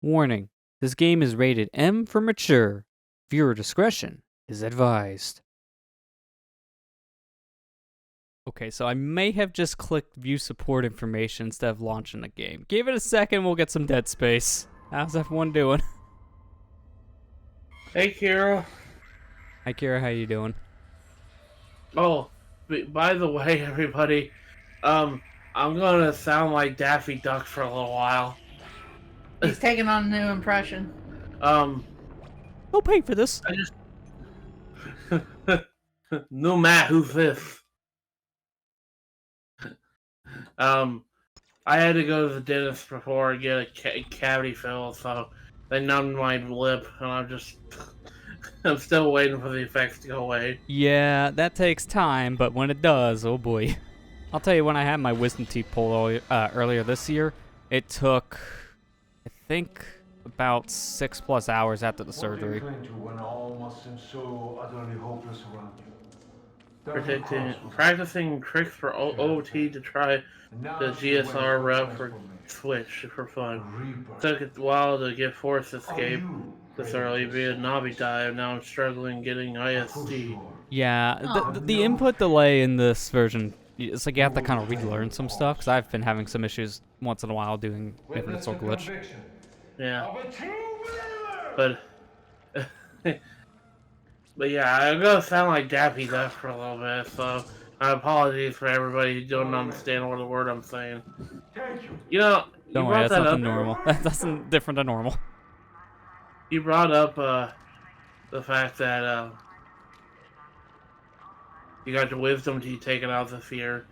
Warning, this game is rated M for mature. Viewer discretion is advised. Okay, so I may have just clicked view support information instead of launching the game. Give it a second, we'll get some Dead Space. How's everyone doing? Hey, Kira. Hi, Kira, how you doing? Oh, by the way, everybody, I'm gonna sound like Daffy Duck for a little while. He's taking on a new impression. I'll pay for this. I just... No, Matt, who's this? I had to go to the dentist before and get a cavity filled, so they numbed my lip, and I'm still waiting for the effects to go away. Yeah, that takes time, but when it does, oh boy. I'll tell you, when I had my wisdom teeth pulled earlier this year, it took, I think, about 6+ hours after the surgery. Practicing tricks for OT to try the GSR route for Switch for fun. Took a while to get Force Escape this early via Navi Dive. Now I'm struggling getting ISD. Yeah, the input delay in this version, it's like you have to kind of relearn some stuff, because I've been having some issues once in a while doing Infinite Soul Glitch. Yeah. But yeah, I'm gonna sound like Daffy Duck for a little bit, so my apologies for everybody who don't understand what the word I'm saying. You know, Don't worry, that's nothing normal. That's different than normal. You brought up the fact that you got your wisdom teeth taken out this year.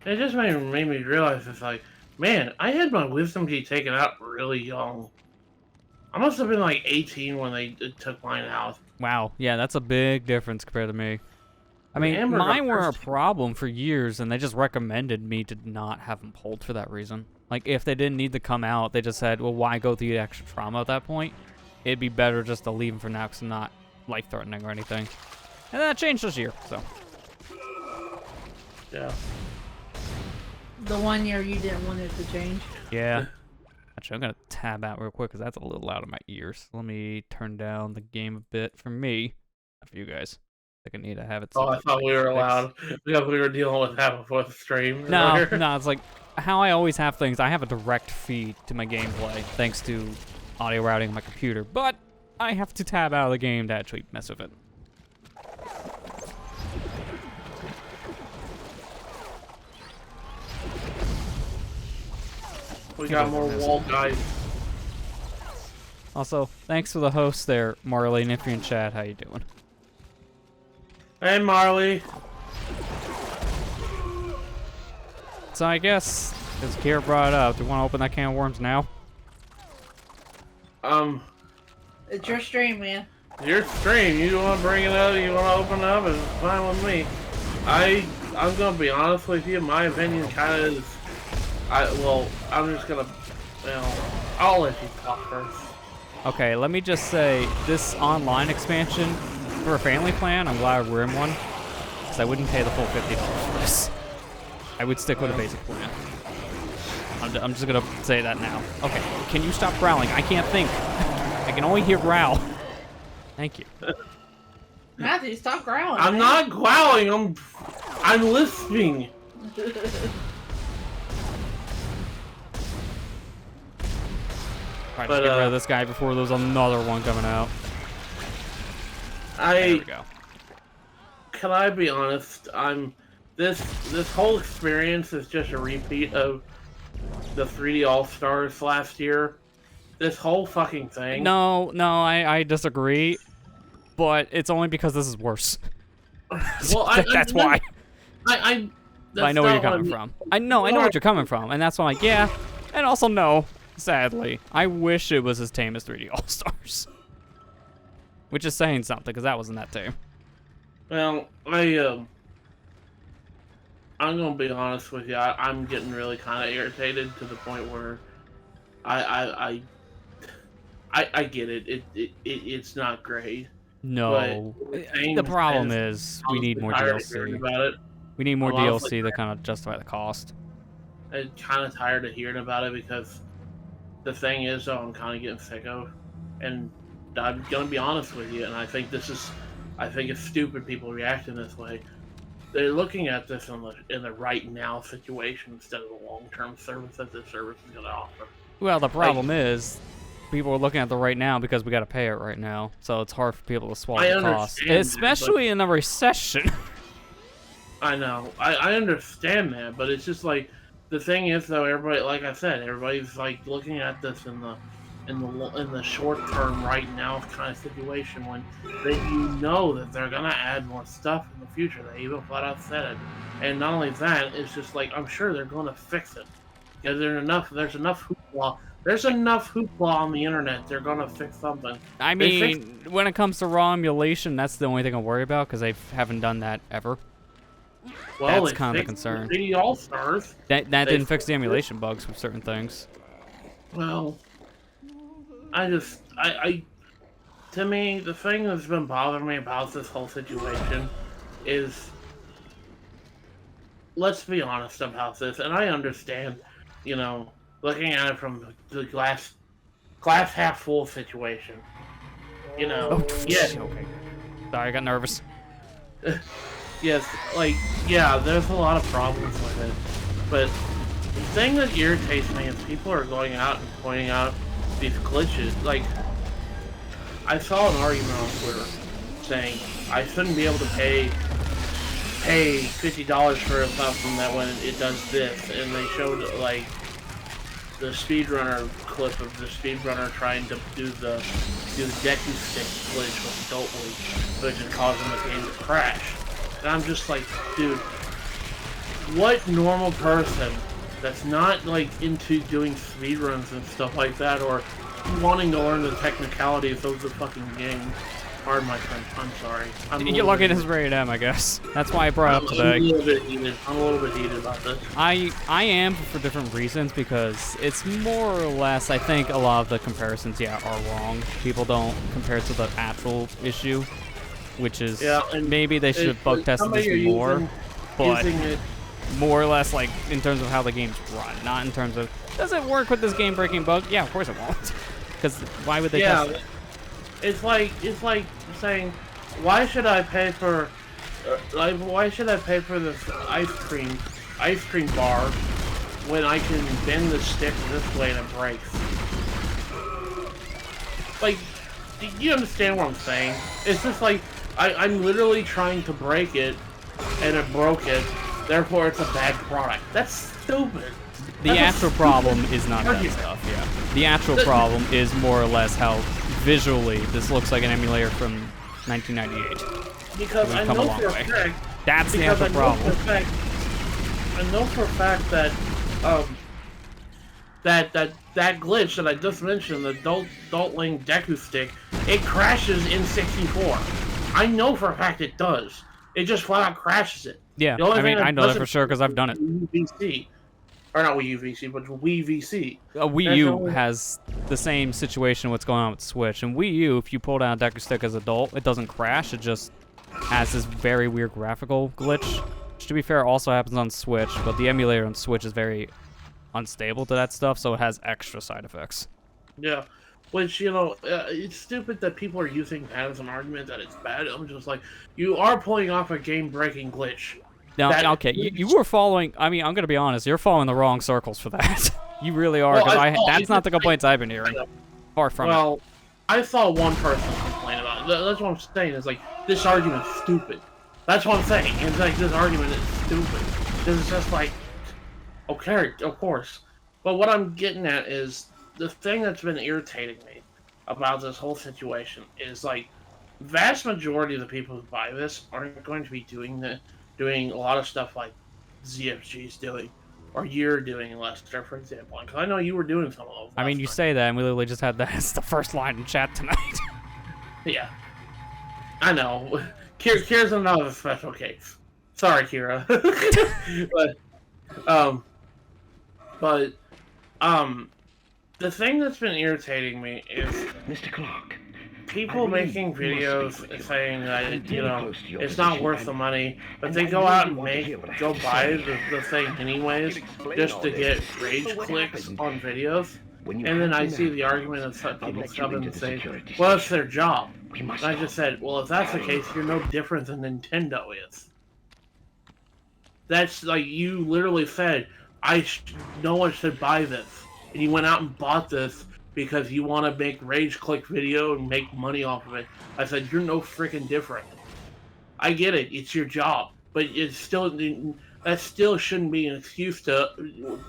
It just made me realize it's like, man, I had my wisdom teeth taken out really young. I must have been like 18 when they took mine out. Wow, yeah, that's a big difference compared to me. I mean, mine were a problem for years, and they just recommended me to not have them pulled for that reason. Like, if they didn't need to come out, they just said, well, why go through the extra trauma at that point? It'd be better just to leave them for now, because they're not life-threatening or anything. And that changed this year, so. Yeah. The 1 year you didn't want it to change. Yeah. Actually, I'm going to tab out real quick, because that's a little loud in my ears. Let me turn down the game a bit for me. Not for you guys. I think I need to have it. Oh, I thought we were allowed. Because we were dealing with that before the stream. No, it's like how I always have things. I have a direct feed to my gameplay, thanks to audio routing on my computer. But I have to tab out of the game to actually mess with it. We got more wall guys. Also, thanks for the host there, Marley, and if you're in chat, how you doing? Hey, Marley. So I guess, as Kira brought it up, do you want to open that can of worms now? It's your stream, man. Your stream. You want to bring it up? You want to open it up? It's fine with me. I'm gonna be honest with you. My opinion kind of is. I'm just gonna. I'll let you talk first. Okay, let me just say, this online expansion for a family plan, I'm glad we're in one, because I wouldn't pay the full $50 for this. I would stick with a basic plan. I'm just gonna say that now. Okay, can you stop growling? I can't think. I can only hear growl. Thank you. Matthew, stop growling. I'm not growling. I'm lisping. Alright, just get rid of this guy before there's another one coming out. There we go. Can I be honest? This whole experience is just a repeat of the 3D All-Stars last year. This whole fucking thing. No, I disagree. But it's only because this is worse. Well, that's why. I know where you're coming from. I know what you're coming from, and that's why I'm like, yeah. And also, no, sadly, I wish it was as tame as 3D All-Stars. Which is saying something, because that wasn't that tame. Well, I'm gonna be honest with you. I'm getting really kind of irritated to the point where I get it. It's not great. No, the problem is we need more DLC. We need more DLC to kind of justify the cost. I'm kind of tired of hearing about it because the thing is, though, I'm kind of getting sick of, and I'm gonna be honest with you, and I think it's stupid people reacting this way. They're looking at this in the right now situation instead of the long-term service that this service is gonna offer. Well, the problem is, people are looking at the right now because we got to pay it right now, so it's hard for people to swallow the cost, especially in a recession. I know, I understand that, but it's just like the thing is, though, everybody, like I said, everybody's like looking at this in the short term, right now kind of situation when that they're gonna add more stuff in the future. They even flat out said it, and not only that, it's just like I'm sure they're gonna fix it because there's enough hoopla. There's enough hoopla on the internet. They're gonna fix something. I mean, when it comes to raw emulation, that's the only thing I worry about because they haven't done that ever. Well, that's kind of the concern. The All-Stars. That didn't fix the emulation bugs with certain things. Well, to me, the thing that's been bothering me about this whole situation is, let's be honest about this, and I understand, looking at it from the glass half full situation. Oh, yes. Okay. Sorry, I got nervous. Yes, there's a lot of problems with it, but the thing that irritates me is people are going out and pointing out these glitches. Like, I saw an argument on Twitter saying I shouldn't be able to pay $50 for something that when it does this, and they showed like the speedrunner clip of the speedrunner trying to do the Deku stick glitch with Adult League, which is causing the game to crash. And I'm just like, dude, what normal person that's not like into doing speedruns and stuff like that, or wanting to learn the technicalities of the fucking game? Pardon my French, I'm sorry. You're lucky it's rated M, I guess. That's why I brought it up today. I'm a little bit heated about this. I am for different reasons, because it's more or less, I think a lot of the comparisons, are wrong. People don't compare it to the actual issue, which is, maybe they should have bug tested this more, but more or less like in terms of how the game's run, not in terms of, does it work with this game-breaking bug? Yeah, of course it won't. Because why would they test it? It's like saying, why should I pay for this ice cream bar when I can bend the stick this way and it breaks? Like, do you understand what I'm saying? It's just like I'm literally trying to break it and it broke it, therefore it's a bad product. That's stupid. The actual problem is not that stuff, yeah. The actual problem is more or less how visually this looks like an emulator from 1998. Because I know for a fact... That's the actual problem. I know for a fact that that glitch that I just mentioned, the Adult Link Deku stick, it crashes in 64. I know for a fact it does. It just flat out crashes it. Yeah, I mean, I know that for sure because I've done it. VC. Or not Wii U VC, but Wii VC. Wii U has the same situation what's going on with Switch. And Wii U, if you pull down a Deku stick as adult, it doesn't crash. It just has this very weird graphical glitch. Which, to be fair, also happens on Switch, but the emulator on Switch is very unstable to that stuff, so it has extra side effects. Yeah, which, it's stupid that people are using that as an argument that it's bad. I'm just like, you are pulling off a game-breaking glitch. Now, okay, you were following, I mean, I'm going to be honest, you're following the wrong circles for that. You really are, because that's not the complaints I've been hearing. Far from it. Well, I saw one person complain about it. That's what I'm saying, is like, this argument's stupid. That's what I'm saying. It's like, this argument is stupid. This is just like, okay, of course. But what I'm getting at is, the thing that's been irritating me about this whole situation is, like, vast majority of the people who buy this aren't going to be doing a lot of stuff like ZFG's doing, or you're doing, Lester, for example. Because I know you were doing some of those. I mean, you say that, and we literally just had that as the first line in chat tonight. Yeah. I know. Kira's another special case. Sorry, Kira. but the thing that's been irritating me is Mr. Clark. People making videos saying that, it's not worth the money, but they go out and go buy the thing anyways, just to get rage clicks on videos. And then I see the argument of some people come in and say, well, it's their job. And I just said, well, if that's the case, you're no different than Nintendo is. That's like, you literally said, no one should buy this. And you went out and bought this because you want to make rage click video and make money off of it. I said, you're no freaking different. I get it, it's your job. But it's still, that still shouldn't be an excuse to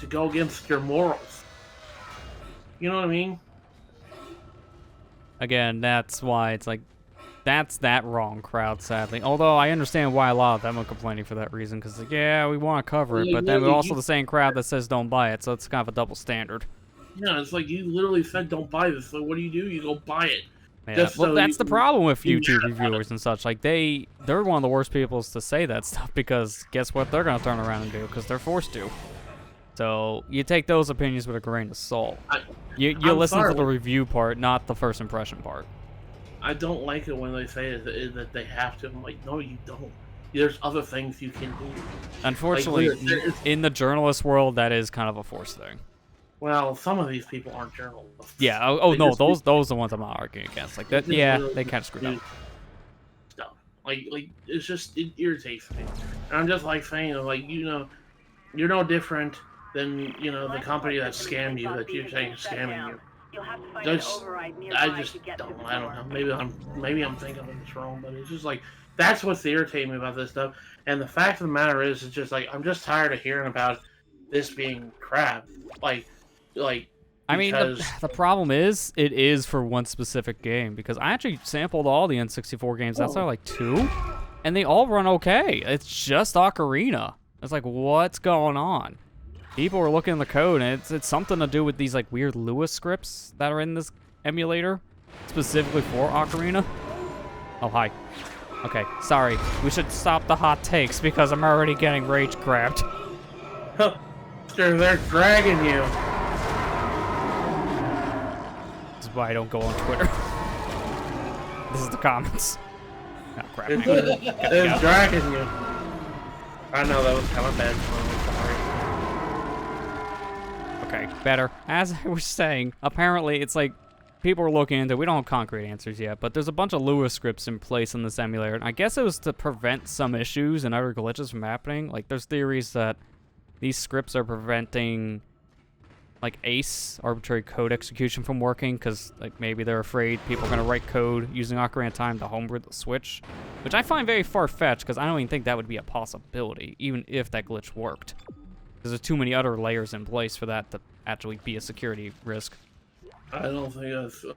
go against your morals. You know what I mean? Again, that's why it's like, that's that wrong crowd, sadly. Although I understand why a lot of them are complaining for that reason, because, like, yeah, we want to cover it, but then we're also the same crowd that says don't buy it, so it's kind of a double standard. Yeah, it's like you literally said don't buy this, so what do? You go buy it. Yeah, well, that's the problem with YouTube reviewers and such. Like, they're one of the worst people to say that stuff, because guess what they're going to turn around and do? Because they're forced to. So, you take those opinions with a grain of salt. You listen to the review part, not the first impression part. I don't like it when they say that they have to. I'm like, no, you don't. There's other things you can do. Unfortunately, like, in the journalist world, that is kind of a forced thing. Well, some of these people aren't journalists. Yeah. Oh no, those are the ones I'm not arguing against. Like that. Yeah, they kind of screwed up. Stuff. Like it's just, it irritates me. And I'm just like saying, like, you're no different than the company that scammed you, that you're saying is scamming you. I just don't. I don't know. Maybe I'm thinking of this wrong, but it's just like, that's what's irritating me about this stuff. And the fact of the matter is, it's just like, I'm just tired of hearing about this being crap. I mean, the problem is, it is for one specific game, because I actually sampled all the N64 games. That's like 2, and they all run okay. It's just Ocarina. It's like, what's going on? People are looking in the code, and it's something to do with these like weird Lewis scripts that are in this emulator, specifically for Ocarina. Oh, hi. Okay, sorry. We should stop the hot takes, because I'm already getting rage grabbed. They're dragging you. This is why I don't go on Twitter. This is the comments. Oh, crap. They're dragging you. I know that was kind of bad. Okay, better. As I was saying, apparently it's like people are looking into. We don't have concrete answers yet, but there's a bunch of Lewis scripts in place in this emulator. And I guess it was to prevent some issues and other glitches from happening. Like, there's theories that these scripts are preventing, like, ACE, arbitrary code execution, from working, because, like, maybe they're afraid people are going to write code using Ocarina of Time to homebrew the Switch, which I find very far-fetched, because I don't even think that would be a possibility, even if that glitch worked. Because there's too many other layers in place for that to actually be a security risk. I don't think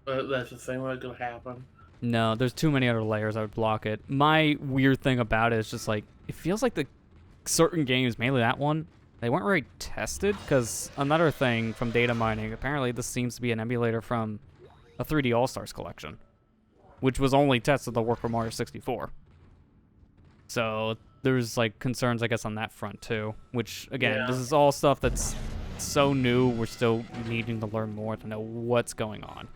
that's the thing that could happen. No, there's too many other layers that would block it. My weird thing about it is just, like, it feels like the certain games, mainly that one, they weren't really tested, because another thing from data mining, apparently this seems to be an emulator from a 3D All-Stars collection, which was only tested to work for Mario 64. So there's, like, concerns, I guess, on that front, too, which, again, this is all stuff that's so new, we're still needing to learn more to know what's going on.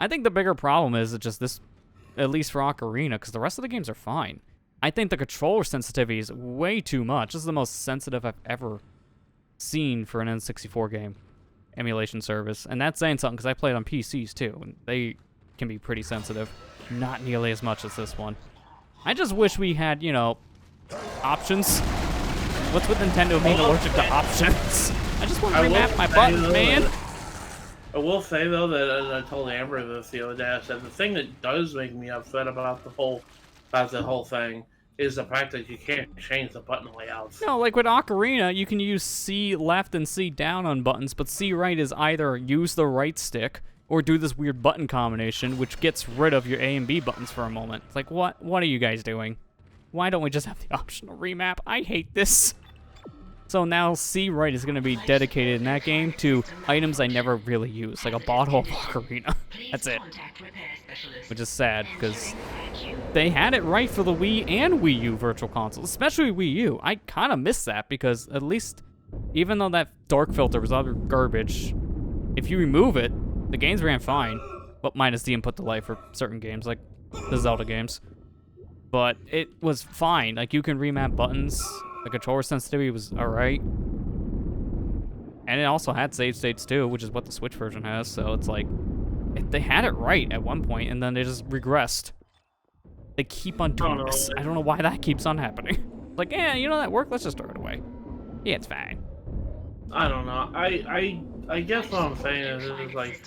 I think the bigger problem is just this, at least for Ocarina, because the rest of the games are fine. I think the controller sensitivity is way too much. This is the most sensitive I've ever seen for an N64 game emulation service, and that's saying something, because I played on PCs too, and they can be pretty sensitive. Not nearly as much as this one. I just wish we had, options. What's with Nintendo being allergic to options? I just want to remap my buttons, man. I will say, though, that I told Amber this the other day. I said the thing that does make me upset about the whole thing is the fact that you can't change the button layouts. No, like with Ocarina, you can use C left and C down on buttons, but C right is either use the right stick or do this weird button combination, which gets rid of your A and B buttons for a moment. It's like, what are you guys doing? Why don't we just have the optional remap? I hate this. So now C right is going to be dedicated in that game to items I never really use, like a bottle of Ocarina. That's it. Which is sad, because they had it right for the Wii and Wii U Virtual Console, especially Wii U. I kind of miss that, because at least, even though that dark filter was utter garbage, if you remove it, the games ran fine, but minus the input delay for certain games, like the Zelda games. But it was fine. Like, you can remap buttons. The controller sensitivity was alright. And it also had save states too, which is what the Switch version has. So it's like, they had it right at one point, and then they just regressed. They keep on doing this. I don't know why that keeps on happening. Like, yeah, you know that worked? Let's just throw it away. Yeah, it's fine. I don't know. I guess what I'm saying is like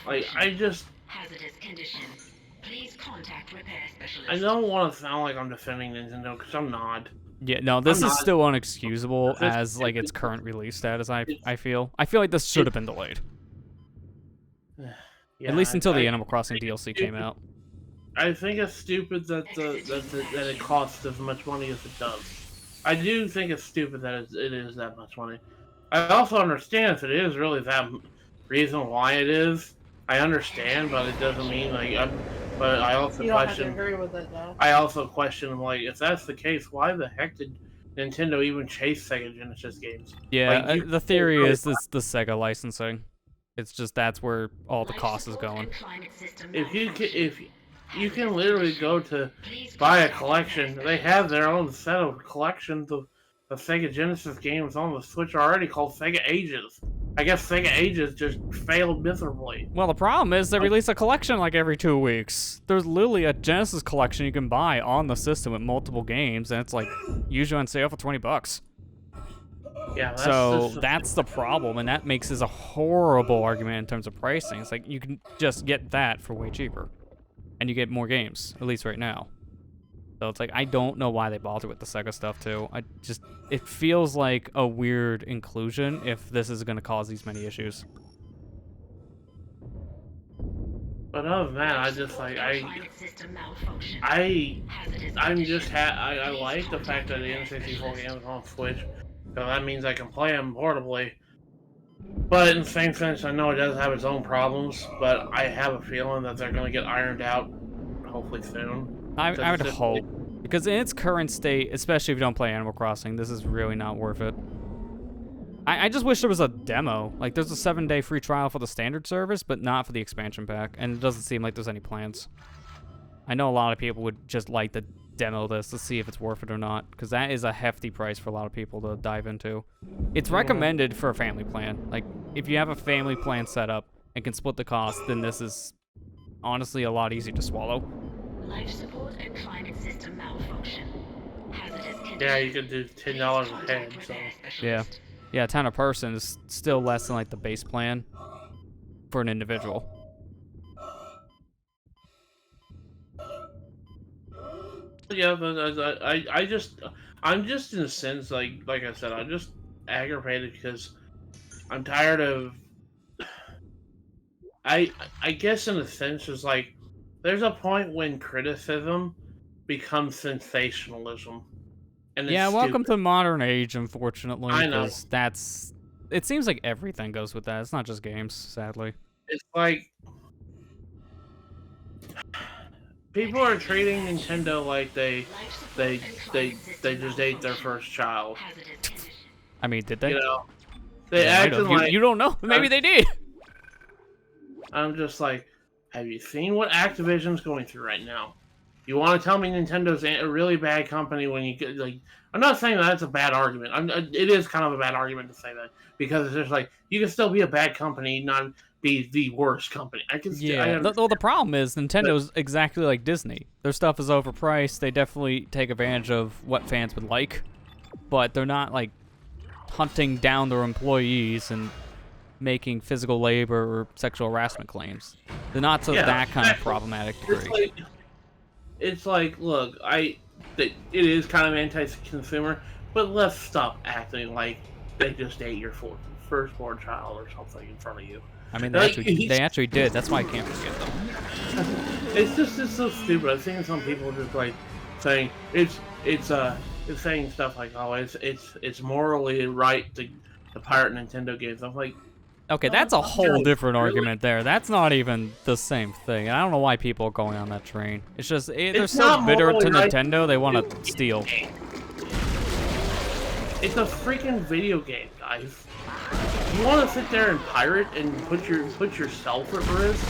I just hazardous conditions. Please contact repair specialist. I don't want to sound like I'm defending Nintendo because I'm not. Yeah, no, this is still unexcusable as like its current release status. I feel like this should have been delayed. Yeah, at least until the Animal Crossing DLC came out. I think it's stupid that it costs as much money as it does. I do think it's stupid that it is that much money. I also understand if it is really that reason why it is. I understand, but it doesn't mean like. But I also question. Have to agree with it, though. I also question, like, if that's the case, why the heck did Nintendo even chase Sega Genesis games? Yeah, like, the theory is this the Sega licensing. It's just that's where all the cost is going. If you can literally go to buy a collection, they have their own set of collections of Sega Genesis games on the Switch already called Sega Ages. I guess Sega Ages just failed miserably. Well, the problem is they release a collection like every 2 weeks. There's literally a Genesis collection you can buy on the system with multiple games, and it's like usually on sale for $20. Yeah, that's the problem, and that makes this a horrible argument in terms of pricing. It's like you can just get that for way cheaper, and you get more games, at least right now. So it's like, I don't know why they bother with the Sega stuff, too. It feels like a weird inclusion if this is going to cause these many issues. But other than that, I just like, I like the fact that the N64 game is on Switch, because that means I can play them portably. But in the same sense, I know it does have its own problems, but I have a feeling that they're going to get ironed out hopefully soon. I would hope, because in its current state, especially if you don't play Animal Crossing, this is really not worth it. I just wish there was a demo. Like, there's a 7-day free trial for the standard service, but not for the expansion pack, and it doesn't seem like there's any plans. I know a lot of people would just like to demo this to see if it's worth it or not, because that is a hefty price for a lot of people to dive into. It's recommended for a family plan. Like, if you have a family plan set up and can split the cost, then this is honestly a lot easier to swallow. Life support and climate system malfunction. Yeah, you could do $10 a head, so. Yeah, 10 a person is still less than like the base plan for an individual. Yeah, but I'm just in a sense like I said, I'm just aggravated because I'm tired of. I guess in a sense it's like. There's a point when criticism becomes sensationalism. And yeah, welcome to the modern age, unfortunately. I know. It seems like everything goes with that. It's not just games, sadly. It's like people are treating Nintendo like they just ate their first child. I mean, did they? You know, they acted like you don't know. Maybe they did. I'm just like, have you seen what Activision's going through right now? You want to tell me Nintendo's a really bad company when you get like? I'm not saying that's a bad argument. It is kind of a bad argument to say that because it's just like you can still be a bad company, not be the worst company. The problem is Nintendo's exactly like Disney. Their stuff is overpriced. They definitely take advantage of what fans would like, but they're not like hunting down their employees and making physical labor or sexual harassment claims. They're not to that kind of problematic degree. It's like, look, it is kind of anti-consumer, but let's stop acting like they just ate your firstborn child or something in front of you. I mean, they actually did. That's why I can't forget them. It's so stupid. I've seen some people just like saying it's saying stuff like, oh, it's morally right to pirate Nintendo games. I'm like, okay, that's a whole different argument there. That's not even the same thing. And I don't know why people are going on that train. It's just, they're so bitter to Nintendo, they want to steal. It's a freaking video game, guys. You want to sit there and pirate and put yourself at risk?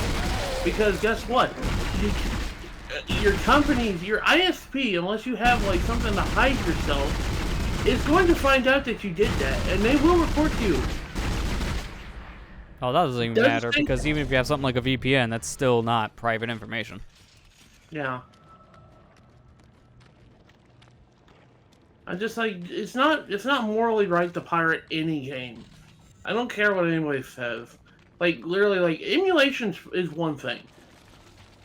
Because guess what? Your company, your ISP, unless you have like something to hide yourself, is going to find out that you did that, and they will report you. Oh, that doesn't even matter because even if you have something like a VPN, that's still not private information. Yeah. I just like it's not morally right to pirate any game. I don't care what anybody says. Like literally, like emulation is one thing,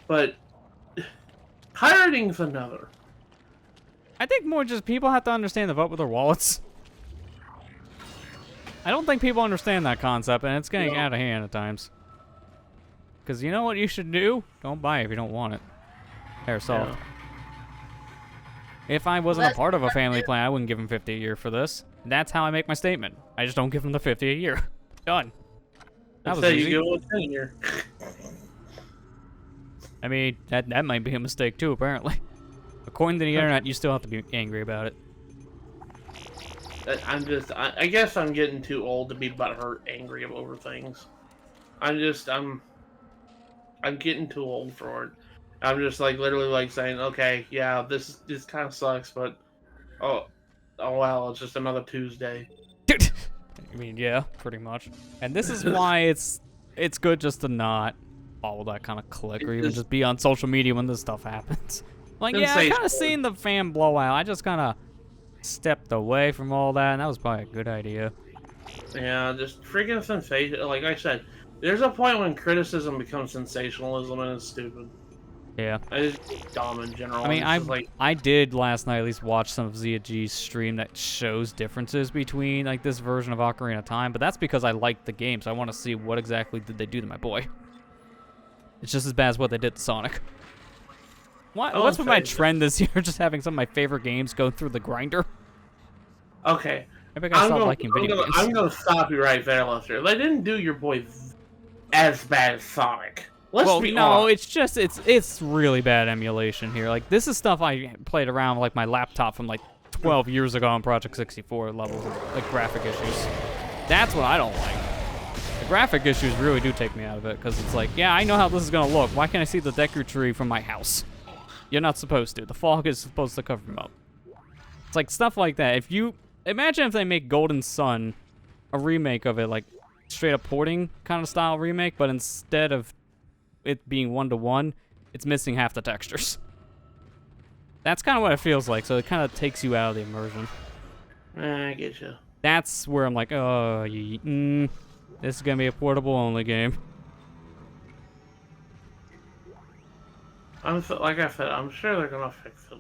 but pirating's another. I think more just people have to understand the vote with their wallets. I don't think people understand that concept, and it's getting out of hand at times. Because you know what you should do? Don't buy it if you don't want it. Airsoft. Yeah. If I wasn't a part of a family plan, I wouldn't give him $50 a year for this. That's how I make my statement. I just don't give him the $50 a year. Done. That was easy. You go with 10 a year. I mean, that might be a mistake too, apparently. According to the internet, you still have to be angry about it. I guess I'm getting too old to be butthurt angry over things. I'm getting too old for it. I'm just like literally like saying, okay, yeah, this kind of sucks, but oh well, it's just another Tuesday. I mean, yeah, pretty much. And this is why it's good just to not follow that kind of clique, or even just be on social media when this stuff happens. Like, yeah, I kind of seen the fan blowout. I just kind of stepped away from all that, and that was probably a good idea. Yeah, just freaking sensation. Like I said, there's a point when criticism becomes sensationalism, and it's stupid. Yeah. It's just dumb in general. I mean, I did last night at least watch some of Zia G's stream that shows differences between like this version of Ocarina of Time, but that's because I liked the game, so I want to see what exactly did they do to my boy. It's just as bad as what they did to Sonic. What's been my trend this year? Just having some of my favorite games go through the grinder. Okay. Maybe I gotta stop liking video games. I'm gonna stop you right there, Lester. They didn't do your boy as bad as Sonic. Let's be honest. it's really bad emulation here. Like, this is stuff I played around with, like, my laptop from, like, 12 years ago on Project 64 levels of, like, graphic issues. That's what I don't like. The graphic issues really do take me out of it, because it's like, yeah, I know how this is gonna look. Why can't I see the Deku Tree from my house? You're not supposed to. The fog is supposed to cover him up. It's like stuff like that. Imagine if they make Golden Sun a remake of it, like, straight up porting kind of style remake, but instead of it being 1-to-1, it's missing half the textures. That's kind of what it feels like, so it kind of takes you out of the immersion. I get you. That's where I'm like, oh, this is going to be a portable-only game. Like I said, I'm sure they're going to fix it.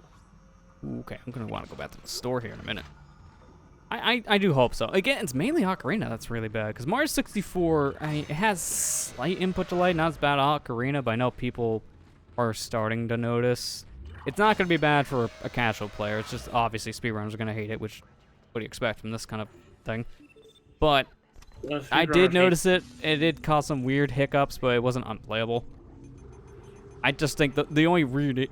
Okay, I'm going to want to go back to the store here in a minute. I do hope so. Again, it's mainly Ocarina that's really bad, because Mario 64, it has slight input delay, not as bad as Ocarina, but I know people are starting to notice. It's not going to be bad for a casual player. It's just obviously speedrunners are going to hate it, which what do you expect from this kind of thing? But I did notice it. It did cause some weird hiccups, but it wasn't unplayable. I just think the only weird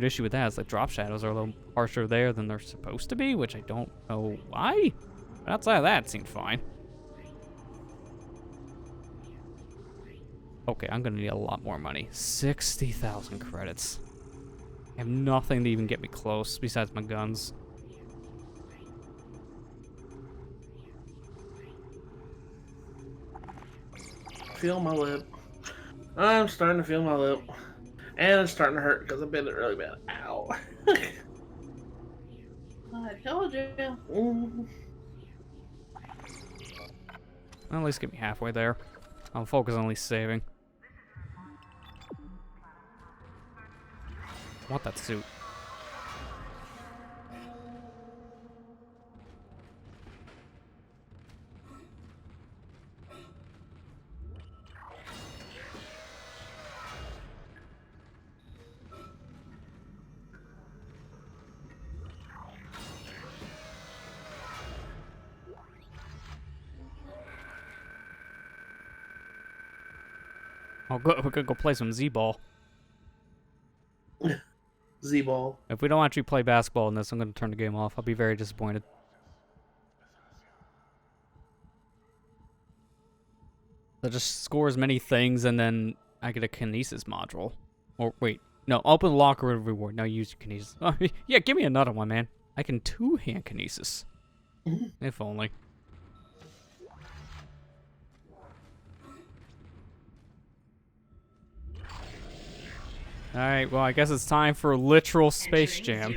issue with that is that drop shadows are a little harsher there than they're supposed to be, which I don't know why. But outside of that, it seemed fine. Okay, I'm gonna need a lot more money. 60,000 credits. I have nothing to even get me close besides my guns. Feel my lip. I'm starting to feel my lip. And it's starting to hurt because I've been really bad. Ow. I told you. Well, at least get me halfway there. I'll focus on at least saving. I want that suit. Oh, good. We're gonna go play some Z-ball. Z-ball. If we don't actually play basketball in this, I'm gonna turn the game off. I'll be very disappointed. So just score as many things, and then I get a kinesis module. Or wait, no, open locker reward. Now use your kinesis. Oh, yeah, give me another one, man. I can two-hand kinesis. If only. Alright, well, I guess it's time for a literal Space Jam.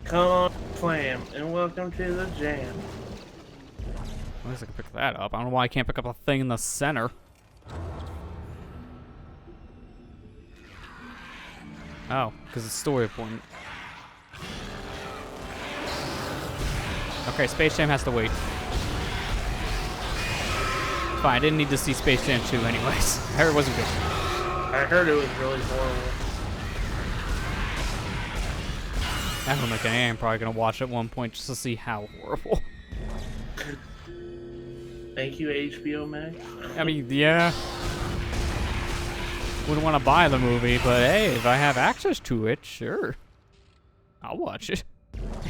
Come on, slam, and welcome to the jam. At least I can pick that up. I don't know why I can't pick up a thing in the center. Oh, because it's story point. Okay, Space Jam has to wait. Fine, I didn't need to see Space Jam 2 anyways. I heard it wasn't good. I heard it was really horrible. I don't think I am probably gonna watch it at one point just to see how horrible. Thank you, HBO Max. I mean, yeah. Wouldn't want to buy the movie, but hey, if I have access to it, sure. I'll watch it.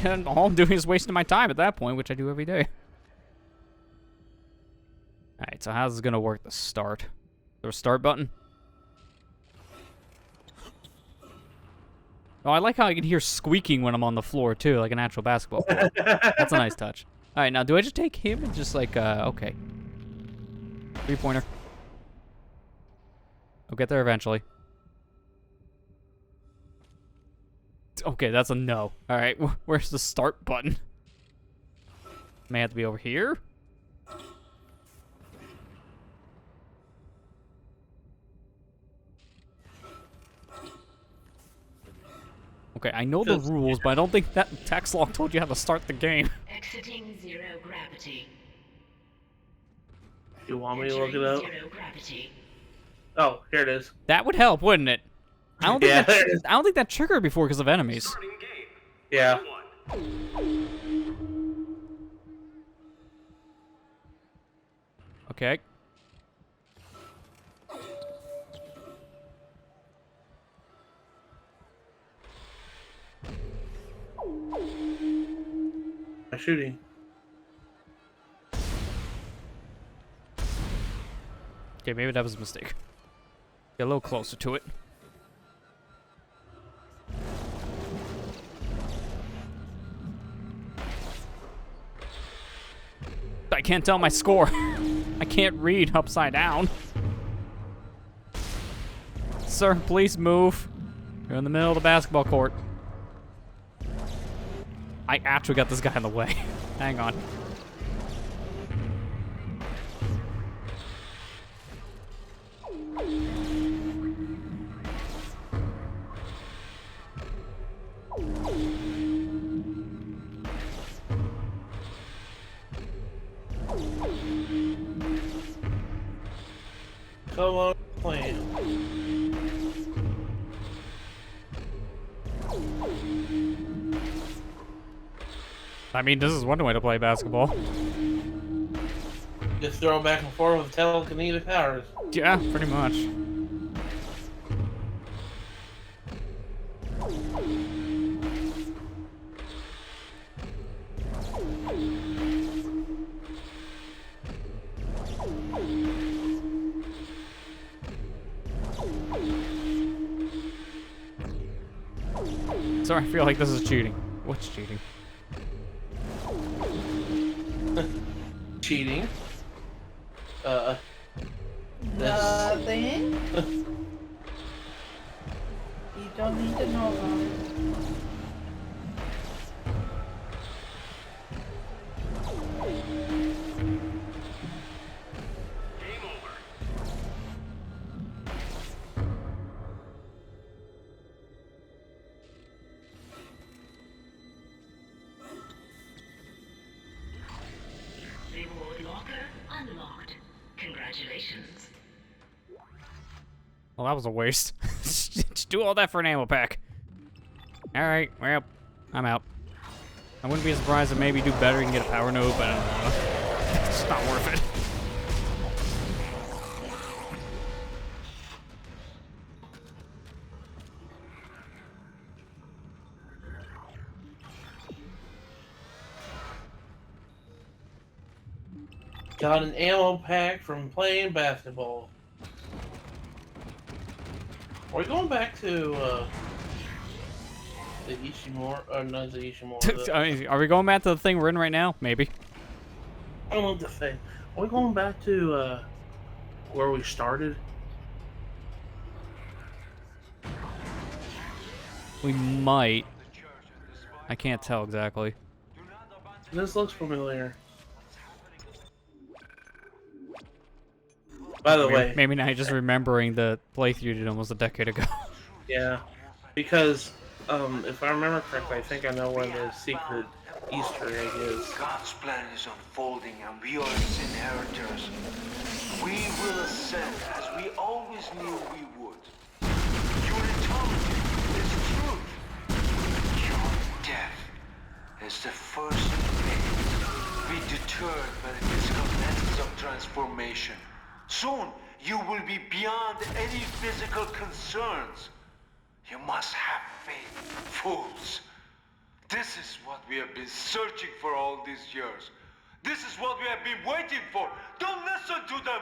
And all I'm doing is wasting my time at that point, which I do every day. Alright, so how's this gonna work to start? Is there a start button? Oh, I like how I can hear squeaking when I'm on the floor, too, like an actual basketball player. That's a nice touch. Alright, now do I just take him and just like, okay. 3-pointer. I'll get there eventually. Okay, that's a no. Alright, where's the start button? May have to be over here? Okay, I know the rules, but I don't think that text log told you how to start the game. Exiting zero gravity. You want me to look it up? Zero gravity. Oh, here it is. That would help, wouldn't it? I don't think Yeah, that, there it is. I don't think that triggered before because of enemies. Yeah. Okay. I'm shooting. Okay, maybe that was a mistake. Get a little closer to it. I can't tell my score. I can't read upside down. Sir, please move. You're in the middle of the basketball court. I actually got this guy in the way. Hang on. Come on, plane. I mean, this is one way to play basketball. Just throw back and forth with telekinetic powers. Yeah, pretty much. Sorry, I feel like this is cheating. What's cheating? Cheating. Nothing. You don't need to know about it. Reward locker unlocked. Congratulations. Well, that was a waste. Just do all that for an ammo pack. Alright, well, I'm out. I wouldn't be surprised if maybe do better and get a power node, but it's not worth it. Got an ammo pack from playing basketball. Are we going back to the Ishimura? Not the Ishimura. I mean, are we going back to the thing we're in right now? Maybe. I don't know what to say. Are we going back to where we started? We might. I can't tell exactly. This looks familiar. By the way, Maybe not just remembering the playthrough you did almost a decade ago. yeah, because if I remember correctly, I think I know where the secret Easter egg is. God's plan is unfolding, and we are its inheritors. We will ascend as we always knew we would. Your eternity is truth. Your death is the first phase. Be deterred by the physical methods of transformation. Soon, you will be beyond any physical concerns. You must have faith, fools. This is what we have been searching for all these years. This is what we have been waiting for. Don't listen to them.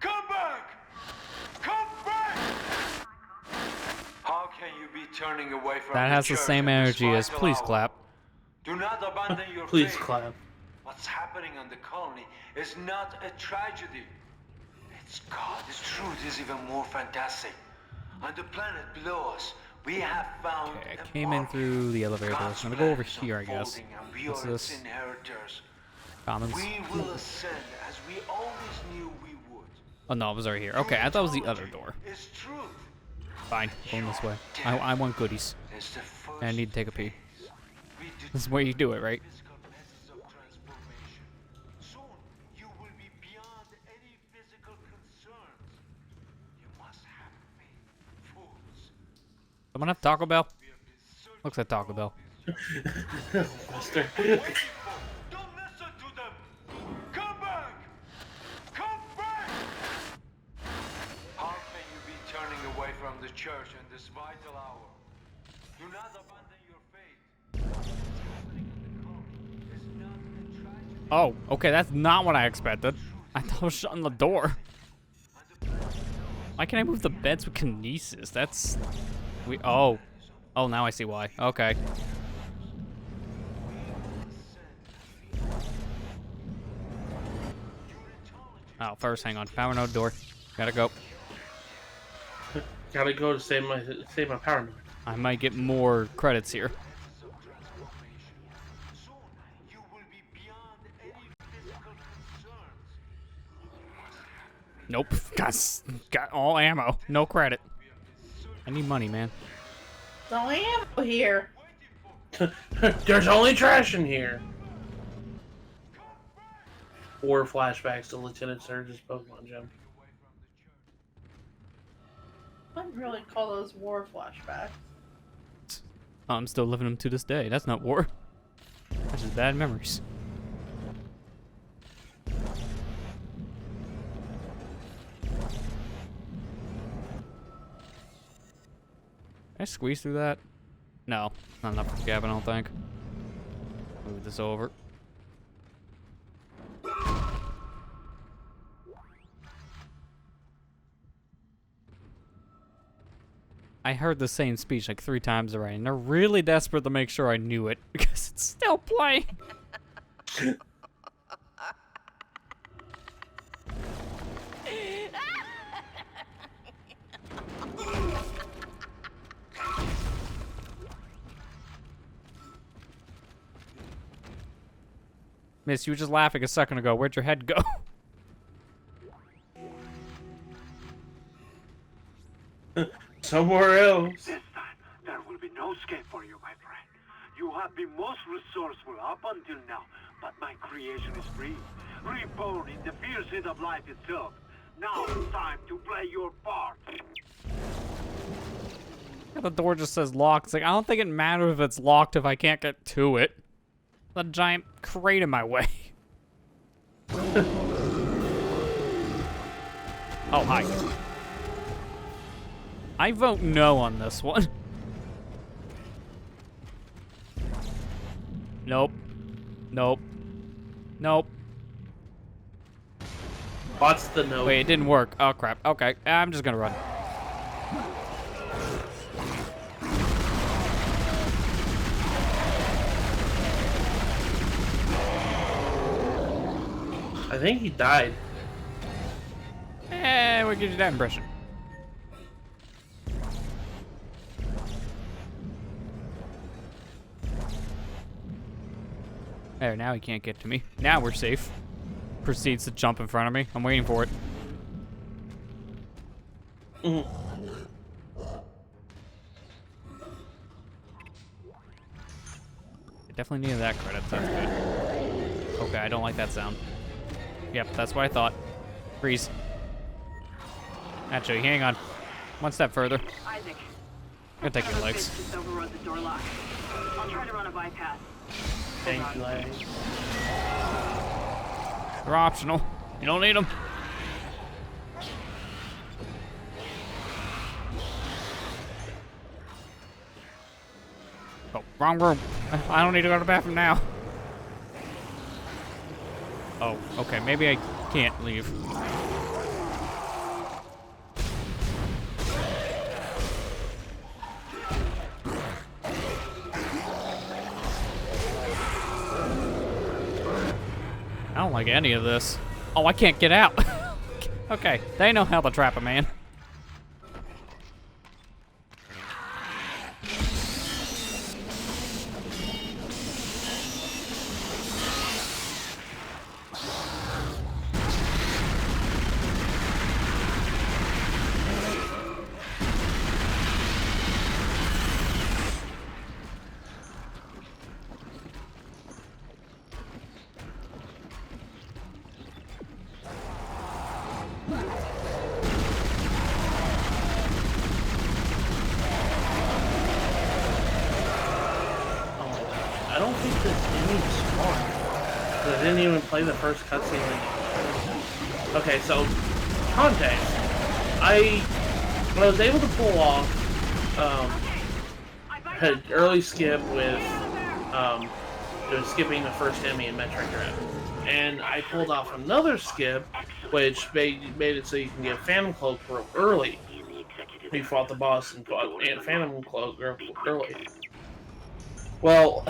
Come back! Come back! How can you be turning away from That has the church same in this energy as vital please hour? clap. Do not abandon your Please faith. clap. What's happening on the colony is not a tragedy. It's God. This truth is even more fantastic. On the planet below us, we have found Okay, I a came in marvel. through the elevator. I'm God's gonna go over plan is here, I guess. unfolding, and we What's are its this? inheritors. Commons. We will ascend as we always knew we would. Oh no, it was right here. Okay, I thought it was the other door. Is truth. Fine, going this way. I want goodies. Is the first I need to take a pee. phase. We This is where you do it, right? physical methods of transformation. Soon, you will be beyond any physical concerns. You must have faith, fools. Someone have Taco Bell? We have been searching Looks like Taco Bell. Buster. waiting for. Don't listen to them. Come back. Come back. How can you be turning away from the church in this vital hour? Do not abandon your faith. What's happening in the colony is not a tragedy. Oh, okay, that's not what I expected. I thought I was shutting the door. Why can't I move the beds with kinesis? That's... Oh. Oh, now I see why. Okay. Oh, first, hang on. Power node door. Gotta go. Gotta go to save my power node. I might get more credits here. Soon, you will be beyond any physical concerns. Nope. Got all ammo. No credit. I need money, man. No ammo here. There's only trash in here. 4 flashbacks to Lieutenant Surge's Pokemon Gym. I'd really call those war flashbacks. I'm still living them to this day. That's not war. That's just bad memories. Can I squeeze through that? No, not enough for Gavin, I don't think. Move this over. I heard the same speech like 3 times already, and they're really desperate to make sure I knew it because it's still playing. Miss, you were just laughing a second ago. Where'd your head go? Somewhere else. This time, there will be no escape for you, my friend. You have been most resourceful up until now, but my creation is free. Reborn in the fierce heat of life itself. Now it's time to play your part. The door just says locked. It's like, I don't think it matters if it's locked if I can't get to it. There's a giant crate in my way. Oh, hi. I vote no on this one. Nope. Nope. Nope. What's the note? Wait, it didn't work. Oh, crap. Okay, I'm just gonna run. I think he died. What gives you that impression? There, now he can't get to me. Now we're safe. Proceeds to jump in front of me. I'm waiting for it. Mhm. I definitely needed that credit. That's good. Okay, I don't like that sound. Yep, that's what I thought. Freeze. Actually, hang on. One step further. Isaac. I'm gonna take your legs. Just overrode the door lock. I'll try to run a bypass. Thank you, Larry. They're optional. You don't need them. Oh, wrong room. I don't need to go to the bathroom now. Oh, okay. Maybe I can't leave. I don't like any of this. Oh, I can't get out. Okay, they know how to trap a man. I don't think this enemy's smart. I didn't even play the first cutscene. Okay, so context. I was able to pull off an early skip with skipping the first enemy in Metroid Dread, and I pulled off another skip, which made it so you can get Phantom Cloak real early. We fought the boss and Phantom Cloak early. Well,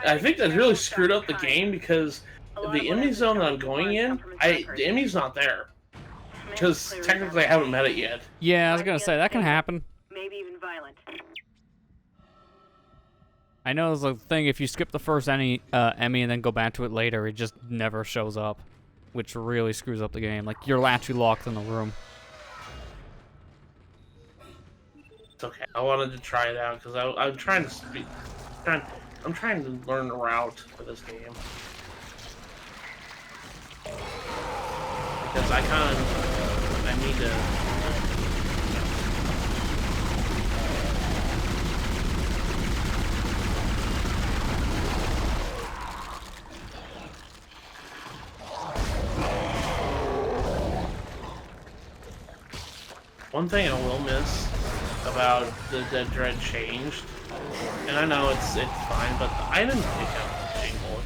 I think that really screwed up the game because the enemy zone that I'm going in, the enemy's not there. Because technically I haven't met it yet. Yeah, I was gonna say, that can happen. Maybe even violent. I know there's a thing, if you skip the first enemy and then go back to it later, it just never shows up. Which really screws up the game. Like, you're actually locked in the room. It's okay. I wanted to try it out because I'm trying to speak. I'm trying to learn the route for this game. Because I need to. One thing I will miss about the Dead Dread changed, and I know it's fine, but the item pickup jingle.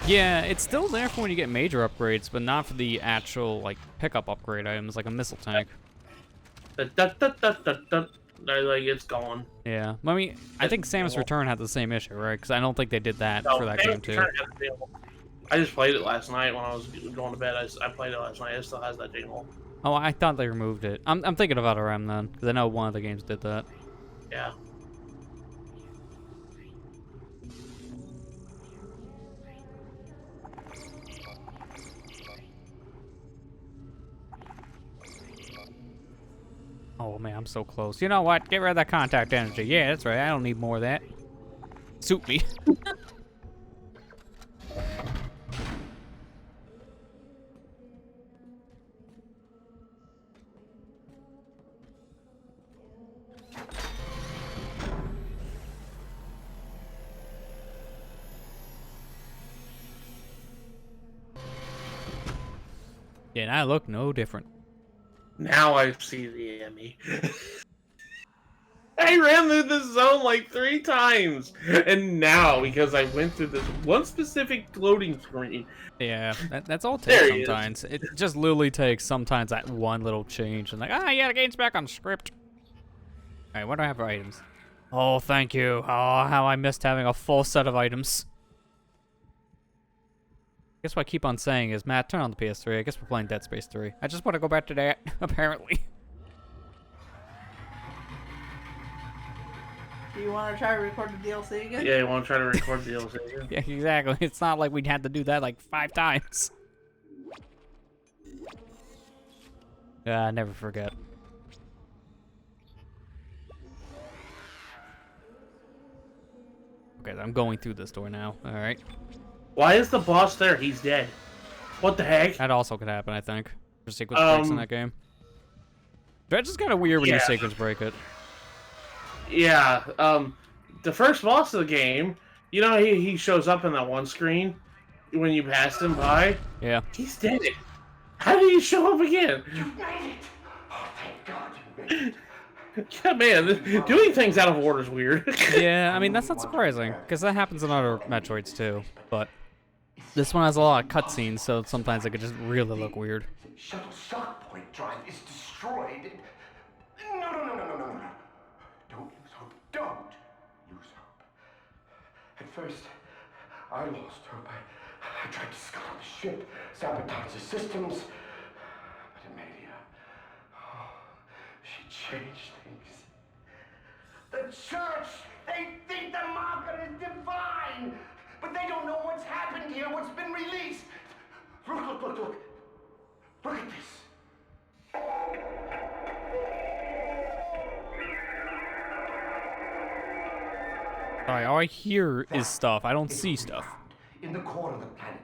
Yeah, it's still there for when you get major upgrades, but not for the actual, like, pickup upgrade items, like a missile tank. Like, it's gone. Yeah. I mean, I think Samus Return had the same issue, right? Because I don't think they did that for that game, too. I just played it last night when I was going to bed. I played it last night. It still has that jingle. Oh, I thought they removed it. I'm thinking of Outer M then, because I know one of the games did that. Yeah. Oh man, I'm so close. You know what? Get rid of that contact energy. Yeah, that's right. I don't need more of that. Suit me. Yeah, and I look no different. Now I see the enemy. I ran through this zone like 3 times, and now because I went through this one specific loading screen. Yeah, that's all it takes sometimes. It just literally takes sometimes that one little change, and like, yeah, the game's back on script. All right, what do I have for items? Oh, thank you. Oh, how I missed having a full set of items. I guess what I keep on saying is, Matt, turn on the PS3. I guess we're playing Dead Space 3. I just want to go back to that, apparently. Do you want to try to record the DLC again? Yeah, you want to try to record the DLC again? Yeah, exactly. It's not like we'd had to do that like 5 times. Never forget. Okay, I'm going through this door now. All right. Why is the boss there? He's dead. What the heck? That also could happen, I think. There's sequence breaks in that game. Dredge is kind of weird when you sequence break it. Yeah. The first boss of the game, you know, he shows up in that one screen when you passed him by. Yeah. He's dead. How did he show up again? You made it! Oh, thank God you made it. Yeah, man, doing things out of order is weird. Yeah, I mean, that's not surprising, because that happens in other Metroids too, but this one has a lot of cutscenes, so sometimes it could just really look weird. Shuttle shock point drive is destroyed. No. Don't lose hope. Don't lose hope. At first, I lost hope. I tried to scuttle the ship, sabotage the systems. But Amelia, she changed things. The church, they think the marker is divine. But they don't know what's happened here, what's been released. Look. Look at this. Alright, all I hear is stuff. I don't see stuff. In the core of the planet.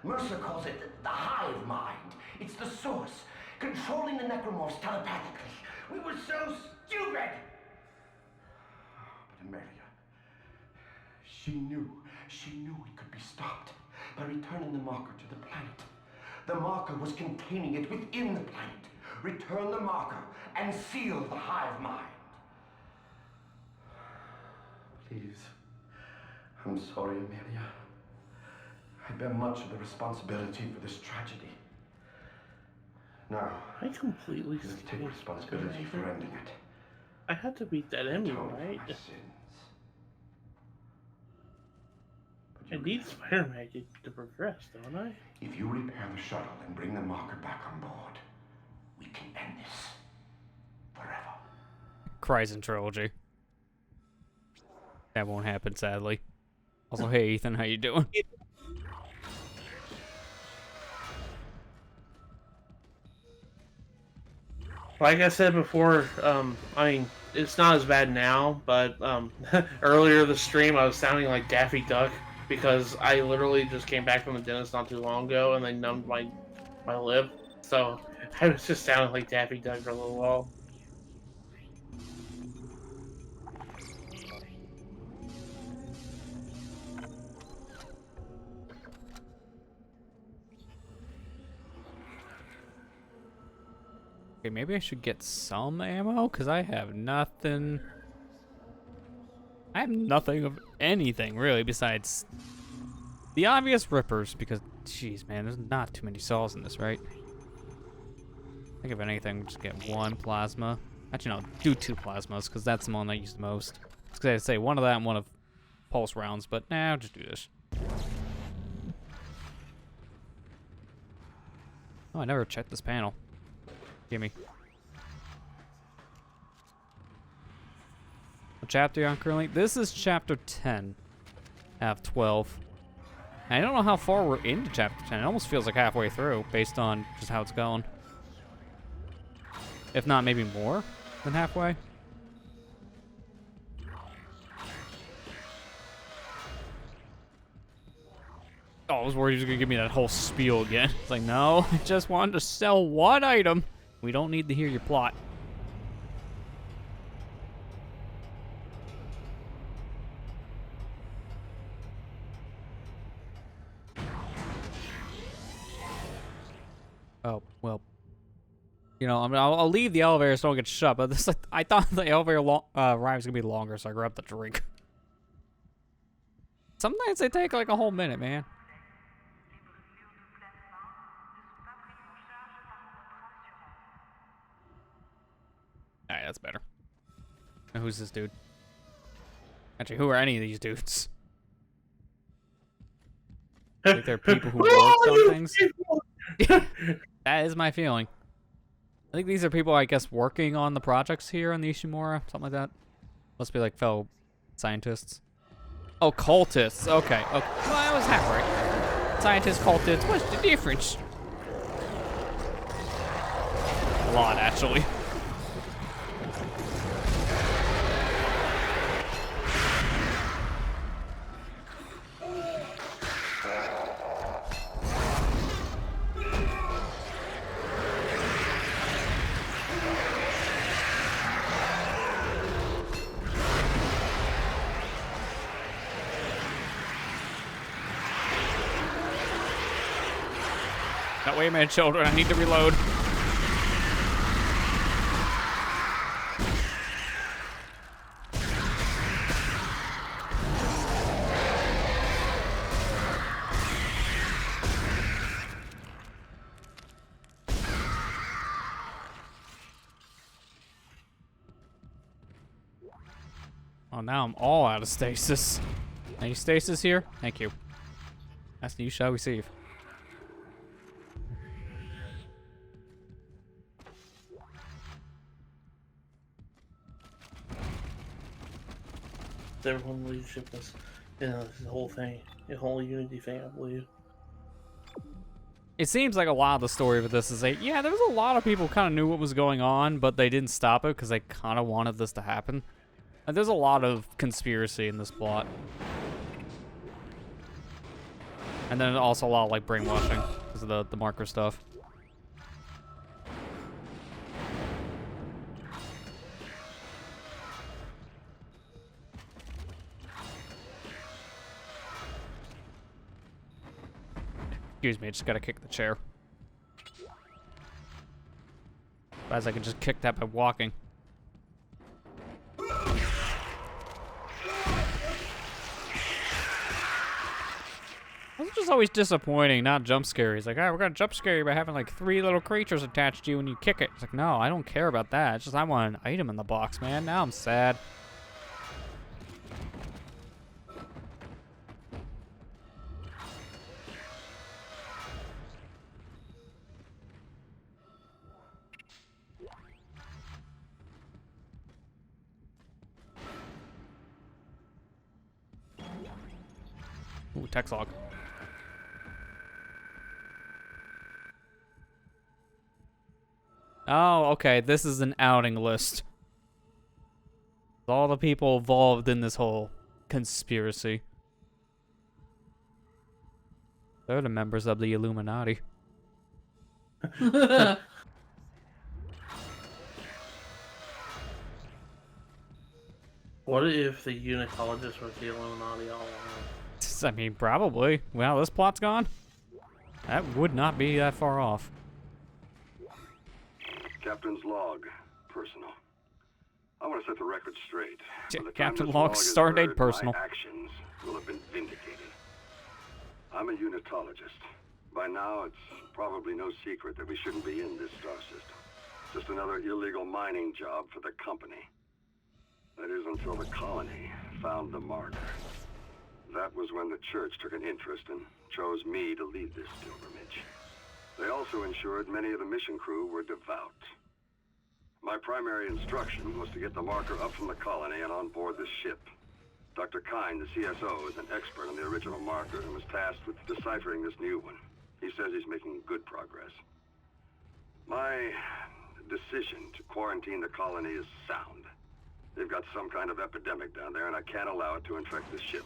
Mercer calls it the hive mind. It's the source, controlling the necromorphs telepathically. We were so stupid! But Amelia, she knew it could be stopped by returning the marker to the planet. The marker was containing it within the planet. Return the marker and seal the hive mind. Please. I'm sorry, Amelia. I bear much of the responsibility for this tragedy. Now, I completely you take responsibility for ending it. I had to beat that enemy, Atone for right? my sins. I need Spider Magic to progress, don't I? If you repair the shuttle and bring the marker back on board, we can end this forever. Cries in trilogy. That won't happen, sadly. Also, hey Ethan, how you doing? Like I said before, I mean, it's not as bad now, but earlier this stream I was sounding like Daffy Duck because I literally just came back from the dentist not too long ago and they numbed my lip. So I was just sounding like Daffy Duck for a little while. Okay, maybe I should get some ammo, because I have nothing. I have nothing of anything, really, besides the obvious rippers, because, jeez, man, there's not too many saws in this, right? I think if anything, just get 1 plasma. Actually, no, do 2 plasmas, because that's the one I use the most. I was going to say one of that and one of pulse rounds, but nah, I'll just do this. Oh, I never checked this panel. Gimme. What chapter are you on currently? This is chapter 10 out of 12. And I don't know how far we're into chapter 10. It almost feels like halfway through based on just how it's going. If not, maybe more than halfway. Oh, I was worried he was going to give me that whole spiel again. It's like, no, I just wanted to sell 1 item. We don't need to hear your plot. Oh, well. You know, I mean, I'll leave the elevator so I don't get shut, but this, like, I thought the elevator ride was going to be longer, so I grabbed the drink. Sometimes they take like a whole minute, man. Alright, that's better. Now, who's this dude? Actually, who are any of these dudes? I think they're people who work on things. That is my feeling. I think these are people, I guess, working on the projects here on the Ishimura, something like that. Must be like fellow Scientists. Oh, cultists. Okay. Okay. Well, I was half right. Scientists, cultists. What's the difference? A lot, actually. No, wait a minute, children. I need to reload. Oh, now I'm all out of stasis. Any stasis here? Thank you. That's you shall receive. Everyone leadership was, this whole thing, the whole Unity thing, I believe. It seems like a lot of the story of this is like, yeah, there was a lot of people kind of knew what was going on, but they didn't stop it because they kind of wanted this to happen. And there's a lot of conspiracy in this plot. And then also a lot of like brainwashing because of the marker stuff. Excuse me, I just gotta kick the chair. Otherwise I can just kick that by walking. This is just always disappointing, not jump scary. It's like, alright, we're gonna jump scare you by having like 3 little creatures attached to you when you kick it. It's like, no, I don't care about that. It's just I want an item in the box, man. Now I'm sad. Ooh, text log. Oh, okay. This is an outing list. All the people involved in this whole conspiracy. They're the members of the Illuminati. What if the Unitologist was the Illuminati all along? I mean, probably. Well, this plot's gone. That would not be that far off. Captain's log, personal. I want to set the record straight. By the time Captain this log, is stardate, heard, personal. My actions will have been vindicated. I'm a unitologist. By now, it's probably no secret that we shouldn't be in this star system. Just another illegal mining job for the company. That is until the colony found the marker. That was when the church took an interest and chose me to lead this pilgrimage. They also ensured many of the mission crew were devout. My primary instruction was to get the marker up from the colony and on board the ship. Dr. Kine, the CSO, is an expert on the original marker and was tasked with deciphering this new one. He says he's making good progress. My decision to quarantine the colony is sound. They've got some kind of epidemic down there, and I can't allow it to infect the ship.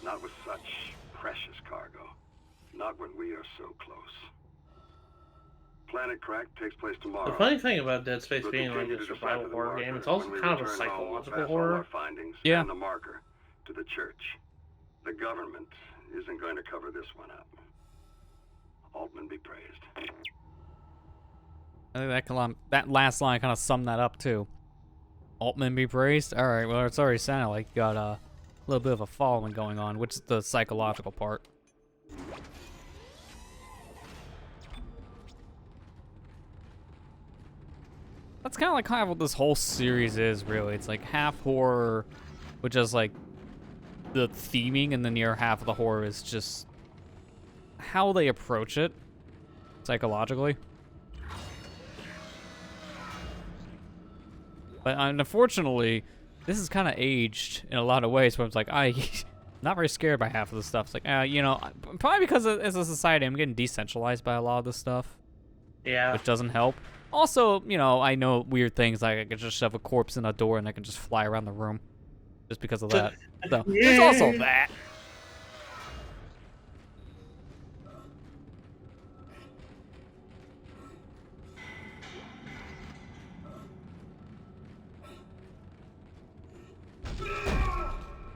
Not with such precious cargo. Not when we are so close. Planet Crack takes place tomorrow. The funny thing about Dead Space being like a survival horror game, it's also kind of a psychological horror. Yeah. And the marker to the church. The government isn't going to cover this one up. Altman be praised. I think that last line kind of summed that up too. Altman be praised? Alright, well, it's already sounded like you got a little bit of a following going on, which is the psychological part. That's kind of like what this whole series is, really. It's like half horror, which is like the theming, and then the other half of the horror is just how they approach it psychologically. But unfortunately, this is kind of aged in a lot of ways. Where it's like, not very scared by half of the stuff. It's like, you know, probably because as a society, I'm getting decentralized by a lot of this stuff. Yeah. Which doesn't help. Also, you know, I know weird things like I could just shove a corpse in a door and I can just fly around the room, just because of that. So there's also that.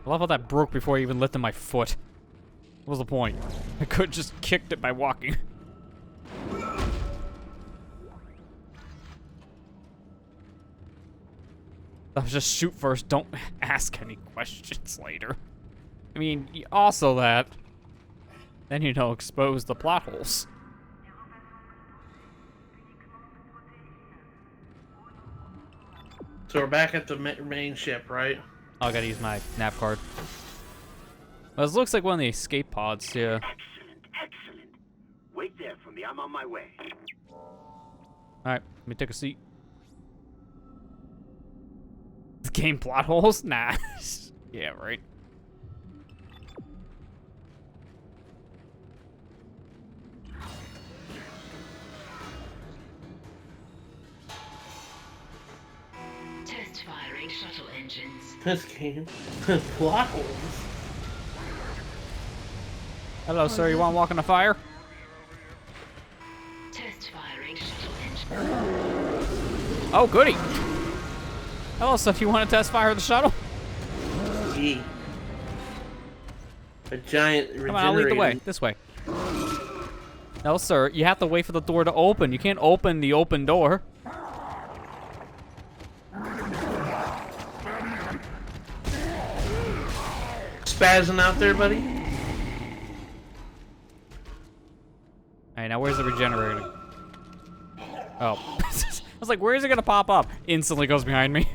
I love how that broke before I even lifted my foot. What was the point? I could just kicked it by walking. That was just shoot first, don't ask any questions later. I mean, also that. Then, you know, expose the plot holes. So we're back at the main ship, right? Oh, I gotta use my nav card. Well, this looks like one of the escape pods, yeah. Excellent, excellent. Wait there for me. I'm on my way. Alright, let me take a seat. The game plot holes? Nah. Yeah, right. Test firing shuttle engines. This game. Plot holes. Hello, sir. You want to walk in the fire? Test firing shuttle engines. Oh, goody. Hello, sir. You want to test fire the shuttle? Gee. A giant regenerator. Come on, I'll lead the way. This way. No, sir. You have to wait for the door to open. You can't open the open door. Spazzing out there, buddy? Alright, now where's the regenerator? Oh. I was like, where is it gonna pop up? Instantly goes behind me.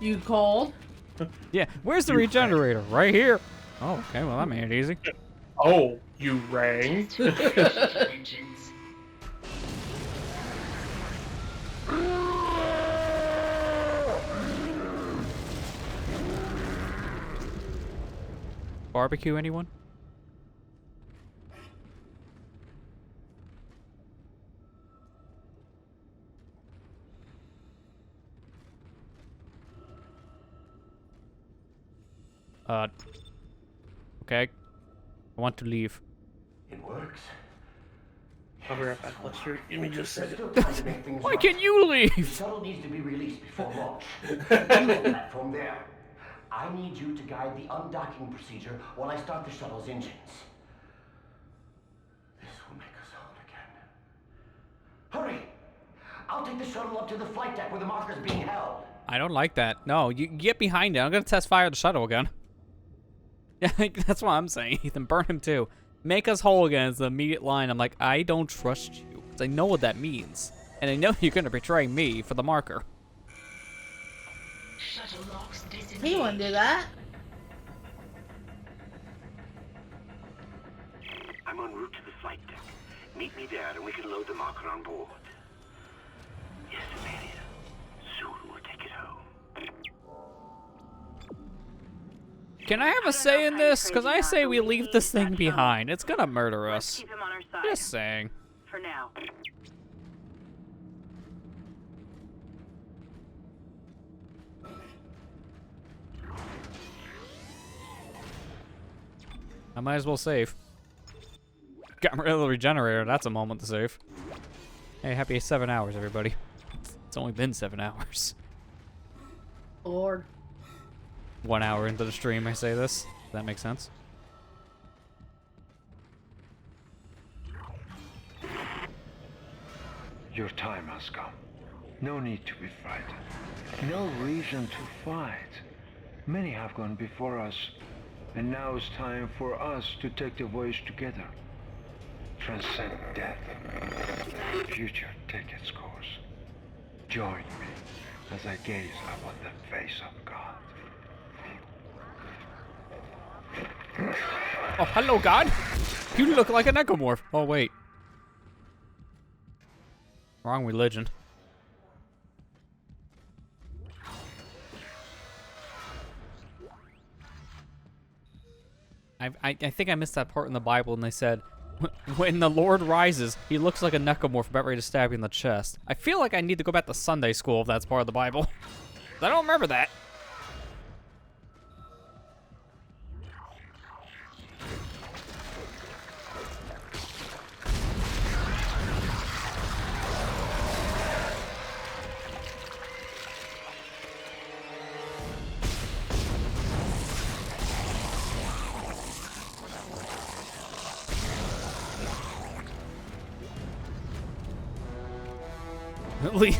You called? Yeah, where's the regenerator? Right here. Oh, okay, well that made it easy. Oh, you rang? Engines. Barbecue, anyone? Okay. I want to leave. It works. I'll be right back, Lester. Give me just a second. Still trying to make things Why right. can't you The leave? shuttle needs to be released before launch. Platform there. I need you to guide the undocking procedure while I start the shuttle's engines. This will make us whole again. Hurry! I'll take the shuttle up to the flight deck where the marker's being held. I don't like that. No, you get behind it. I'm gonna test fire the shuttle again. Yeah, that's what I'm saying. Ethan, burn him too. Make us whole again is the immediate line. I'm like, I don't trust you. Because I know what that means. And I know you're gonna betray me for the marker. Shuttle locks disengaged. He wouldn't do that. I'm en route to the flight deck. Meet me there and we can load the marker on board. Yes, Amelia. Soon we'll take it home. Can I have a say in this? Because I say we leave this thing behind. It's gonna murder Let's us. keep him on our side. Just saying. For now. I might as well save. Got rid of the regenerator. That's a moment to save. Hey, happy 7 hours, everybody. It's only been 7 hours. Lord. 1 hour into the stream, I say this. Does that make sense? Your time has come. No need to be frightened. No reason to fight. Many have gone before us, and now it's time for us to take the voyage together. Transcend death. Future take its course. Join me as I gaze upon the face of God. Oh, hello, God. You look like an ectomorph. Oh, wait. Wrong religion. I think I missed that part in the Bible, and they said, when the Lord rises, he looks like a necromorph about ready to stab you in the chest. I feel like I need to go back to Sunday school if that's part of the Bible. I don't remember that.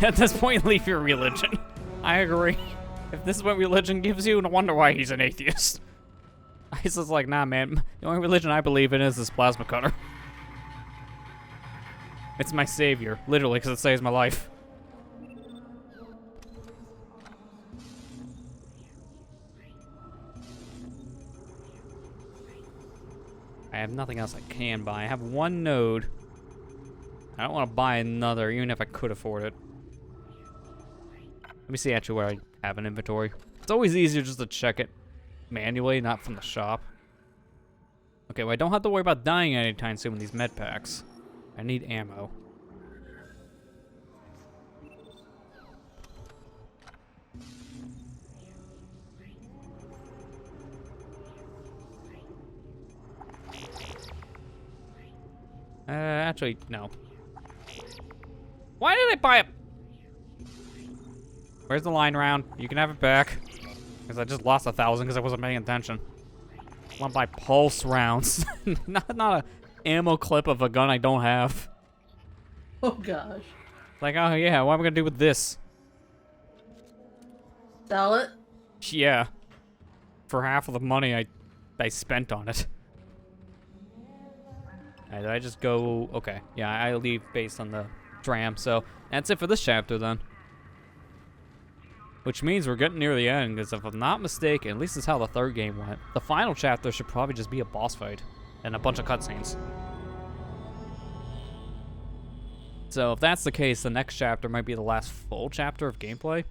At this point, leave your religion. I agree. If this is what religion gives you, no wonder why he's an atheist. He's just like, nah, man. The only religion I believe in is this plasma cutter. It's my savior, literally, because it saves my life. I have nothing else I can buy. I have one node. I don't want to buy another, even if I could afford it. Let me see actually where I have an inventory. It's always easier just to check it manually, not from the shop. Okay, well I don't have to worry about dying anytime soon with these med packs. I need ammo. Actually, no. Why did I buy it? Where's the line round? You can have it back. Because I just lost 1,000 because I wasn't paying attention. I want to buy pulse rounds. not a ammo clip of a gun I don't have. Oh gosh. Like, oh yeah, what am I gonna do with this? Sell it? Yeah. For half of the money I spent on it. Did I just go... Okay, yeah, I leave based on the tram, so that's it for this chapter then. Which means we're getting near the end, because if I'm not mistaken, at least that's how the third game went. The final chapter should probably just be a boss fight and a bunch of cutscenes. So if that's the case, the next chapter might be the last full chapter of gameplay.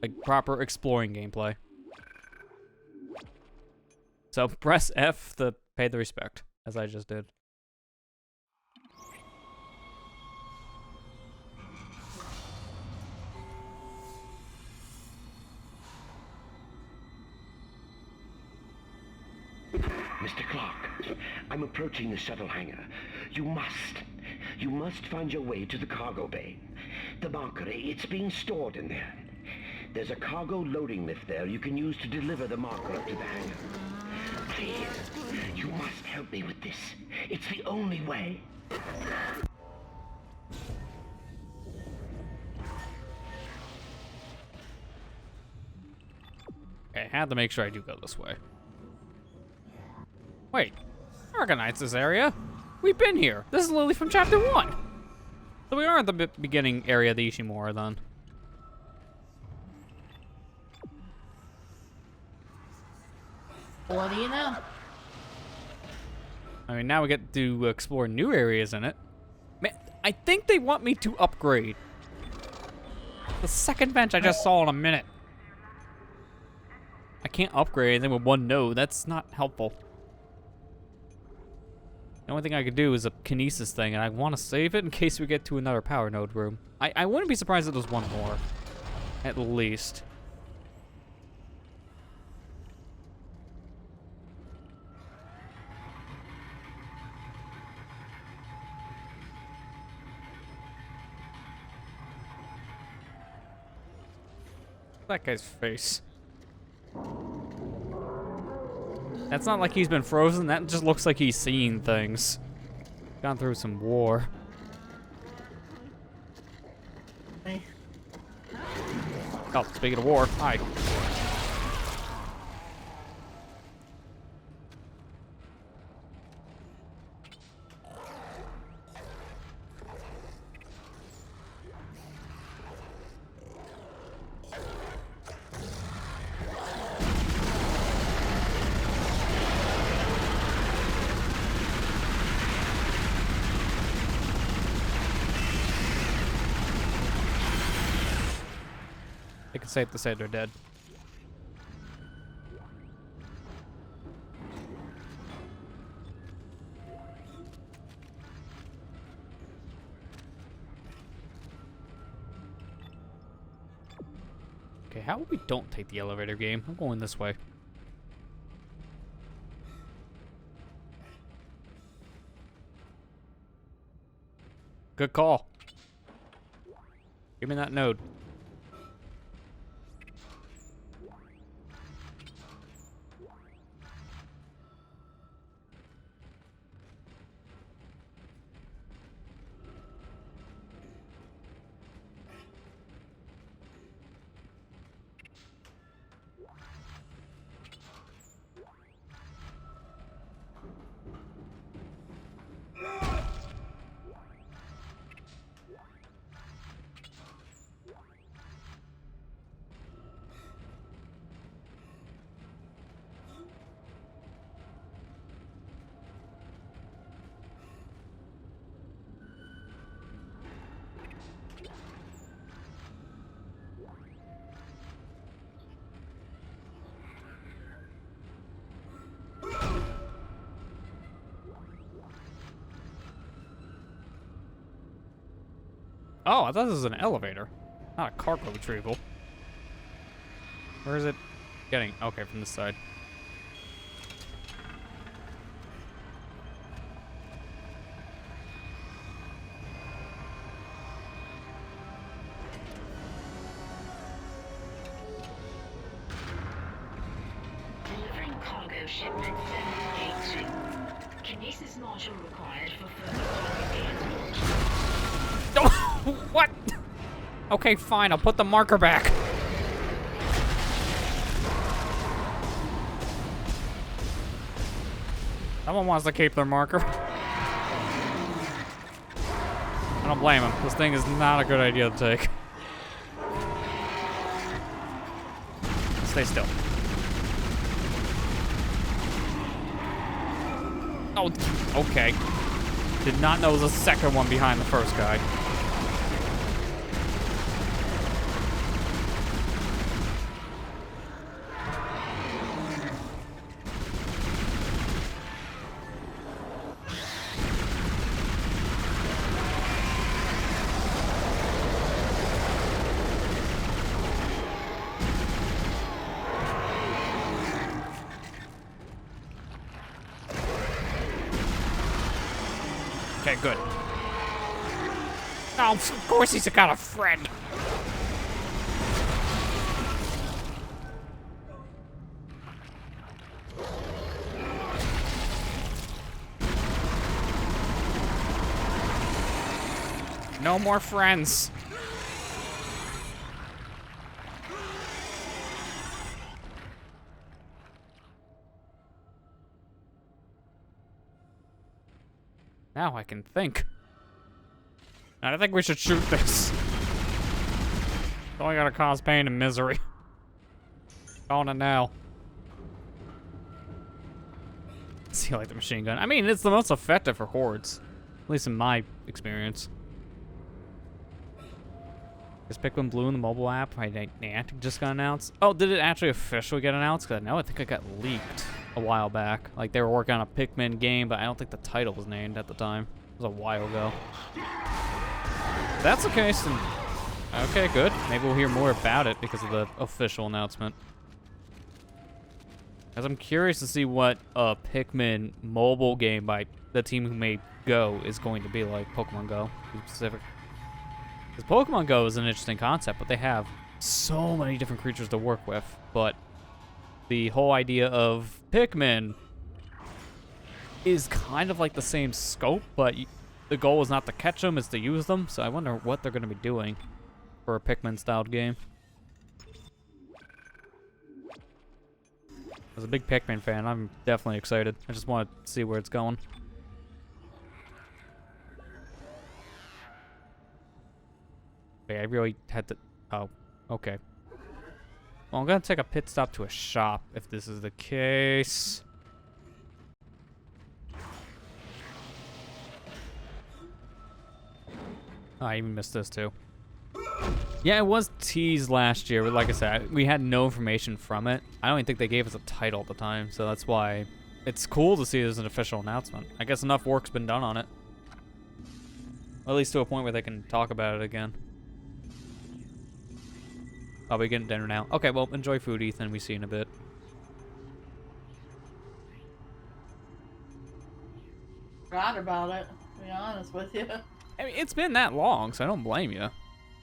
Like proper exploring gameplay. So press F to pay the respect, as I just did. Mr. Clark, I'm approaching the shuttle hangar. You must find your way to the cargo bay. The marker, it's being stored in there. There's a cargo loading lift there you can use to deliver the marker up to the hangar. Please, you must help me with this. It's the only way. Okay, I had to make sure I do go this way. Wait, I recognize this area. We've been here. This is Lily from Chapter 1. So we are at the beginning area of the Ishimura then. What do you know? I mean, now we get to explore new areas in it. Man, I think they want me to upgrade. The second bench I just saw in a minute. I can't upgrade anything with one node. That's not helpful. The only thing I could do is a kinesis thing, and I want to save it in case we get to another power node room. I wouldn't be surprised if there's one more. At least. That guy's face. That's not like he's been frozen, that just looks like he's seeing things. Gone through some war. Hey. Oh, speaking of war, hi. I think it's safe to say they're dead. Okay, how about we don't take the elevator game? I'm going this way. Good call. Give me that node. Oh, I thought this was an elevator, not a cargo retrieval. Where is it getting? Okay, from this side. Delivering cargo shipment 782. Kinesis module required for further cargo transport. What? Okay, fine. I'll put the marker back. Someone wants to keep their marker. I don't blame him. This thing is not a good idea to take. Stay still. Oh, okay. Did not know there was a second one behind the first guy. Okay, good. Oh, of course he's got a friend. No more friends. Now I can think. I think we should shoot this. It's only gonna cause pain and misery. On it now. See, like the machine gun. I mean, it's the most effective for hordes. At least in my experience. Is Pikmin Blue in the mobile app? Niantic just got announced. Oh, did it actually officially get announced? Because I know I think it got leaked a while back. Like, they were working on a Pikmin game, but I don't think the title was named at the time. It was a while ago. If that's the case, then okay, good. Maybe we'll hear more about it because of the official announcement. As I'm curious to see what a Pikmin mobile game by the team who made Go is going to be like. Pokemon Go, to be specific. Because Pokemon Go is an interesting concept, but they have so many different creatures to work with. But the whole idea of Pikmin is kind of like the same scope, but the goal is not to catch them, it's to use them. So I wonder what they're going to be doing for a Pikmin-styled game. As a big Pikmin fan, I'm definitely excited. I just want to see where it's going. Okay, I really had to... Oh, okay. Well, I'm going to take a pit stop to a shop, if this is the case. Oh, I even missed this, too. Yeah, it was teased last year, but like I said, we had no information from it. I don't even think they gave us a title at the time, so that's why it's cool to see it as an official announcement. I guess enough work's been done on it. Or at least to a point where they can talk about it again. Oh, we getting dinner now. Okay, well, enjoy food, Ethan. We see you in a bit. Forgot about it, to be honest with you. I mean, it's been that long, so I don't blame you.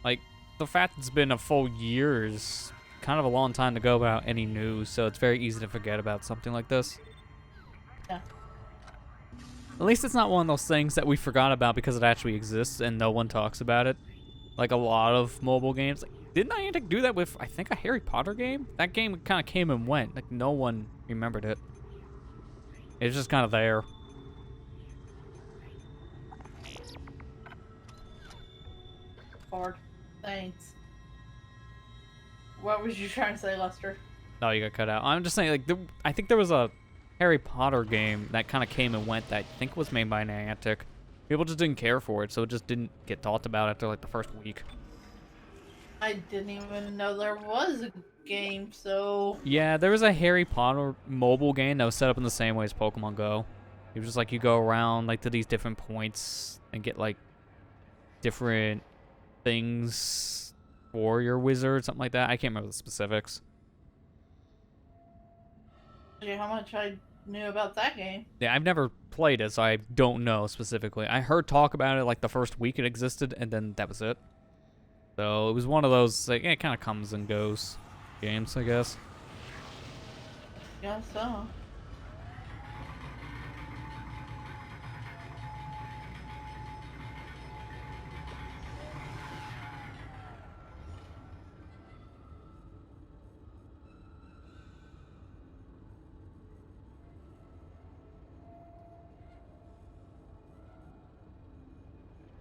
Like, the fact it's been a full year is kind of a long time to go without any news, so it's very easy to forget about something like this. Yeah. At least it's not one of those things that we forgot about because it actually exists and no one talks about it. Like a lot of mobile games. Like, didn't Niantic do that with, I think, a Harry Potter game? That game kind of came and went. Like, no one remembered it. It was just kind of there. Hard. Thanks. What was you trying to say, Lester? No, you got cut out. I'm just saying, like, I think there was a Harry Potter game that kind of came and went that I think was made by Niantic. People just didn't care for it, so it just didn't get talked about after, like, the first week. I didn't even know there was a game, so... Yeah, there was a Harry Potter mobile game that was set up in the same way as Pokemon Go. It was just like you go around, like, to these different points and get, like, different things for your wizard, something like that. I can't remember the specifics. How much I knew about that game. Yeah, I've never played it, so I don't know specifically. I heard talk about it like the first week it existed, and then that was it. So it was one of those, like, it kind of comes and goes games, I guess. Yeah, so.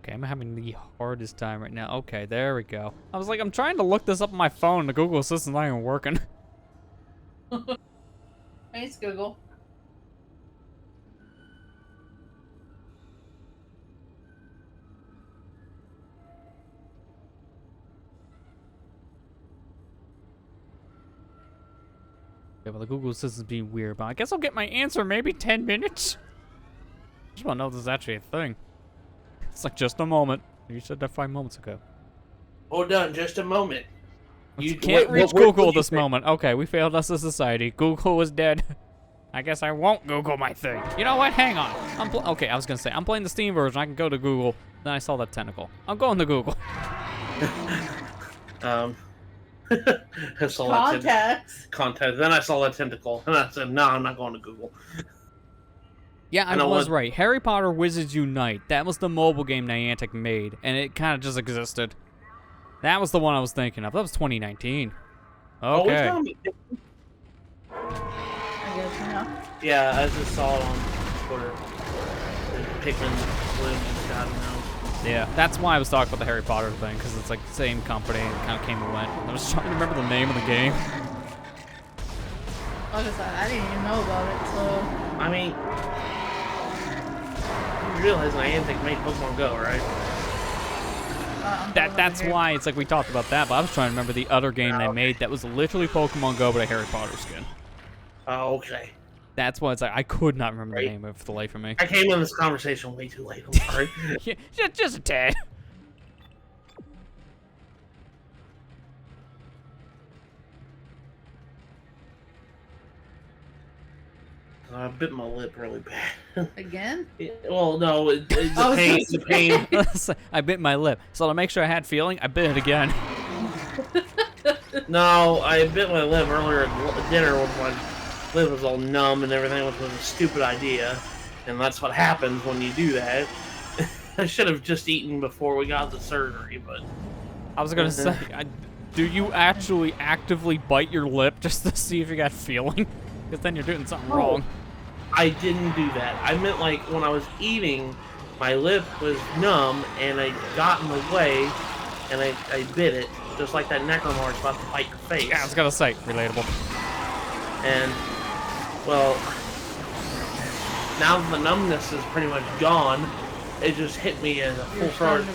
Okay, I'm having the hardest time right now. Okay, there we go. I was like, I'm trying to look this up on my phone. The Google Assistant's not even working. Thanks, Google. Yeah, well, the Google Assistant's being weird, but I guess I'll get my answer in maybe 10 minutes. I just want to know if this is actually a thing. It's like just a moment. You said that 5 moments ago. Hold on, just a moment. You can't reach Google this moment. Okay, we failed as a society. Google is dead. I guess I won't Google my thing. You know what? Hang on. Okay, I was gonna say I'm playing the Steam version. I can go to Google. Then I saw that tentacle. I'm going to Google. I saw Contacts. Contact. Then I saw that tentacle, and I said, "No, I'm not going to Google." Yeah, I was right. Harry Potter Wizards Unite. That was the mobile game Niantic made, and it kind of just existed. That was the one I was thinking of. That was 2019. Okay. I guess, you know. Yeah, I just saw it on Twitter. Pikmin Bloom just got announced. Yeah, that's why I was talking about the Harry Potter thing, because it's like the same company and it kind of came and went. I was trying to remember the name of the game. Like I said, I didn't even know about it, so... I mean, you realize Niantic made Pokemon Go, right? That's why it's like we talked about that, but I was trying to remember the other game they made that was literally Pokemon Go, but a Harry Potter skin. Oh, okay. That's why it's like I could not remember the name of the life of me. I came in this conversation way too late. I'm sorry. Yeah, just a tad. I bit my lip really bad. Again? Well, no, the pain. I bit my lip. So to make sure I had feeling, I bit it again. No, I bit my lip earlier at dinner when my lip was all numb and everything, which was a stupid idea. And that's what happens when you do that. I should have just eaten before we got the surgery, but... I was going to say, do you actually actively bite your lip just to see if you got feeling? Because then you're doing something wrong. I didn't do that. I meant like when I was eating, my lip was numb and I got in the way and I bit it, just like that Necromar's about to bite your face. Yeah, I was gonna say, relatable. And, well, now the numbness is pretty much gone. It just hit me as a full throat.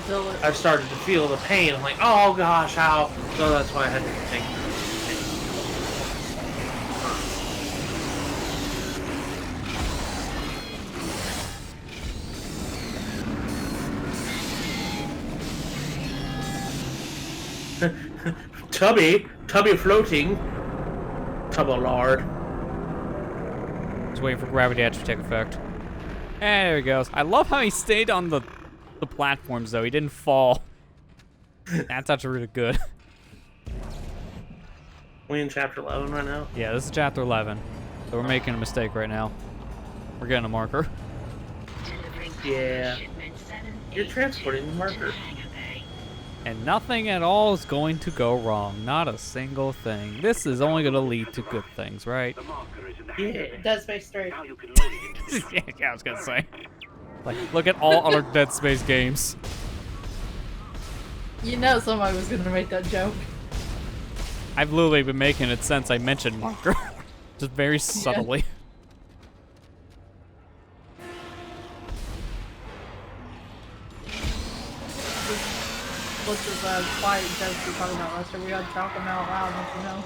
I started to feel the pain. I'm like, oh gosh, how? So that's why I had to take it. Tubby, Tubby floating. Tub of lard. Just waiting for gravity to actually take effect. And there he goes. I love how he stayed on the platforms, though. He didn't fall. That's actually really good. We in chapter 11 right now? Yeah, this is chapter 11. So we're making a mistake right now. We're getting a marker. Yeah. You're transporting the marker. And nothing at all is going to go wrong. Not a single thing. This is only going to lead to good things, right? Yeah. Dead Space 3. Yeah, I was going to say. Like, look at all other Dead Space games. You know somebody was gonna make that joke. I've literally been making it since I mentioned marker. Just very subtly. What's this quiet jokes we're talking about, Lester? We gotta talk them out loud, don't you know?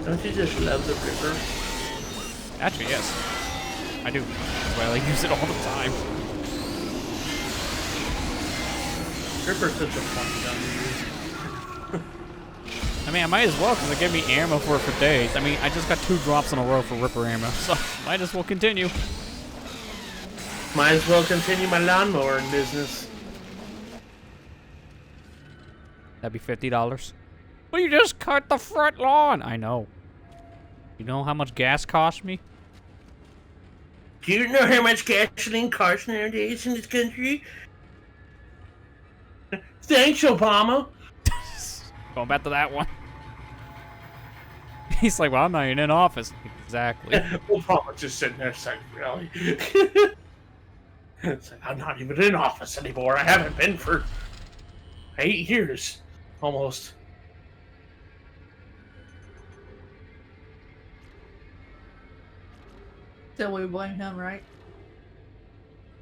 Don't you just love the Ripper? Actually, yes. I do. That's why I like use it all the time. Ripper's such a fun gun to use. I mean, I might as well, because it gave me ammo for it for days. I mean, I just got 2 drops in a row for Ripper ammo, so might as well continue. Might as well continue my lawnmower business. That'd be $50. Well, you just cut the front lawn. I know. You know how much gas cost me? Do you know how much gasoline costs nowadays in this country? Thanks, Obama. Going back to that one. He's like, well, I'm not even in office. Exactly. Obama's just sitting there saying, really? It's like, I'm not even in office anymore. I haven't been for 8 years. Almost. Still, we blame him, right?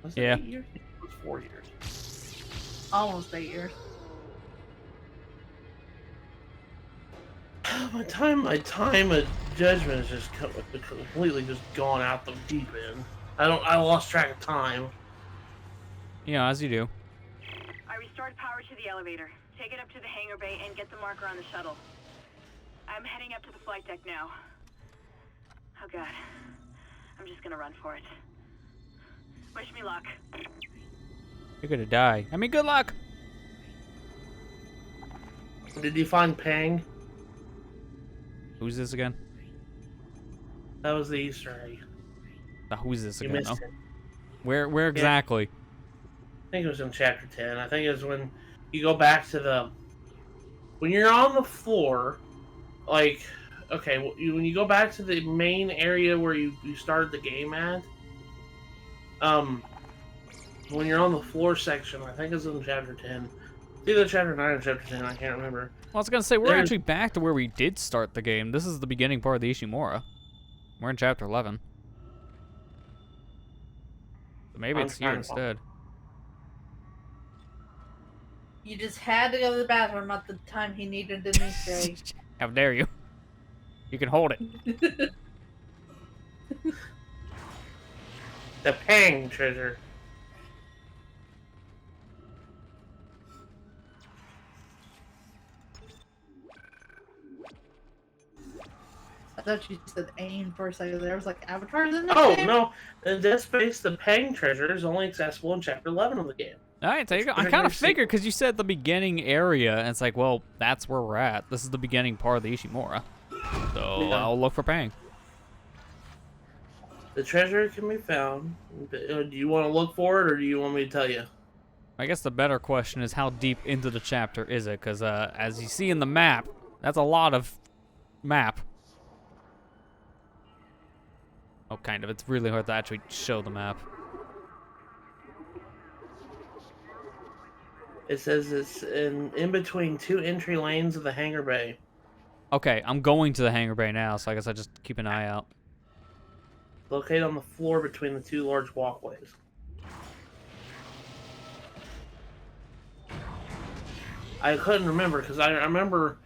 Was it Yeah. 8 years? It was 4 years. Almost 8 years. My time of judgment is just completely just gone out the deep end. I lost track of time. Yeah, as you do. I restored power to the elevator. Take it up to the hangar bay and get the marker on the shuttle. I'm heading up to the flight deck now. Oh god. I'm just gonna run for it. Wish me luck. You're gonna die. I mean, good luck. Did you find Pang? Who's this again? That was the Easter egg. Who's this You again? missed Oh. it. Where exactly? I think it was in chapter 10. I think it was when you go back to the... When you're on the floor, like... Okay, when you go back to the main area where you started the game at, when you're on the floor section, I think it's in chapter 10. It's either chapter 9 or chapter 10, I can't remember. Well, I was gonna say, we're actually back to where we did start the game. This is the beginning part of the Ishimura. We're in chapter 11. So maybe it's here instead. You just had to go to the bathroom at the time he needed an Easter egg. How dare you? You can hold it. The Pang treasure. I thought you said aim for a second there. I was like, avatars in the Oh, game? no. In Dead Space, the Pang treasure is only accessible in chapter 11 of the game. Alright, there you go. I kind of figured, because you said the beginning area, and it's like, well, that's where we're at. This is the beginning part of the Ishimura. So Yeah. I'll look for Pang. The treasure can be found. Do you want to look for it, or do you want me to tell you? I guess the better question is, how deep into the chapter is it? Because as you see in the map, that's a lot of map. Oh, kind of. It's really hard to actually show the map. It says it's in between 2 entry lanes of the hangar bay. Okay, I'm going to the hangar bay now, so I guess I just keep an eye out. Located on the floor between the 2 large walkways. I couldn't remember, because I remember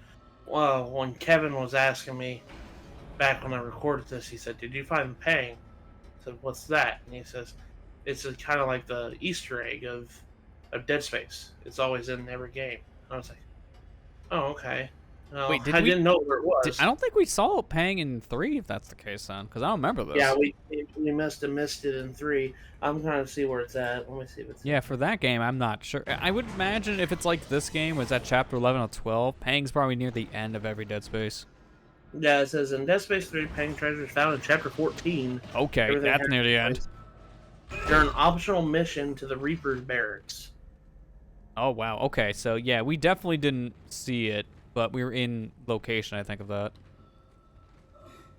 when Kevin was asking me back when I recorded this, he said, "Did you find Pang?" I said, "What's that?" And he says, It's kind of like the Easter egg of Dead Space. It's always in every game. I was like, oh, okay. Well, Wait, I didn't know where it was. I don't think we saw Pang in 3, if that's the case, then, because I don't remember this. Yeah, we must have missed it in 3. I'm trying to see where it's at. Let me see if it's. Yeah, for that game, I'm not sure. I would imagine if it's like this game, was at chapter 11 or 12, Pang's probably near the end of every Dead Space. Yeah, it says in Dead Space 3, Pang treasure is found in chapter 14. Okay, Everything that's near the end. They're an optional mission to the Reaper's barracks. Oh, wow. Okay, so yeah, we definitely didn't see it, but we were in location, I think, of that.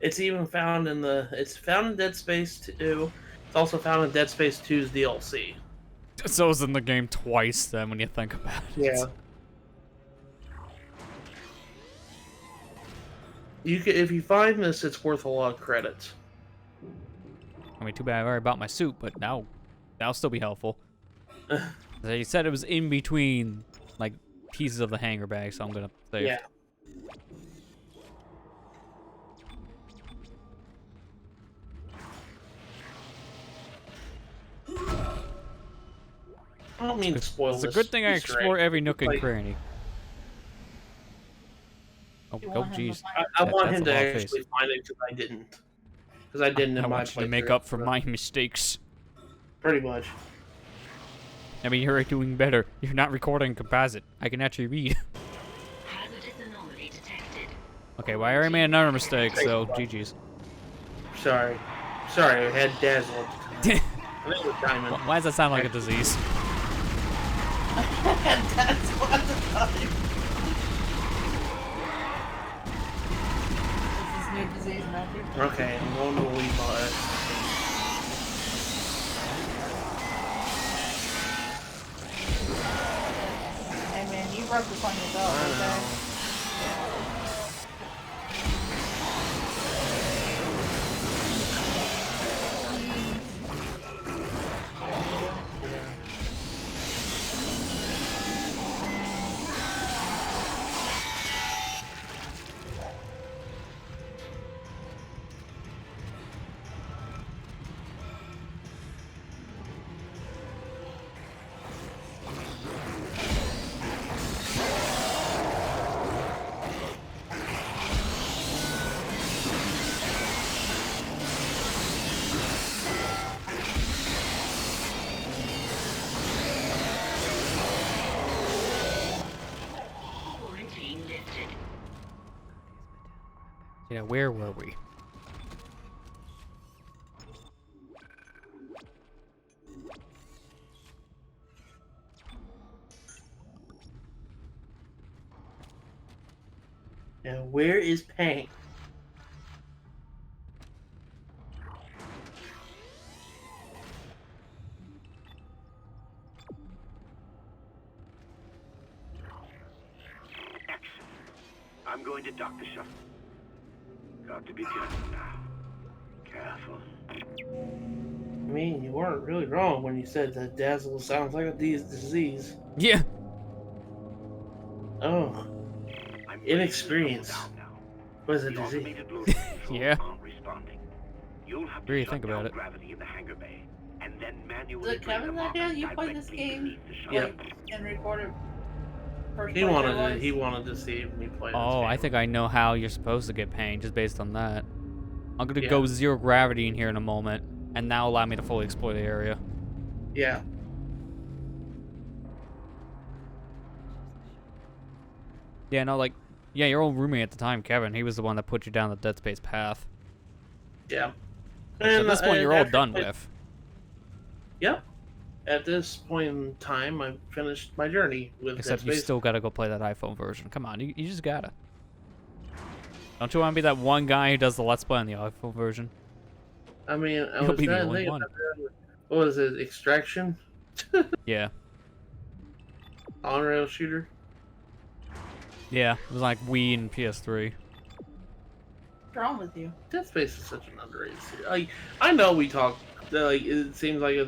It's even found in it's found in Dead Space 2. It's also found in Dead Space 2's DLC. So it's in the game twice, then, when you think about it. Yeah. If you find this, it's worth a lot of credits. I mean, too bad I already bought my suit, but now that'll still be helpful. You said it was in between, like, pieces of the hangar bag, so I'm gonna save. Yeah. I don't mean to spoil It's a this good thing I Easter explore egg. every nook and Like, cranny. Oh, jeez. I want him That's a to lot of actually face. find it because I didn't. Because I didn't in I my want you to make playthrough, up for so- my mistakes. Pretty much. I mean, you're doing better. You're not recording composite. I can actually read. Hazardous anomaly detected. Okay, well, I already made another mistake, so GG's. Sorry. Sorry, I had Dazzle at the time. I think it was Diamond. Why does that sound like a disease? That's what the time. This is new disease, Matthew. Okay, I'm going to leave all that. Hey man, you broke this on yourself, okay? Quarantine lifted. Yeah, where were we? Now, where is Pang? Excellent. I'm going to dock the shuttle. Got to be careful now. Careful. I mean, you weren't really wrong when you said that Dazzle sounds like a disease. Yeah. Oh, I'm inexperience. down now. What is a The disease? automated loading controls Yeah. aren't responding. You'll have What to do you shut think about down it? gravity in the hangar bay, and then Is manually it bring Kevin's the idea? marker You played this directly game beneath the shuttle. Yep. and recorded first He playthrough wanted wise? he wanted to see me play this Oh, game. I think I know how you're supposed to get Pang, just based on that. I'm gonna Yeah. go zero gravity in here in a moment, and now allow me to fully explore the area. Yeah. Yeah, no, like, yeah, your old roommate at the time, Kevin, he was the one that put you down the Dead Space path. Yeah. So at this point, you're all after done play- with. Yep. At this point in time, I finished my journey with Except Dead you Space. still gotta go play that iPhone version. Come on, you just gotta. Don't you want to be that one guy who does the Let's Play on the iPhone version? I mean, I You'll was be the trying to only think one. about what was it? Extraction? Yeah. On-rail shooter? Yeah, it was like Wii and PS3. What's wrong with you? Dead Space is such an underrated series. Like, I know we talk, like, it seems like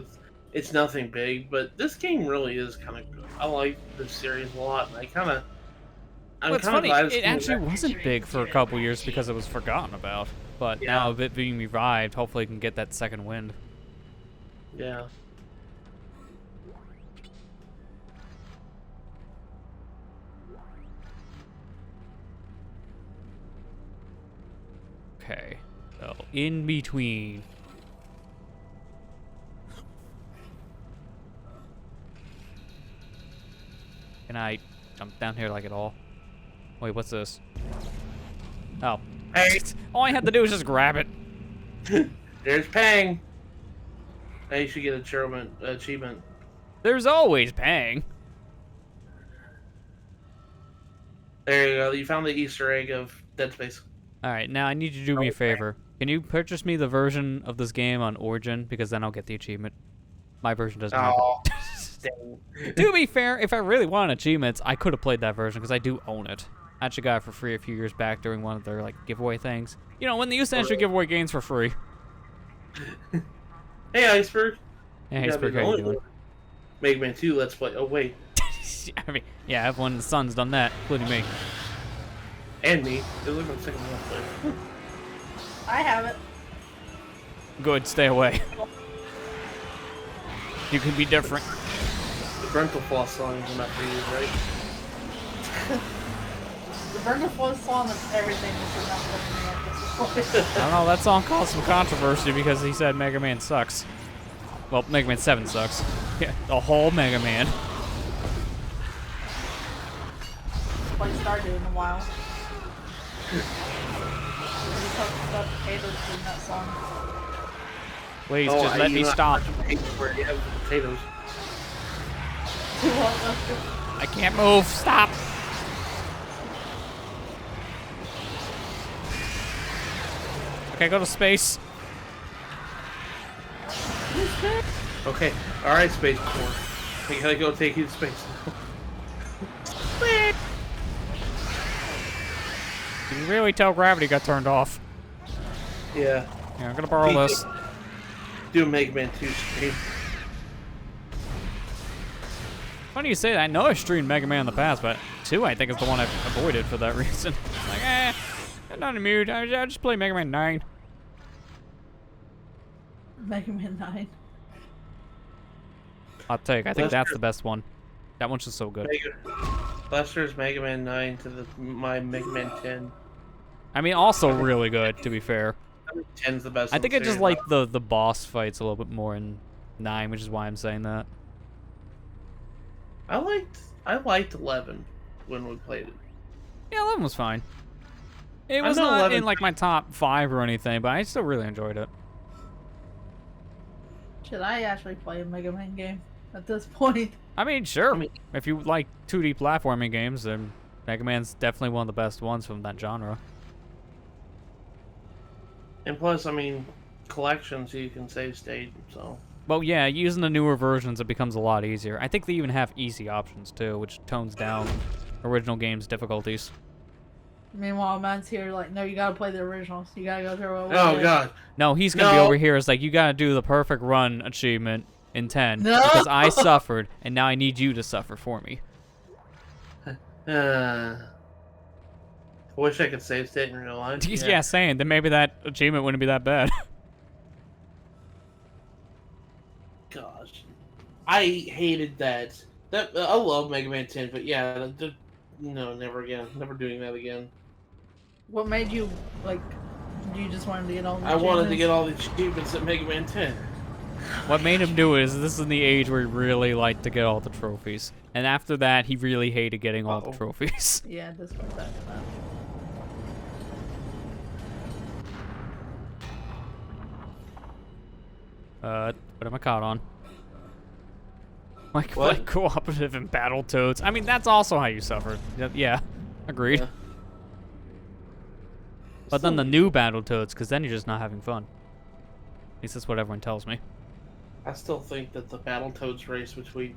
it's nothing big, but this game really is kind of good. I like this series a lot, and I'm Well, it's kind of funny, glad it's it coming actually back. wasn't big for a couple years because it was forgotten about. But Yeah. now, with it being revived, hopefully it can get that second wind. Yeah. Okay. So, in between. Can I jump down here like at all? Wait, what's this? Oh. Hey. All I had to do was just grab it. There's Pang. Now you should get achievement. There's always Pang. There you go. You found the Easter egg of Dead Space. Alright, now I need you to do me a favor. Can you purchase me the version of this game on Origin? Because then I'll get the achievement. My version doesn't have it. To be fair, if I really wanted achievements, I could have played that version because I do own it. I actually got it for free a few years back during one of their like giveaway things. You know, when they used to actually give away games for free. Hey, Iceberg. Hey, Iceberg, how you doing? Mega Man 2, let's play. Oh, wait. I mean, yeah, everyone in the Sun's done that, including me. And me. It was my second one play. I have it. Good, stay away. You can be different. The Parental Floss song is not for you, right? The Parental Floss song is everything is not for me at this point. I don't know, that song caused some controversy because he said Mega Man sucks. Well, Mega Man 7 sucks. Yeah, the whole Mega Man. Like started in a while. We talked about potatoes in that song. Please, just let me stop. Where you have the potatoes. I can't move. Stop. Okay, go to space. Okay, alright, Space Corps. We gotta go take you to space. You can really tell gravity got turned off. Yeah. Yeah, I'm gonna borrow this. Do Mega Man 2 stream. Funny you say that. I know I streamed Mega Man in the past, but 2 I think is the one I've avoided for that reason. Like, I'm not in the mood. I just play Mega Man 9. Mega Man 9. I'll take. I think that's the best one. That one's just so good. Lester's Mega Man 9 to my Mega Man 10. I mean, also really good, to be fair. 10's the best. I think I just like the boss fights a little bit more in 9, which is why I'm saying that. I liked 11 when we played it. Yeah, 11 was fine. It was not in like my top 5 or anything, but I still really enjoyed it. Should I actually play a Mega Man game at this point? I mean, sure. If you like 2D platforming games, then Mega Man's definitely one of the best ones from that genre. And plus, I mean, collections you can save state, so. Well, yeah, using the newer versions, it becomes a lot easier. I think they even have easy options, too, which tones down original games' difficulties. Meanwhile, Matt's here like, no, you gotta play the originals. You gotta go through it. Oh, God. No, he's gonna be over here. It's like, you gotta do the perfect run achievement in 10. No! Because I suffered, and now I need you to suffer for me. I wish I could save state in real life. Yeah, saying, then maybe that achievement wouldn't be that bad. Gosh. I hated that. I love Mega Man 10, but yeah, no, never again. Never doing that again. What made you, like, you just wanted to get all the I wanted to get all the achievements at Mega Man 10. What made him do it is this is the age where he really liked to get all the trophies. And after that, he really hated getting all the trophies. Yeah, this goes back to that. What am I caught on? Like cooperative and Battletoads. I mean, that's also how you suffered. Yeah, agreed. Yeah. But then the new Battletoads, because then you're just not having fun. At least that's what everyone tells me. I still think that the Battletoads race between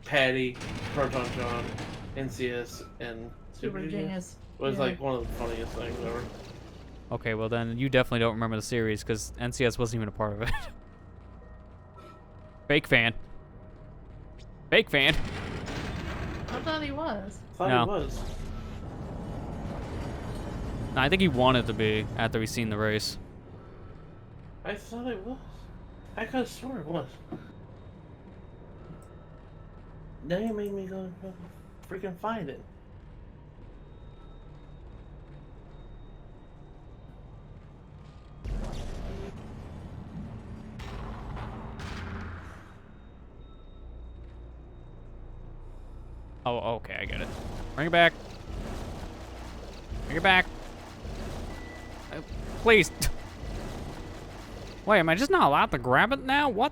Patty, Proton John, NCS, and Super Genius was like one of the funniest things ever. Okay, well then you definitely don't remember the series because NCS wasn't even a part of it. Fake fan. Fake fan. I thought he was. I thought he was. No, I think he wanted to be after we seen the race. I thought it was. I could have sworn it was. Now you made me go freaking find it. Oh, okay, I get it. Bring it back. Bring it back. Please. Wait, am I just not allowed to grab it now? What?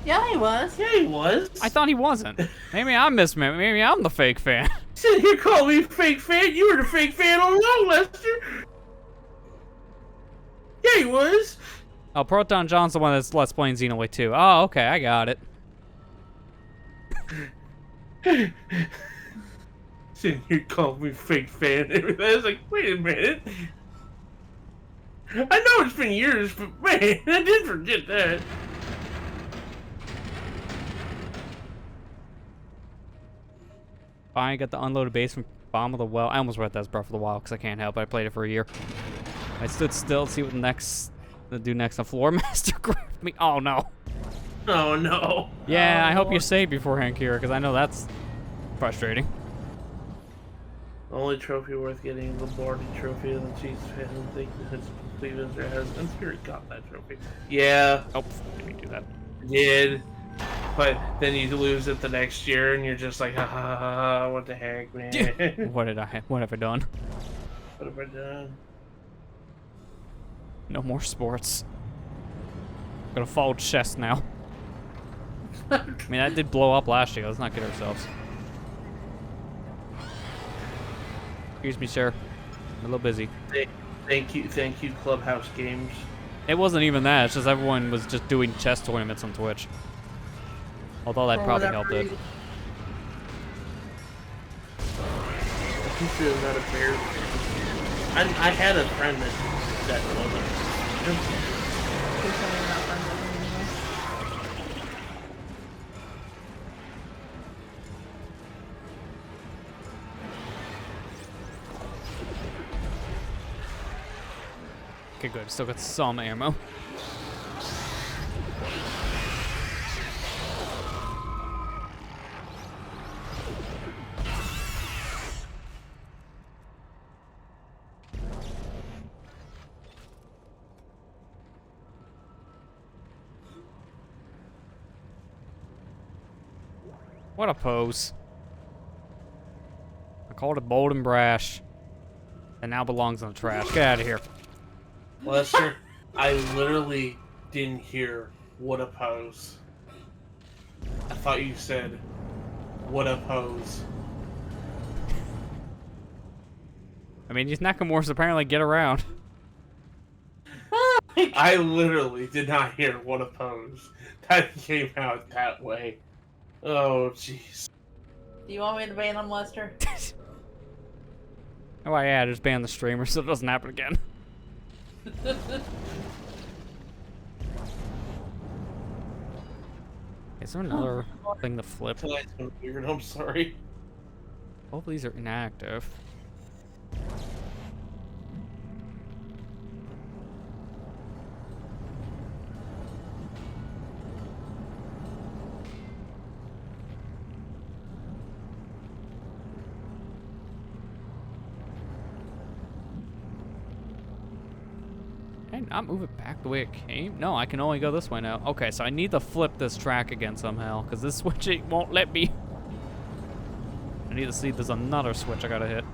Yeah, he was. Yeah, he was. I thought he wasn't. Maybe I'm maybe I'm the fake fan. Sit here calling me fake fan. You were the fake fan all along, Lester. Yeah, he was. Oh, Proton John's the one that's Let's Playing Xenoblade 2. Oh, okay, I got it. Sitting here calling me fake fan. I was like, wait a minute. I know it's been years, but man, I did forget that. Finally got the unloaded base from Bomb of the Well. I almost read that as Breath of the Wild because I can't help it. I played it for a year. I stood still to see what the do next on Floor Master grabbed me. Oh no. Oh no. Yeah, I hope you save beforehand, Kira, because I know that's frustrating. Only trophy worth getting the Lombardi trophy of the Chiefs fan think that Cleveland's has and Spirit got that trophy. Yeah. Oh, didn't do that. Did. But then you lose it the next year and you're just like, ha ha ha ha, what the heck, man? What have I done? What have I done? No more sports. Gonna follow chess now. I mean, that did blow up last year. Let's not kid ourselves. Excuse me, sir. I'm a little busy. Thank you, Clubhouse Games. It wasn't even that. It's just everyone was just doing chess tournaments on Twitch. Although that probably helped it. He's not a bear. I had a friend that wasn't. Okay, good. Still got some ammo. What a pose. I called it bold and brash. And now belongs in the trash. Get out of here. Lester, I literally didn't hear what a pose. I thought you said, what a pose. I mean, these Nakamura's apparently get around. I literally did not hear what a pose. That came out that way. Oh, jeez. Do you want me to ban him, Lester? Oh, yeah, just ban the streamer so it doesn't happen again. Is there another thing to flip? Tonight's been weird, I'm sorry. Both of these are inactive. Can I not move it back the way it came? No, I can only go this way now. Okay, so I need to flip this track again somehow, because this switch it won't let me. I need to see if there's another switch I gotta hit.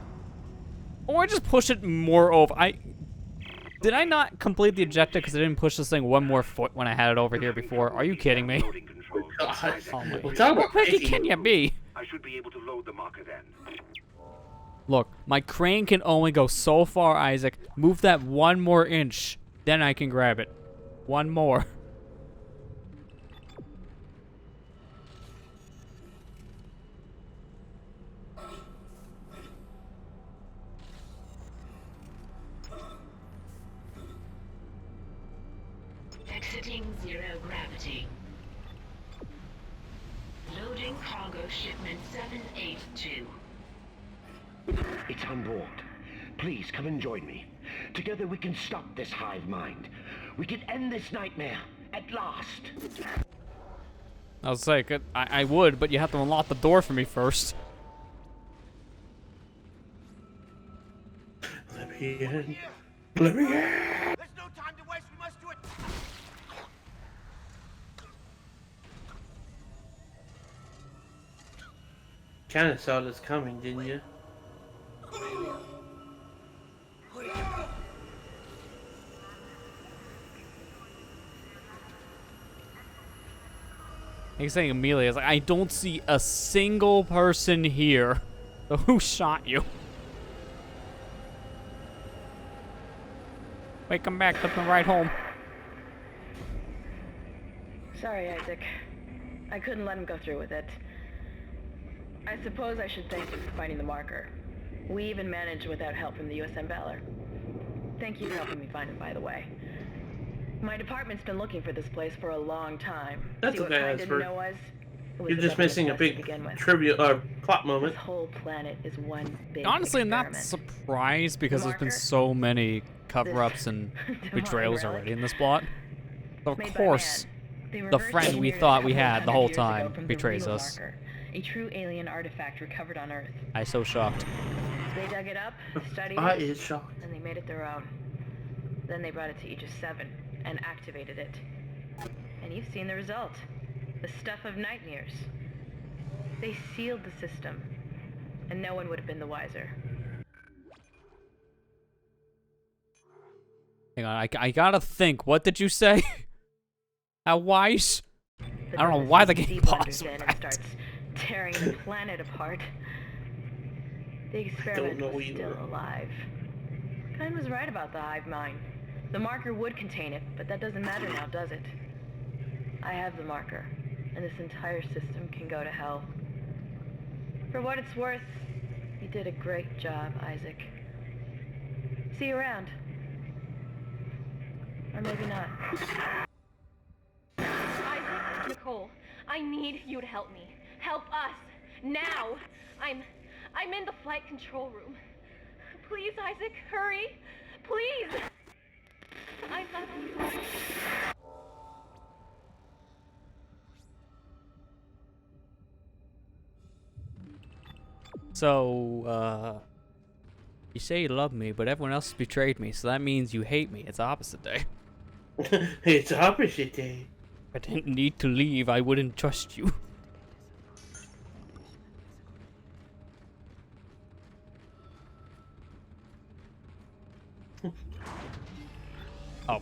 Or I just push it more over. Did I not complete the objective because I didn't push this thing one more foot when I had it over here before? Are you kidding me? Oh my. How picky can you be? I should be able to load the marker then. Look, my crane can only go so far, Isaac. Move that one more inch. Then I can grab it. One more. Exiting zero gravity. Loading cargo shipment 782. It's on board. Please come and join me. Together we can stop this hive mind. We can end this nightmare at last. I was like, I would, but you have to unlock the door for me first. Let me in. Let me in. There's no time to waste. We must do it. kind of saw this coming, didn't you? He's saying Amelia is like, I don't see a single person here. So who shot you? Wait, come back. Let me ride home. Sorry, Isaac. I couldn't let him go through with it. I suppose I should thank you for finding the marker. We even managed without help from the USM Valor. Thank you for helping me find it, by the way. My department's been looking for this place for a long time. That's See what okay, Kai didn't Asper. know was? It was You're the just missing a government's big best to begin with. trivia plot moment. This whole planet is one big Honestly, I'm not experiment. surprised because there's been Marker? so many cover-ups and betrayals relic? already in this plot. So of Made by course, man. They the reverse friend we engineered thought it we a had couple the whole hundred years ago time from the betrays real us. marker, a true alien artifact recovered on Earth. I so shocked. They dug it up, studied I it, is shocked. and they made it their own. Then they brought it to Aegis 7 and activated it. And you've seen the result. The stuff of nightmares. They sealed the system, and no one would have been the wiser. Hang on, I gotta think. What did you say? How wise? I don't know why the game paused. And starts tearing the planet apart. The experiment know was either. still alive. Kine was right about the hive mind. The marker would contain it, but that doesn't matter now, does it? I have the marker, and this entire system can go to hell. For what it's worth, you did a great job, Isaac. See you around. Or maybe not. Isaac, Nicole, I need you to help me. Help us. Now. I'm in the flight control room. Please, Isaac, hurry. Please. I'm not. So, you say you love me, but everyone else has betrayed me, so that means you hate me. It's opposite day. It's opposite day. If I didn't need to leave, I wouldn't trust you. Oh,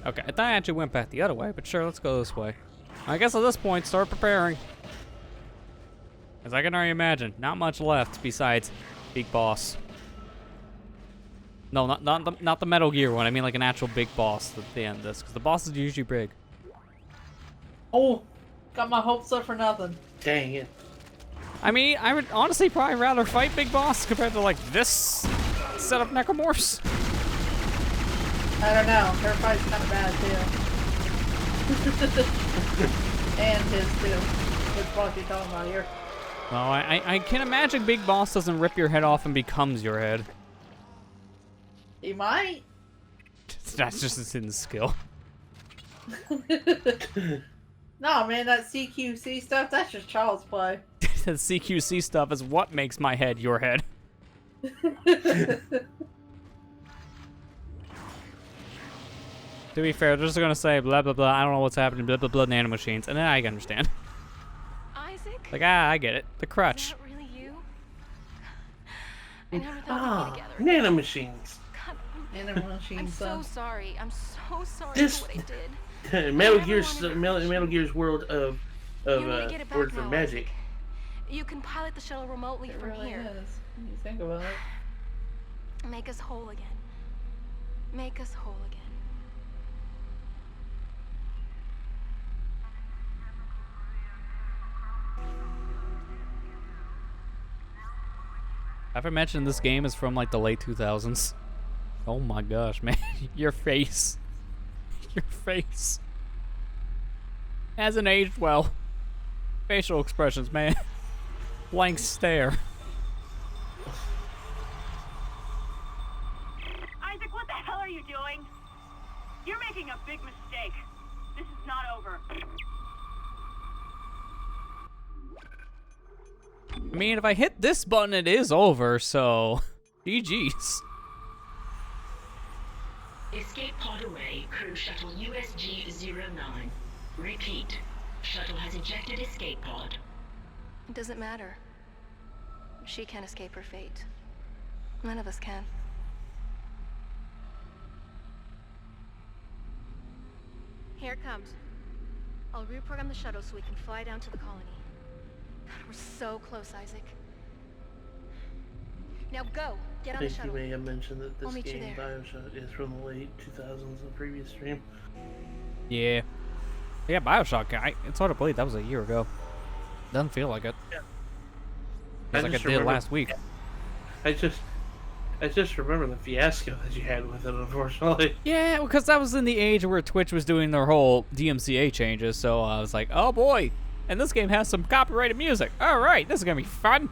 okay. I thought I actually went back the other way, but sure, let's go this way. I guess at this point, start preparing. As I can already imagine, not much left besides Big Boss. No, not the Metal Gear one. I mean like an actual big boss at the end of this, because the bosses are usually big. Oh, got my hopes up for nothing. Dang it. I mean, I would honestly probably rather fight Big Boss compared to like this set of necromorphs. I don't know. Her fight's kind of bad too. And his too. Which boss you talking about here? No, I can imagine Big Boss doesn't rip your head off and becomes your head. He might. That's just his hidden skill. No, man, that CQC stuff, that's just child's play. The CQC stuff is what makes my head your head. To be fair, they're just gonna say blah blah blah, I don't know what's happening, blah blah blah, nanomachines, and then I can understand. Isaac? Like, I get it. The crutch. Is that really you? I never thought we'd be together. Nanomachines. God, Nanomachine I'm so stuff. sorry. I'm so sorry This- for what I did. Metal Gear's world of You really get it back words for now, magic. Isaac. You can pilot the shuttle remotely It from really here. is. When you think about it. Make us whole again. Make us whole again. Have I mentioned this game is from like the late 2000s? Oh my gosh, man. Your face. Your face. Hasn't aged well. Facial expressions, man. Blank stare. Isaac, what the hell are you doing? You're making a big mistake. This is not over. I mean, if I hit this button, it is over, so... GG's. Escape pod away, crew shuttle USG-09. Repeat. Shuttle has ejected escape pod. It doesn't matter. She can't escape her fate. None of us can. Here it comes. I'll reprogram the shuttle so we can fly down to the colony. God, we're so close, Isaac. Now go! Get on I the think shuttle. you may have mentioned that I'll this meet you game, there. Bioshock, is from the late 2000s, the previous stream. Yeah. Yeah, Bioshock. It's hard to believe that was a year ago. Doesn't feel like it. Yeah. Feels like it did last week. I just remember the fiasco that you had with it, unfortunately. Yeah, because that was in the age where Twitch was doing their whole DMCA changes, so I was like, oh boy, and this game has some copyrighted music. All right, this is going to be fun.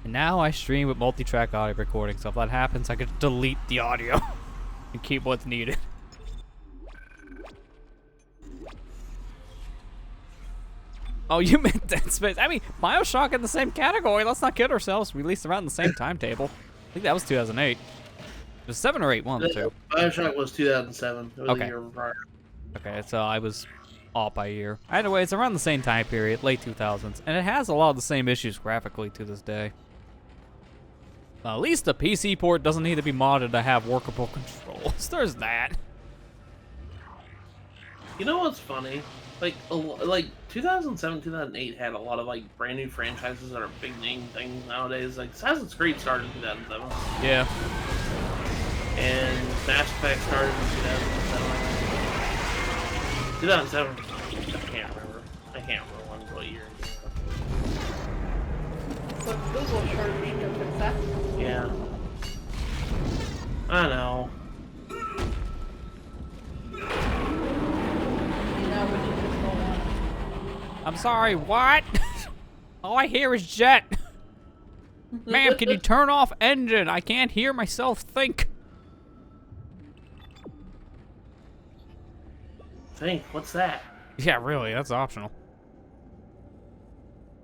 And now I stream with multi-track audio recording, so if that happens, I could delete the audio and keep what's needed. Oh, you meant Dead Space. I mean, Bioshock in the same category. Let's not kid ourselves. Released around the same timetable. I think that was 2008. It was 7 or 8, one of the two. Bioshock was 2007. It was Okay. a year prior. Okay, so I was off by a year. Either way, it's around the same time period, late 2000s, and it has a lot of the same issues graphically to this day. At least the PC port doesn't need to be modded to have workable controls. There's that. You know what's funny? Like 2007, 2008 had a lot of like brand new franchises that are big name things nowadays. Like Assassin's Creed started in 2007. Yeah. And Mass Effect started in 2007. 2007. I can't remember. What year. But Google search to fix that. Yeah. I know. I'm sorry, what? All I hear is jet. Ma'am, can you turn off engine? I can't hear myself think. Think? What's that? Yeah, really, that's optional.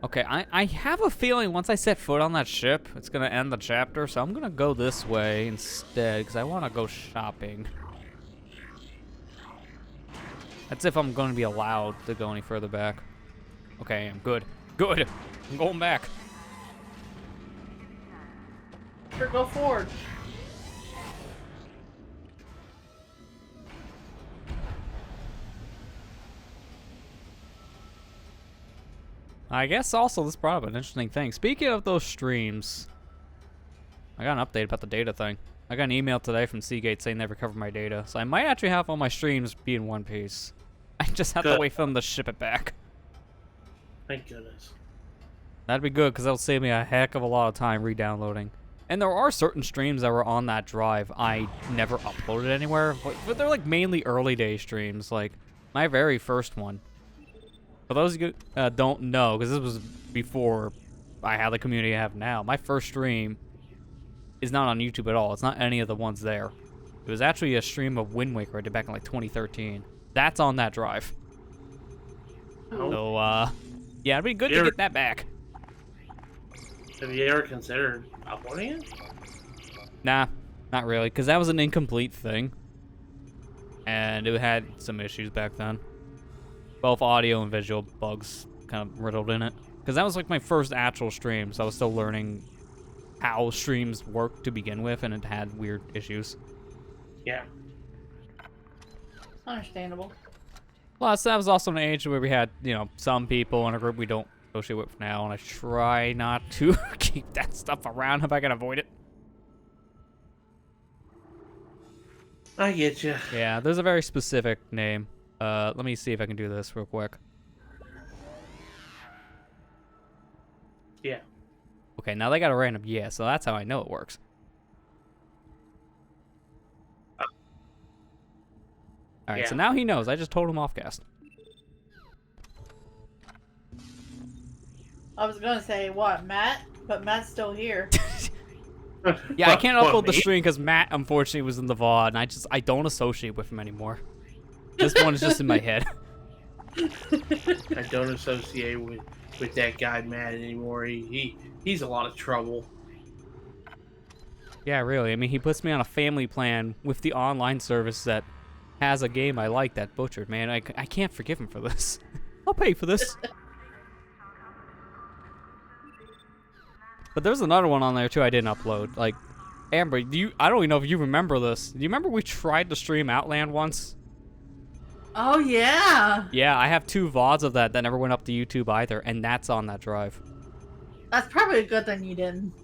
Okay, I have a feeling once I set foot on that ship, it's going to end the chapter, so I'm going to go this way instead, because I want to go shopping. That's if I'm going to be allowed to go any further back. Okay, I'm good. Good. I'm going back. Sure, go forward. I guess also this brought up an interesting thing. Speaking of those streams, I got an update about the data thing. I got an email today from Seagate saying they recovered my data, so I might actually have all my streams be in one piece. I just have to wait for them to ship it back. Thank goodness. That'd be good, because that'll save me a heck of a lot of time re-downloading. And there are certain streams that were on that drive I never uploaded anywhere, but they're like mainly early day streams, like my very first one. For those of you who don't know, because this was before I had the community I have now, my first stream is not on YouTube at all. It's not any of the ones there. It was actually a stream of Wind Waker I did back in like 2013. That's on that drive. So, yeah, it'd be good to get that back. Have you ever considered uploading it? Nah, not really, because that was an incomplete thing. And it had some issues back then. Both audio and visual bugs kind of riddled in it. Because that was like my first actual stream, so I was still learning how streams work to begin with, and it had weird issues. Yeah. Understandable. Plus, that was also an age where we had, you know, some people in a group we don't associate with now, and I try not to keep that stuff around if I can avoid it. I get you. Yeah, there's a very specific name. Let me see if I can do this real quick. Yeah. Okay, now they got a random yeah, so that's how I know it works. Alright, so now he knows. I just told him off cast. I was gonna say what, Matt? But Matt's still here. Yeah, I can't upload the stream because Matt unfortunately was in the VOD, and I don't associate with him anymore. This one is just in my head. I don't associate with that guy Matt anymore. He's a lot of trouble. Yeah, really. I mean, he puts me on a family plan with the online service that has a game I like that butchered, man. I can't forgive him for this. I'll pay for this. But there's another one on there too I didn't upload. Like, Amber, I don't even know if you remember this. Do you remember we tried to stream Outland once? Oh, yeah. Yeah, I have 2 VODs of that never went up to YouTube either, and that's on that drive. That's probably a good thing you didn't.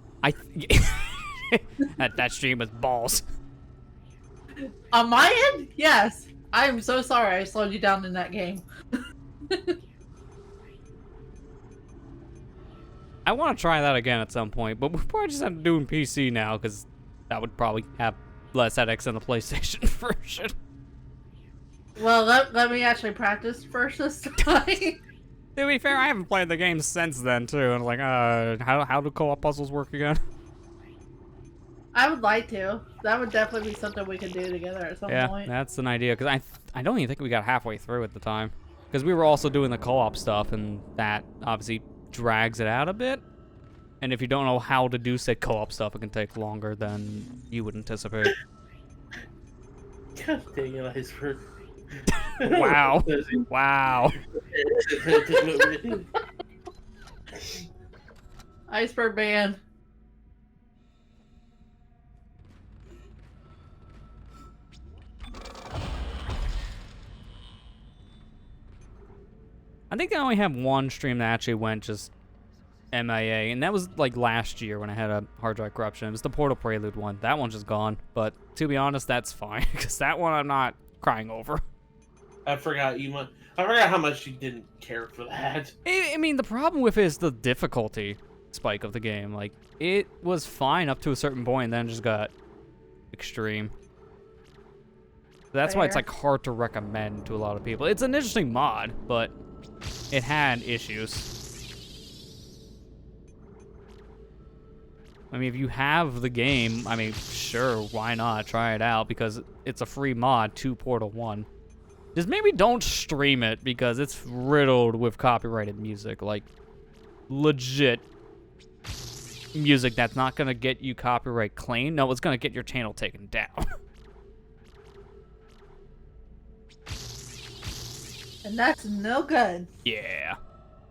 That stream was balls. On my end, yes. I am so sorry I slowed you down in that game. I want to try that again at some point, but we'll probably just have to do it in PC now, because that would probably have less headaches than the PlayStation version. Well, let me actually practice first this time. To be fair, I haven't played the game since then, too, and like, how do co-op puzzles work again? I would like to. That would definitely be something we could do together at some point. Yeah, that's an idea, because I don't even think we got halfway through at the time. Because we were also doing the co-op stuff, and that obviously drags it out a bit. And if you don't know how to do said co-op stuff, it can take longer than you would anticipate. God dang it, Iceberg. Wow. Wow. Iceberg man. I think I only have one stream that actually went just MIA, and that was like last year when I had a hard drive corruption. It was the Portal Prelude one. That one's just gone, but to be honest, that's fine, because that one I'm not crying over. I forgot how much you didn't care for that. I mean, the problem with it is the difficulty spike of the game. Like, it was fine up to a certain point, and then it just got extreme. That's why it's like hard to recommend to a lot of people. It's an interesting mod, but it had issues. I mean, if you have the game, I mean, sure, why not? Try it out, because it's a free mod to Portal 1. Just maybe don't stream it, because it's riddled with copyrighted music. Like, legit music that's not going to get you copyright claim. No, it's going to get your channel taken down. And that's no good. Yeah.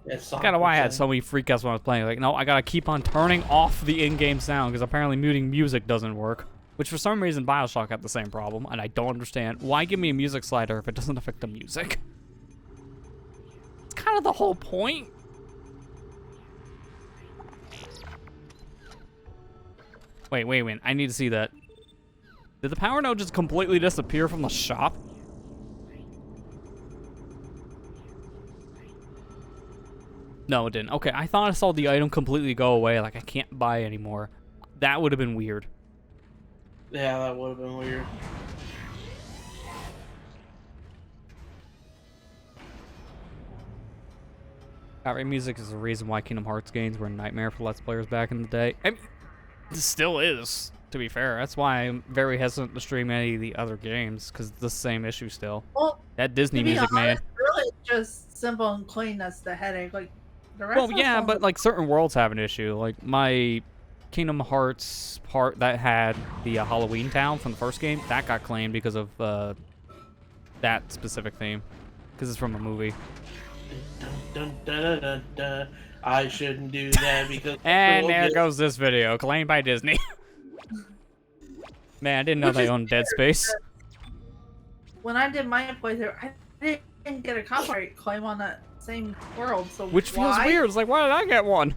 That's kind of why I had so many freakouts when I was playing. Like, no, I gotta keep on turning off the in-game sound, because apparently muting music doesn't work. Which for some reason Bioshock had the same problem, and I don't understand. Why give me a music slider if it doesn't affect the music? It's kind of the whole point. Wait. I need to see that. Did the power node just completely disappear from the shop? No, it didn't. Okay, I thought I saw the item completely go away, like I can't buy anymore. That would have been weird. Yeah, that would have been weird. Outright music is the reason why Kingdom Hearts games were a nightmare for Let's Players back in the day. I mean, it still is, to be fair. That's why I'm very hesitant to stream any of the other games, because it's the same issue still. Well, that Disney music, man. Really just simple and clean, that's the headache. Like, the rest well, yeah, but like certain worlds have an issue. Like my Kingdom Hearts part that had the Halloween town from the first game, that got claimed because of that specific theme, because it's from a movie. Dun, dun, dun, dun, dun. I shouldn't do that because. And there goes this video, claimed by Disney. Man, I didn't know they owned Dead Space. When I did my playthrough, I didn't get a copyright claim on that same world, so which feels weird. It's like, why did I get one?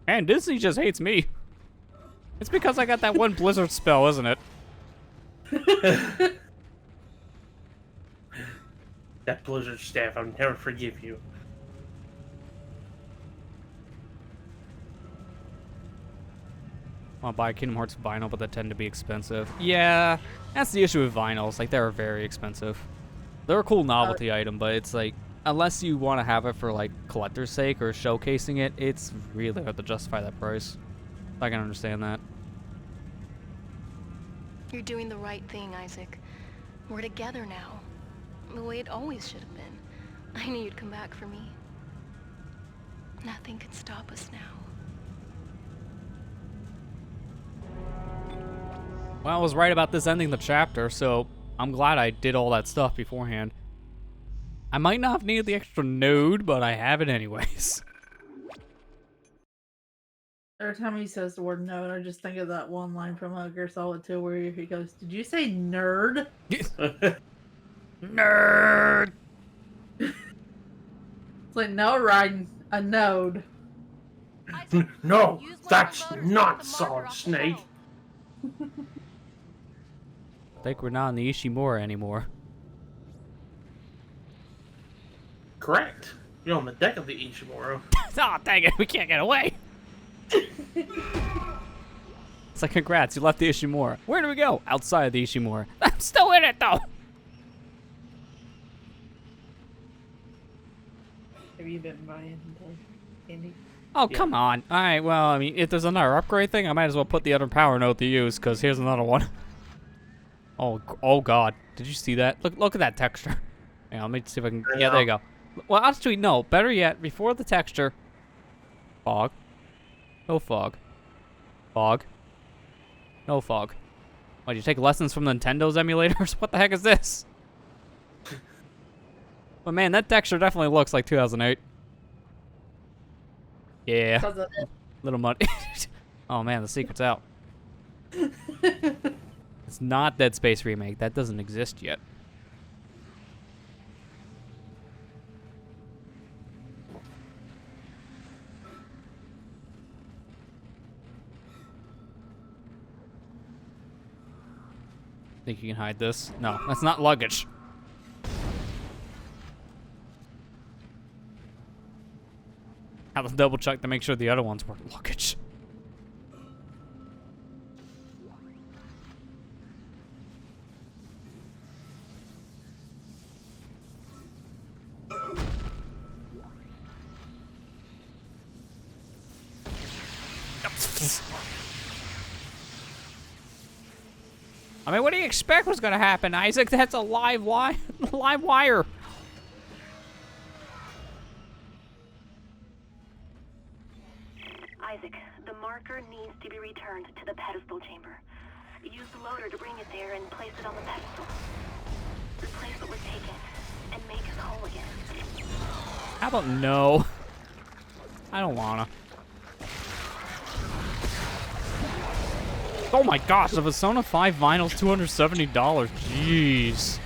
And Disney just hates me. It's because I got that one Blizzard spell, isn't it? That Blizzard staff, I'll never forgive you. I want to buy Kingdom Hearts vinyl, but they tend to be expensive. Yeah, that's the issue with vinyls. Like, they're very expensive. They're a cool novelty item, but it's like, unless you want to have it for like collector's sake or showcasing it, it's really hard to justify that price. I can understand that. You're doing the right thing, Isaac. We're together now. The way it always should have been. I knew you'd come back for me. Nothing can stop us now. Well, I was right about this ending the chapter, so I'm glad I did all that stuff beforehand. I might not have needed the extra node, but I have it anyways. Every time he says the word nerd, I just think of that one line from Gear Solid 2 where he goes, "Did you say nerd?" Nerd! It's like, no, riding a node. No, that's not Solid Snake. I think we're not in the Ishimura anymore. Correct. You're on the deck of the Ishimura. Oh, dang it, we can't get away! It's like, congrats, you left the Ishimura. Where do we go? Outside of the Ishimura. I'm still in it, though! Have you been buying candy? Oh, come on. Alright, well, I mean, if there's another upgrade thing, I might as well put the other power node to use, because here's another one. Oh god. Did you see that? Look at that texture. Hang on, let me see if I can... Yeah, there you go. Well, actually, no. Better yet, before the texture... Fog. No fog. Fog. No fog. What, did you take lessons from Nintendo's emulators? What the heck is this? But man, that texture definitely looks like 2008. Yeah. Little muddy. Oh man, the secret's out. It's not Dead Space Remake. That doesn't exist yet. Think you can hide this? No, that's not luggage. I have to double check to make sure the other ones were luggage. I mean, what do you expect was gonna happen, Isaac? That's a live wire. Isaac, the marker needs to be returned to the pedestal chamber. Use the loader to bring it there and place it on the pedestal. Replace what was taken and make it whole again. How about no? I don't wanna. Oh my gosh, the Persona 5 vinyl's $270. Jeez.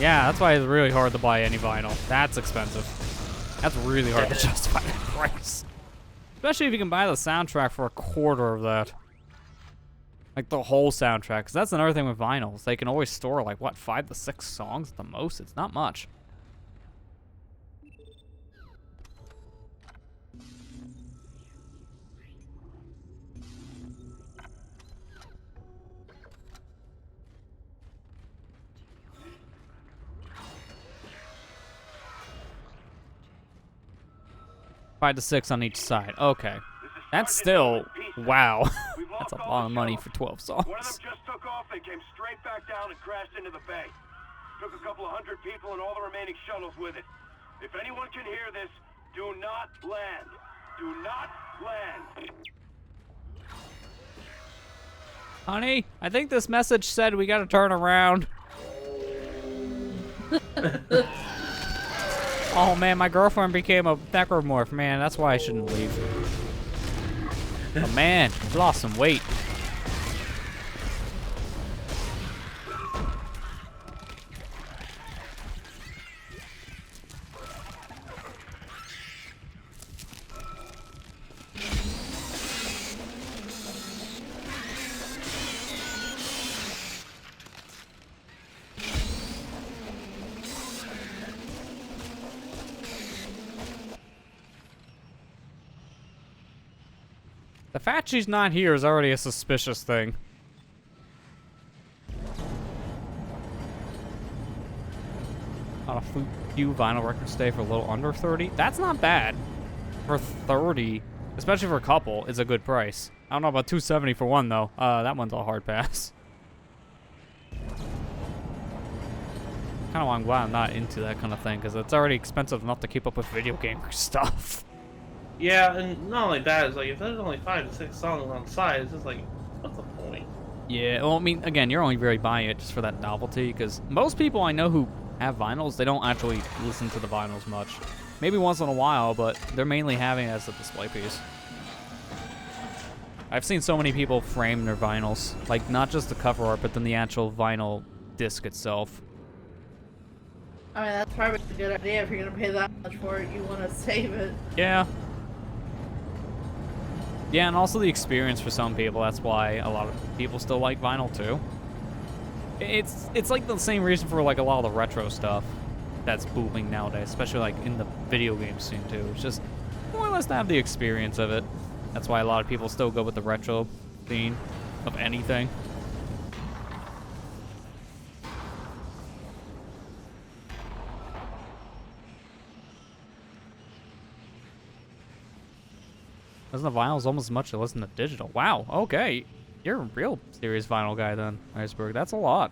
Yeah, that's why it's really hard to buy any vinyl. That's expensive. That's really hard to justify that price. Especially if you can buy the soundtrack for a quarter of that. Like the whole soundtrack. Because that's another thing with vinyls. They can always store like, what, 5 to 6 songs at the most? It's not much. Five to 6 on each side. Okay. That's still, wow. That's a lot of money for 12 songs. One of them just took off, they came straight back down and crashed into the bay. Took a couple of hundred people and all the remaining shuttles with it. If anyone can hear this, do not land. Do not land. Honey, I think this message said we gotta turn around. Oh man, my girlfriend became a necromorph. Man, that's why I shouldn't leave. Oh man, I've lost some weight. The fact she's not here is already a suspicious thing. On a few vinyl records stay for a little under 30. That's not bad. For 30, especially for a couple, it's a good price. I don't know about 270 for one though. That one's a hard pass. Kind of why I'm glad I'm not into that kind of thing, because it's already expensive enough to keep up with video game stuff. Yeah, and not only that, it's like, if there's only 5 to 6 songs on side, it's just like, what's the point? Yeah, well, I mean, again, you're only really buying it just for that novelty, because most people I know who have vinyls, they don't actually listen to the vinyls much. Maybe once in a while, but they're mainly having it as a display piece. I've seen so many people frame their vinyls. Like, not just the cover art, but then the actual vinyl disc itself. I mean, that's probably a good idea. If you're gonna pay that much for it, you want to save it. Yeah. Yeah, and also the experience for some people. That's why a lot of people still like vinyl too. It's like the same reason for like a lot of the retro stuff that's booming nowadays, especially like in the video game scene too. It's just more or less to have the experience of it. That's why a lot of people still go with the retro scene of anything. Listen to vinyls almost as much as I listen to digital. Wow, okay. You're a real serious vinyl guy then, Iceberg. That's a lot.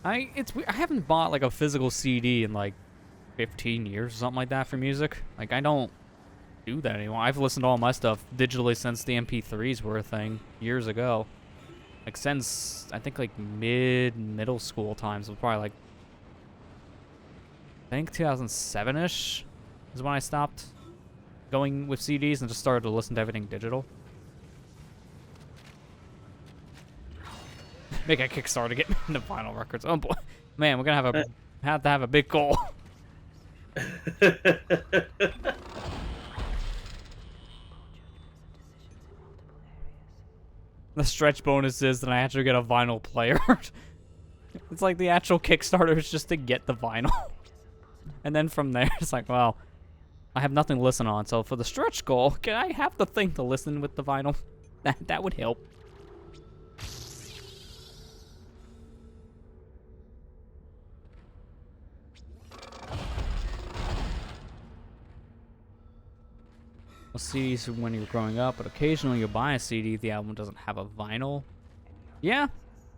I haven't bought like a physical CD in like 15 years or something like that for music. Like, I don't do that anymore. I've listened to all my stuff digitally since the MP3s were a thing years ago. Like, since, I think, like, middle school times. It was probably, like, I think 2007-ish is when I stopped going with CDs and just started to listen to everything digital. Make a Kickstarter to get into vinyl records. Oh, boy. Man, we're going to have to have a big goal. The stretch bonus is that I actually get a vinyl player. It's like the actual Kickstarter is just to get the vinyl. And then from there, it's like, well, I have nothing to listen on. So for the stretch goal, can I have the thing to listen with the vinyl? That would help. CDs when you're growing up, but occasionally you'll buy a CD if the album doesn't have a vinyl. Yeah,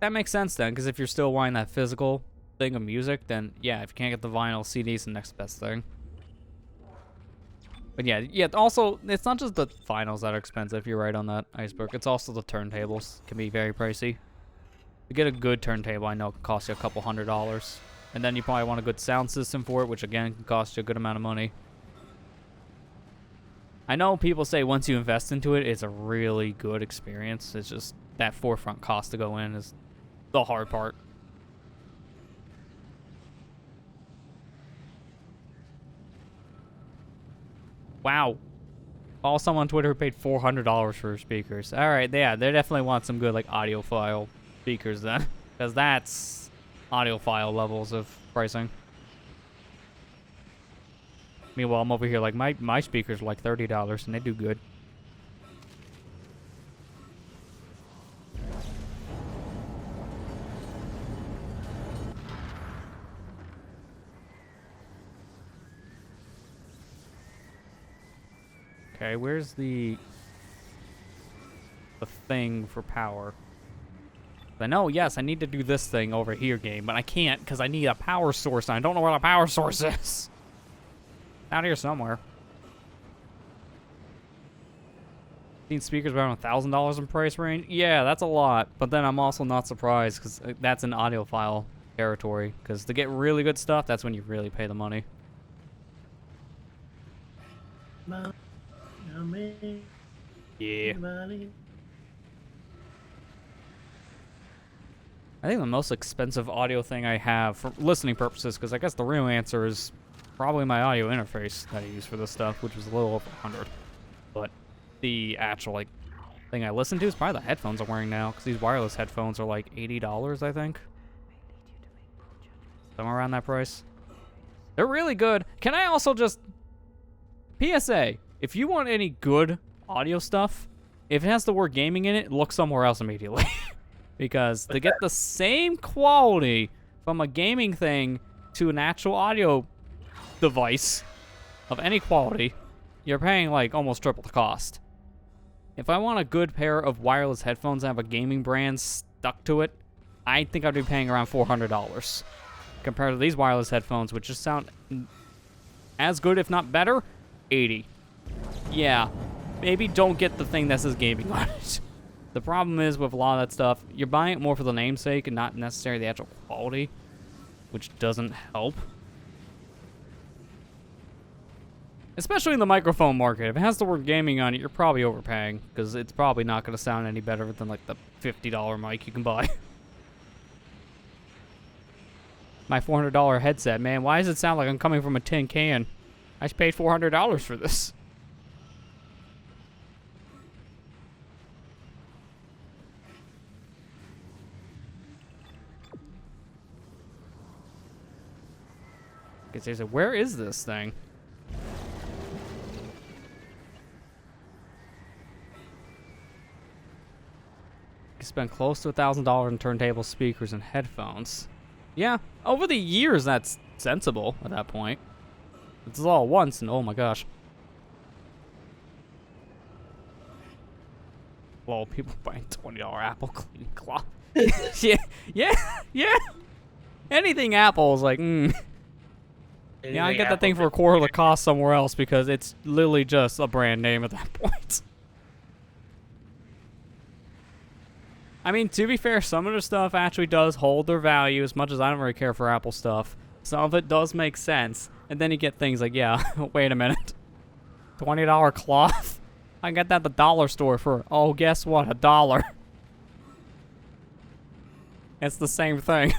that makes sense then, because if you're still wanting that physical thing of music, then yeah, if you can't get the vinyl, CD's the next best thing. But yeah, also, it's not just the vinyls that are expensive, you're right on that, Iceberg. It's also the turntables, can be very pricey. To get a good turntable, I know it can cost you a couple $100. And then you probably want a good sound system for it, which again, can cost you a good amount of money. I know people say once you invest into it, it's a really good experience. It's just that forefront cost to go in is the hard part. Wow. Follow someone on Twitter who paid $400 for speakers. Alright, yeah, they definitely want some good, like, audiophile speakers then. Because that's audiophile levels of pricing. Meanwhile, I'm over here like, my speakers are like $30 and they do good. Okay, where's the thing for power? I know, yes, I need to do this thing over here, game, but I can't because I need a power source and I don't know where the power source is. Out here somewhere. Seen speakers around $1,000 in price range? Yeah, that's a lot. But then I'm also not surprised because that's an audiophile territory. Because to get really good stuff, that's when you really pay the money. Yeah. I think the most expensive audio thing I have for listening purposes, because I guess the real answer is probably my audio interface that I use for this stuff, which was a little over 100. But the actual like thing I listen to is probably the headphones I'm wearing now, because these wireless headphones are like $80, I think. Somewhere around that price. They're really good. Can I also just PSA, if you want any good audio stuff, if it has the word gaming in it, look somewhere else immediately. Because to get the same quality from a gaming thing to an actual audio device of any quality, you're paying like almost triple the cost. If I want a good pair of wireless headphones that have a gaming brand stuck to it, I think I'd be paying around $400. Compared to these wireless headphones, which just sound as good, if not better, $80. Yeah, maybe don't get the thing that says gaming on it. The problem is with a lot of that stuff, you're buying it more for the namesake and not necessarily the actual quality. which doesn't help. Especially in the microphone market. If it has the word gaming on it, you're probably overpaying, because it's probably not going to sound any better than like the $50 mic you can buy. My $400 headset, man, why does it sound like I'm coming from a tin can? I just paid $400 for this. Okay, seriously, where is this thing? You spend close to $1,000 on turntable speakers and headphones. Yeah, over the years, that's sensible at that point. It's all at once, and oh my gosh. Well, people buying $20 Apple cleaning cloth. yeah. Anything Apple is like, Yeah, I get that thing for a quarter of the cost somewhere else because it's literally just a brand name at that point. I mean, to be fair, some of the stuff actually does hold their value as much as I don't really care for Apple stuff. Some of it does make sense. And then you get things like, yeah, wait a minute. $20 cloth? I can get that at the dollar store for, oh, guess what? $1. It's the same thing.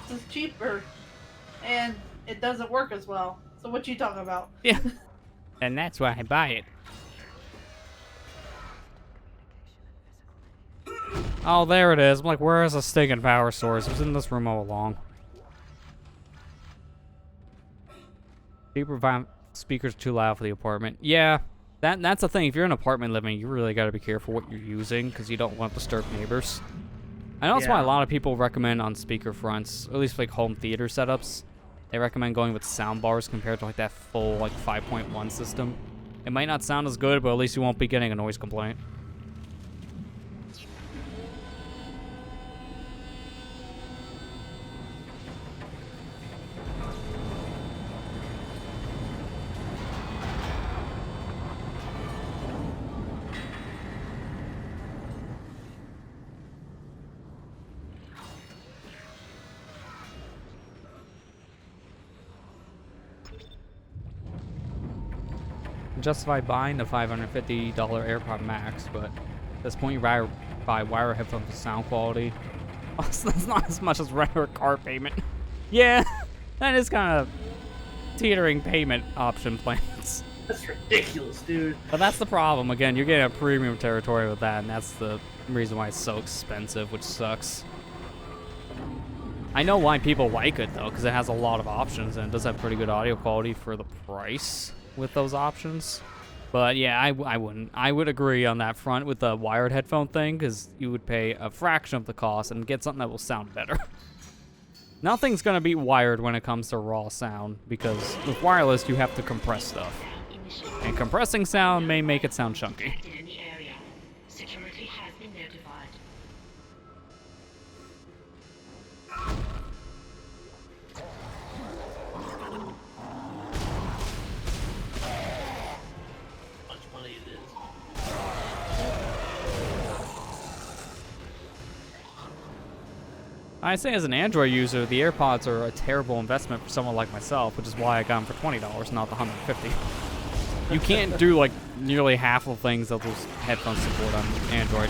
It's cheaper, and it doesn't work as well. So what you talking about? Yeah. And that's why I buy it. Oh, there it is. I'm like, where is the stinking power source? It was in this room all along. Speakers too loud for the apartment. Yeah, that's the thing. If you're in apartment living, you really got to be careful what you're using because you don't want to disturb neighbors. I know that's why a lot of people recommend on speaker fronts, or at least like home theater setups. They recommend going with sound bars compared to like that full like 5.1 system. It might not sound as good, but at least you won't be getting a noise complaint. Justify buying the $550 AirPod Max, but at this point you buy wire headphones with sound quality. That's not as much as regular car payment. Yeah, that is kind of teetering payment option plans. That's ridiculous, dude. But that's the problem. Again, you're getting a premium territory with that, and that's the reason why it's so expensive, which sucks. I know why people like it, though, because it has a lot of options, and it does have pretty good audio quality for the price with those options. But yeah, I wouldn't. I would agree on that front with the wired headphone thing, because you would pay a fraction of the cost and get something that will sound better. Nothing's going to be wired when it comes to raw sound, because with wireless, you have to compress stuff. And compressing sound may make it sound chunky. Security has been notified. Much money it is. I say as an Android user, the AirPods are a terrible investment for someone like myself, which is why I got them for $20, not the $150. You can't do like nearly half of the things that those headphones support on Android,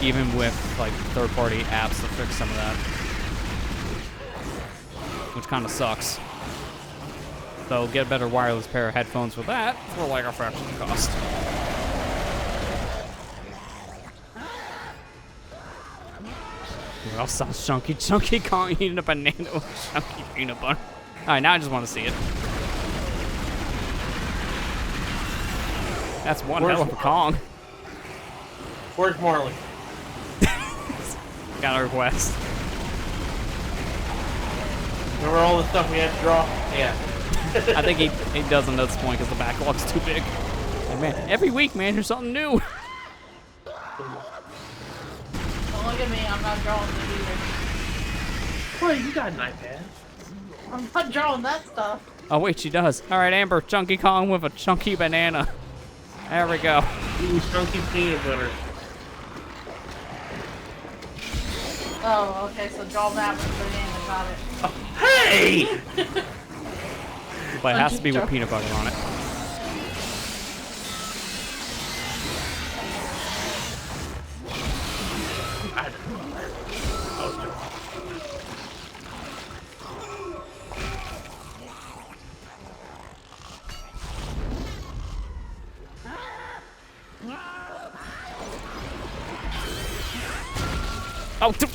even with like third-party apps to fix some of that, which kind of sucks. So get a better wireless pair of headphones with that for like a fraction of the cost. What else sounds chunky? Chunky Kong eating a banana with chunky peanut butter. Alright, now I just want to see it. That's one hell of a Kong. Where's Marley? Got a request. Remember all the stuff we had to draw? Yeah. I think he doesn't at this point because the backlog's too big. Like, man, every week, man, there's something new. Don't look at me, I'm not drawing it either. Boy, you got an iPad. I'm not drawing that stuff. Oh, wait, she does. All right, Amber, Chunky Kong with a chunky banana. There we go. Ooh, chunky peanut butter. Oh, okay, so draw that one for the game and got it. Oh, hey! But it has to be with peanut butter on it. I don't know.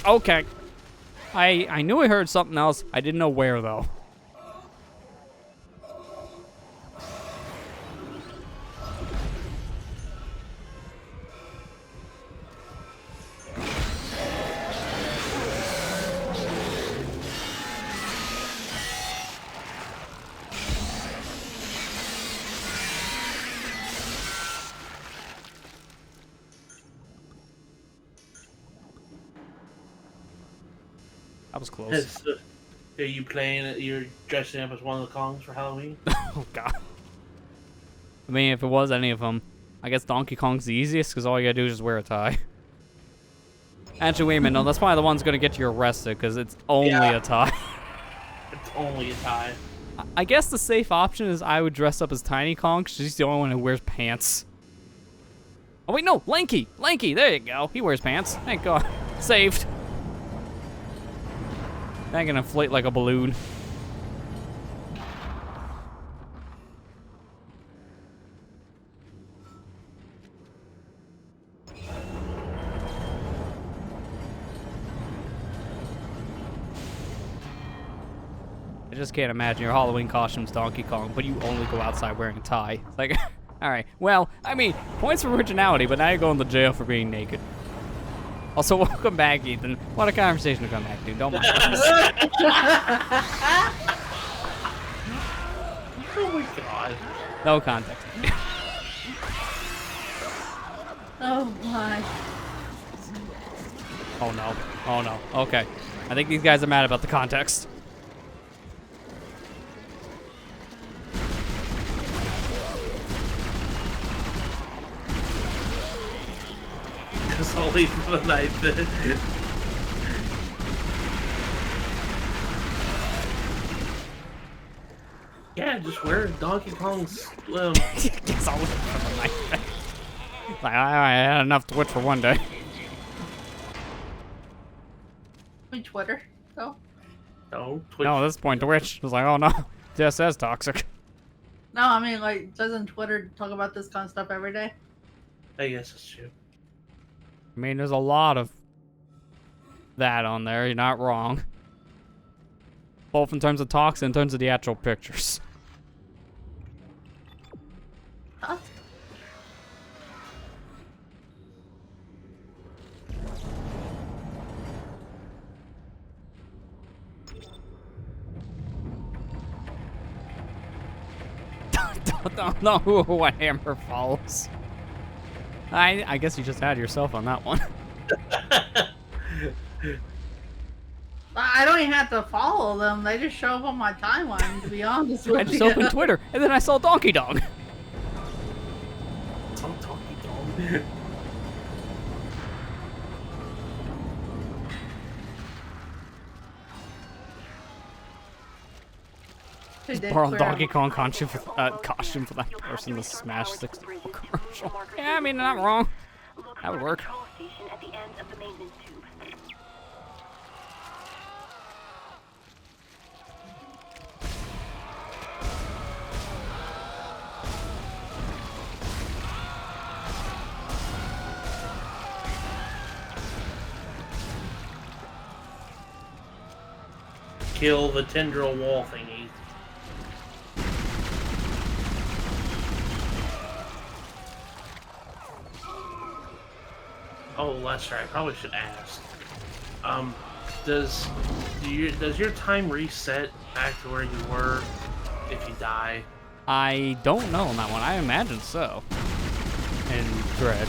Oh, okay. I knew I heard something else. I didn't know where, though. That was close. Are you playing it? You're dressing up as one of the Kongs for Halloween? Oh, God. I mean, if it was any of them, I guess Donkey Kong's the easiest, because all you gotta do is just wear a tie. Actually, wait a minute. No, that's probably the one's gonna get you arrested, because it's only a tie. It's only a tie. I guess the safe option is I would dress up as Tiny Kong, because he's the only one who wears pants. Oh, wait, no. Lanky. Lanky. There you go. He wears pants. Thank God. Saved. I can inflate like a balloon. I just can't imagine your Halloween costume's Donkey Kong, but you only go outside wearing a tie. It's like, alright, well, I mean, points for originality, but now you're going to jail for being naked. Also, welcome back, Ethan. What a conversation to come back to. Don't mind us. Oh my God. No context. Oh my. Oh no. Oh no. Okay. I think these guys are mad about the context. Just I'll leave for the night then. Yeah, just wear Donkey Kong's. Guess I'll leave for the night then. Like, I had enough Twitch for one day. Twitter, though? No, Twitch. No, at this point, Twitch was like, oh no, this is toxic. No, I mean, like, doesn't Twitter talk about this kind of stuff every day? I guess that's true. I mean, there's a lot of that on there. You're not wrong. Both in terms of talks and in terms of the actual pictures. Huh? Don't know who a hammer follows. I guess you just had yourself on that one. I don't even have to follow them. They just show up on my timeline, to be honest with you. I just opened Twitter, and then I saw Donkey Dong. Donkey Dong. Borrowed Donkey Kong costume for that person to Smash 64 commercial. Yeah, I mean, not wrong. That would work. Kill the tendril wall thingy. Oh, that's right. I probably should ask. Does your time reset back to where you were if you die? I don't know on that one. I imagine so. In Dread.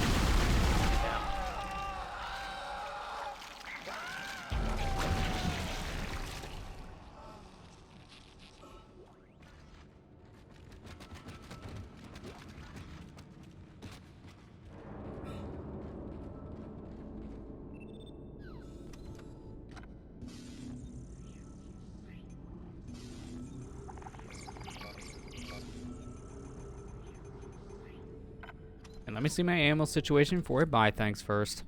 And let me see my ammo situation before I buy things first.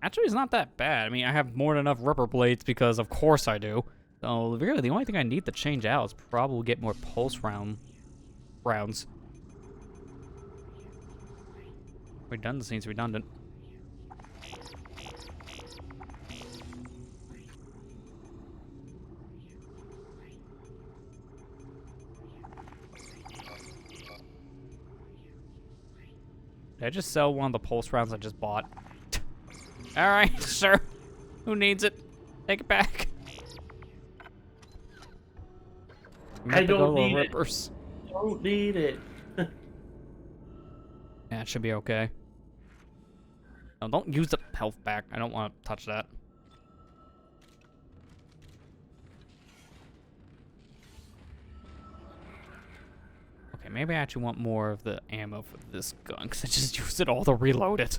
Actually, it's not that bad. I mean, I have more than enough rubber blades because of course I do. So really, the only thing I need to change out is probably get more pulse rounds. Redundant seems redundant. Did I just sell one of the pulse rounds I just bought? Alright, sure. Who needs it? Take it back. I don't need rippers. it. Don't need it. Yeah, it should be okay. No, don't use the health back. I don't want to touch that. Okay, maybe I actually want more of the ammo for this gun, because I just used it all to reload it.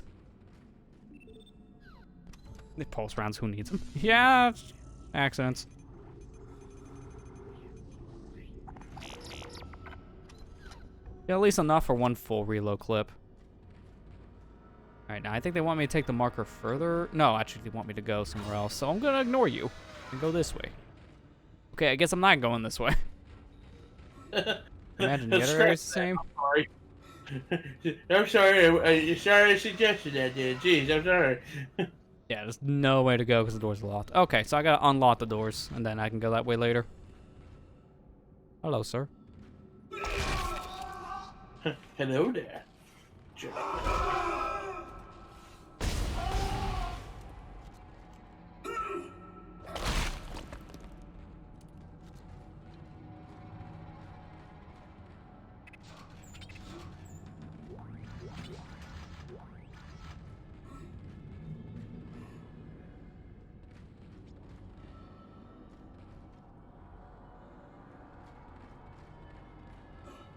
The pulse rounds, who needs them? Yeah, accidents. Yeah, at least enough for one full reload clip. Alright, now I think they want me to take the marker further. No, actually they want me to go somewhere else, so I'm gonna ignore you and go this way. Okay, I guess I'm not going this way. Imagine the other area is the same. I'm sorry. Sorry I suggested that, dude. Jeez, I'm sorry. Yeah, there's no way to go because the door's locked. Okay, so I gotta unlock the doors, and then I can go that way later. Hello, sir. Hello there.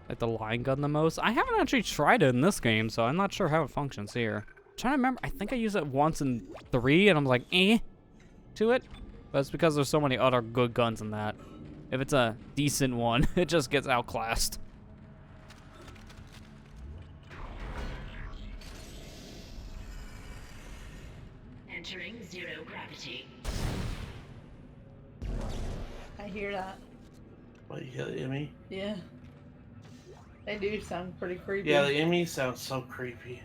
Like the line gun the most. I haven't actually tried it in this game, so I'm not sure how it functions here. I'm trying to remember. I think I used it once in 3, and I'm like, to it. But it's because there's so many other good guns in that. If it's a decent one, it just gets outclassed. Entering zero gravity. I hear that. What, you hear the Emmy? Yeah. They do sound pretty creepy. Yeah, the Emmy sounds so creepy.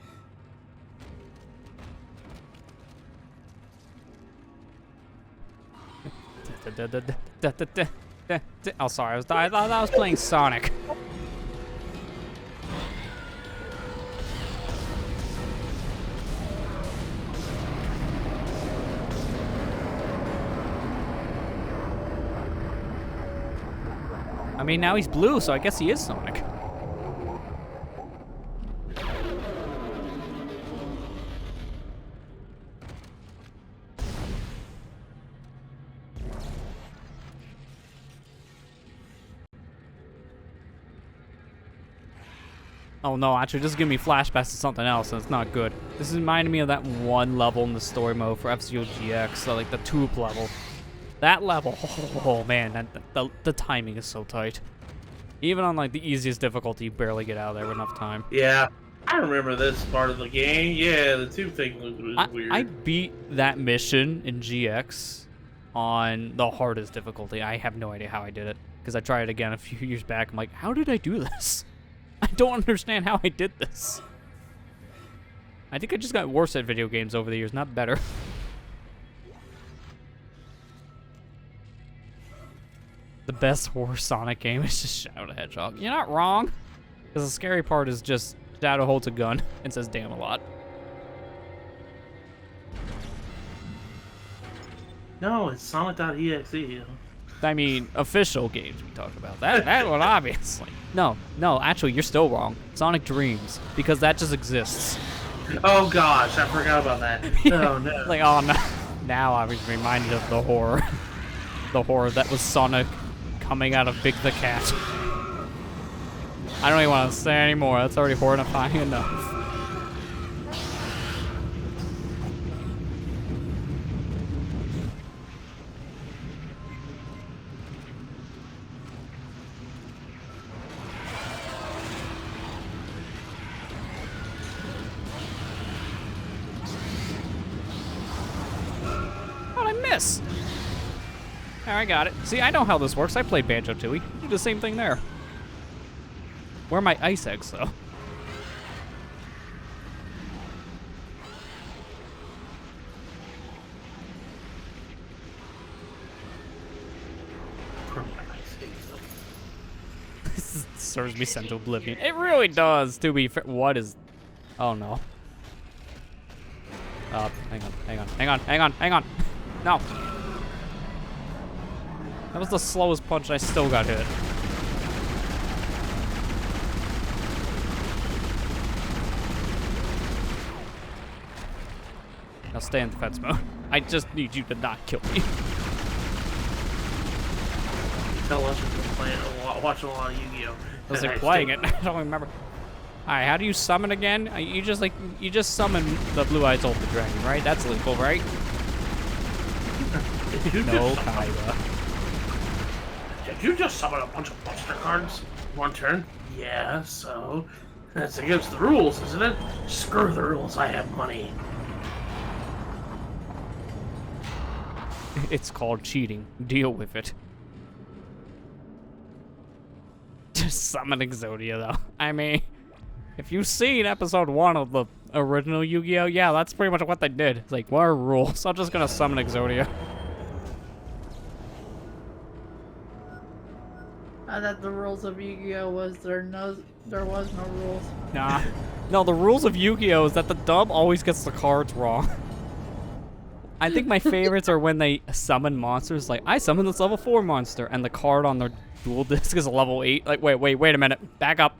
Oh, sorry. I thought I was playing Sonic. I mean, now he's blue, so I guess he is Sonic. Oh no, actually, this is giving me flashbacks to something else, and it's not good. This is reminding me of that one level in the story mode for F-Zero GX, so like the tube level. That level, oh man, the timing is so tight. Even on like the easiest difficulty, you barely get out of there with enough time. Yeah, I remember this part of the game. Yeah, the tube thing was weird. I beat that mission in GX on the hardest difficulty. I have no idea how I did it, because I tried it again a few years back. I'm like, how did I do this? I don't understand how I did this. I think I just got worse at video games over the years, not better. The best horror Sonic game is just Shadow the Hedgehog. You're not wrong. Because the scary part is just Shadow holds a gun and says damn a lot. No, it's Sonic.exe. I mean, official games we talked about. That one, obviously. No, actually, you're still wrong. Sonic Dreams, because that just exists. Oh gosh, I forgot about that. Oh no. Like, oh no. Now I was reminded of the horror. The horror that was Sonic coming out of Big the Cat. I don't even want to say anymore. That's already horrifying enough. Yes! There, I got it. See, I know how this works. I played Banjo-Tooie. Do the same thing there. Where are my ice eggs, though? This serves me sent to oblivion. It really does, to be fair. What is... Oh, no. Hang on. No. That was the slowest punch and I still got hit. Now stay in defense mode. I just need you to not kill me. Tell us if you're playing watching a lot of Yu-Gi-Oh. I was like playing it. I don't remember. Alright, how do you summon again? You just summon the Blue Eyes Ultra Dragon, right? That's legal, right? No, Kaiba. Did you just summon a bunch of Buster cards? One turn? Yeah, so... That's against the rules, isn't it? Screw the rules, I have money. It's called cheating. Deal with it. Just summon Exodia, though. I mean, if you've seen episode 1 of the original Yu-Gi-Oh, yeah, that's pretty much what they did. It's like, what are rules? I'm just gonna summon Exodia. I thought the rules of Yu-Gi-Oh was there was no rules. Nah. No, the rules of Yu-Gi-Oh is that the dub always gets the cards wrong. I think my favorites are when they summon monsters. Like, I summon this level 4 monster, and the card on their dual disc is a level 8. Like, wait a minute. Back up.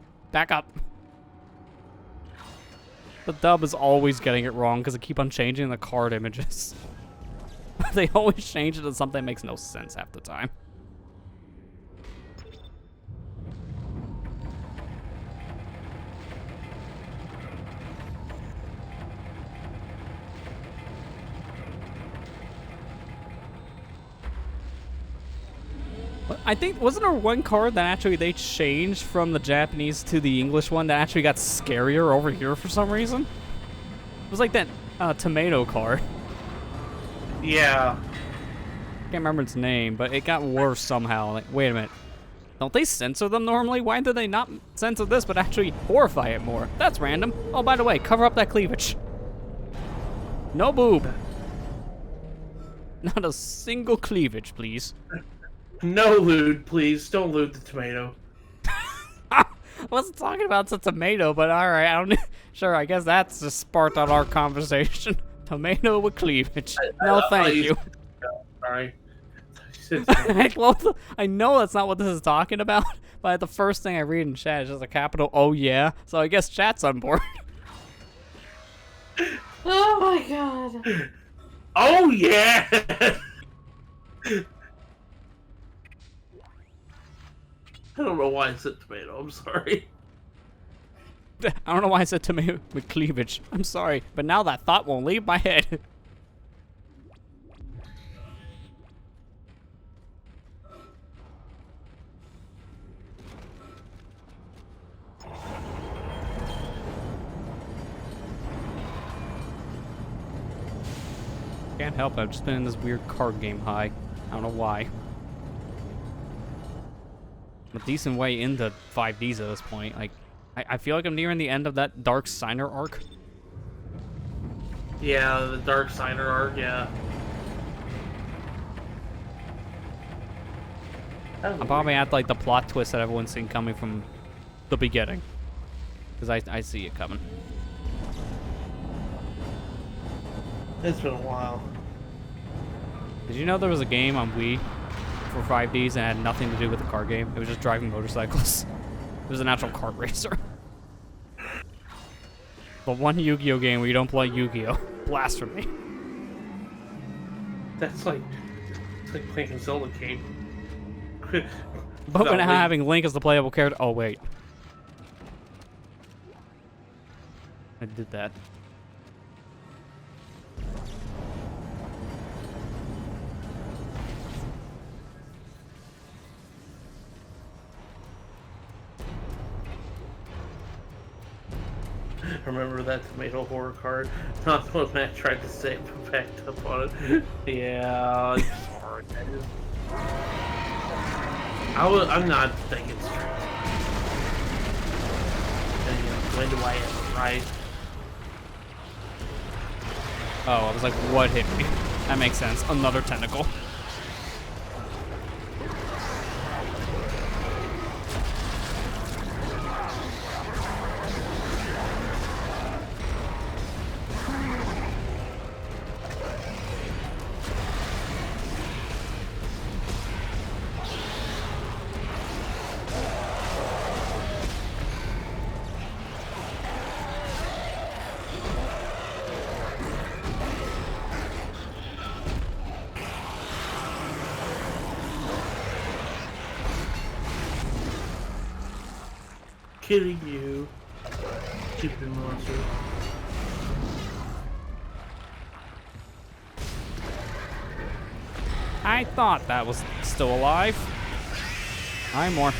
The dub is always getting it wrong because they keep on changing the card images. They always change it to something that makes no sense half the time. I think, wasn't there one card that actually they changed from the Japanese to the English one that actually got scarier over here for some reason? It was like that tomato card. Yeah. Can't remember its name, but it got worse somehow. Like, wait a minute. Don't they censor them normally? Why do they not censor this but actually horrify it more? That's random. Oh, by the way, cover up that cleavage. No boob. Not a single cleavage, please. No lewd, please. Don't lewd the tomato. I wasn't talking about the tomato, but alright, I don't... Sure, I guess that's just sparked on our conversation. Tomato with cleavage. No, thank you. Sorry. I know that's not what this is talking about, but the first thing I read in chat is just a capital "Oh yeah," so I guess chat's on board. Oh my god. Oh yeah! I don't know why I said tomato, I'm sorry. I don't know why I said tomato with cleavage. I'm sorry, but now that thought won't leave my head. Can't help it, I've just been in this weird card game high. I don't know why. I'm a decent way into 5Ds at this point. Like, I feel like I'm nearing the end of that Dark Signer arc. Yeah, the Dark Signer arc, yeah. I'm probably at like the plot twist that everyone's seen coming from the beginning. Because I see it coming. It's been a while. Did you know there was a game on Wii for 5Ds and had nothing to do with the car game? It was just driving motorcycles. It was an actual kart racer. But one Yu-Gi-Oh game where you don't play Yu-Gi-Oh. Blasphemy. That's like, it's like playing a Zelda game. But when having Link as the playable character... Oh, wait. I did that. Remember that tomato horror card? Not what Matt tried to say, but backed up on it. Yeah, I'm sorry. I'm not thinking straight. When do I ever write? Oh, I was like, what hit me? That makes sense. Another tentacle. Killing you, stupid monster. I thought that was still alive. I'm more.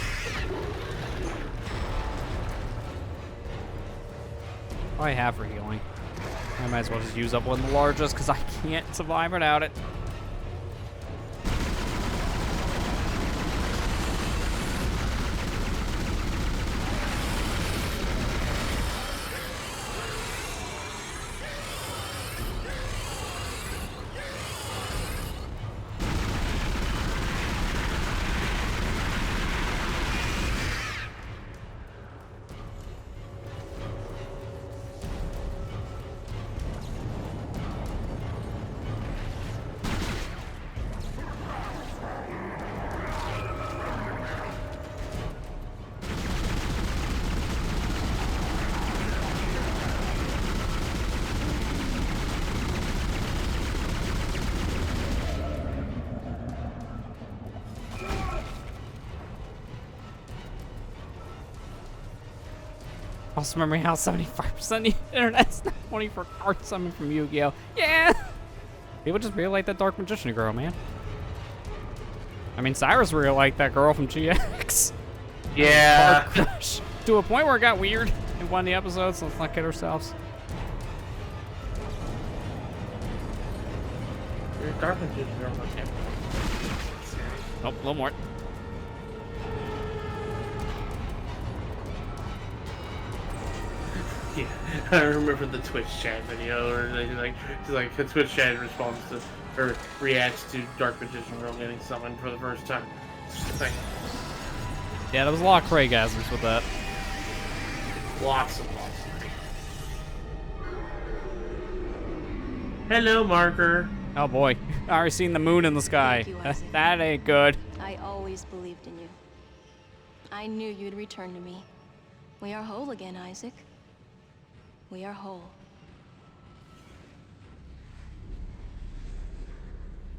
I have for healing. I might as well just use up one of the largest because I can't survive without it. Also, remember how 75% the internet's not money for card summon from Yu-Gi-Oh! Yeah! People just really like that Dark Magician girl, man. I mean, Cyrus really liked that girl from GX. Yeah. Hard crush. To a point where it got weird in one of the episodes, so let's not kid ourselves. Your Dark Magician girl, okay. Nope, a little more. Yeah, I remember the Twitch chat video, or she's like the Twitch chat responds to, or reacts to Dark Magician Girl getting summoned for the first time. It's just like, Yeah, there was a lot of Craigasms with that. lots and lots. Hello, Marker. Oh boy, I already seen the moon in the sky. That ain't good. I always believed in you. I knew you'd return to me. We are whole again, Isaac. We are whole.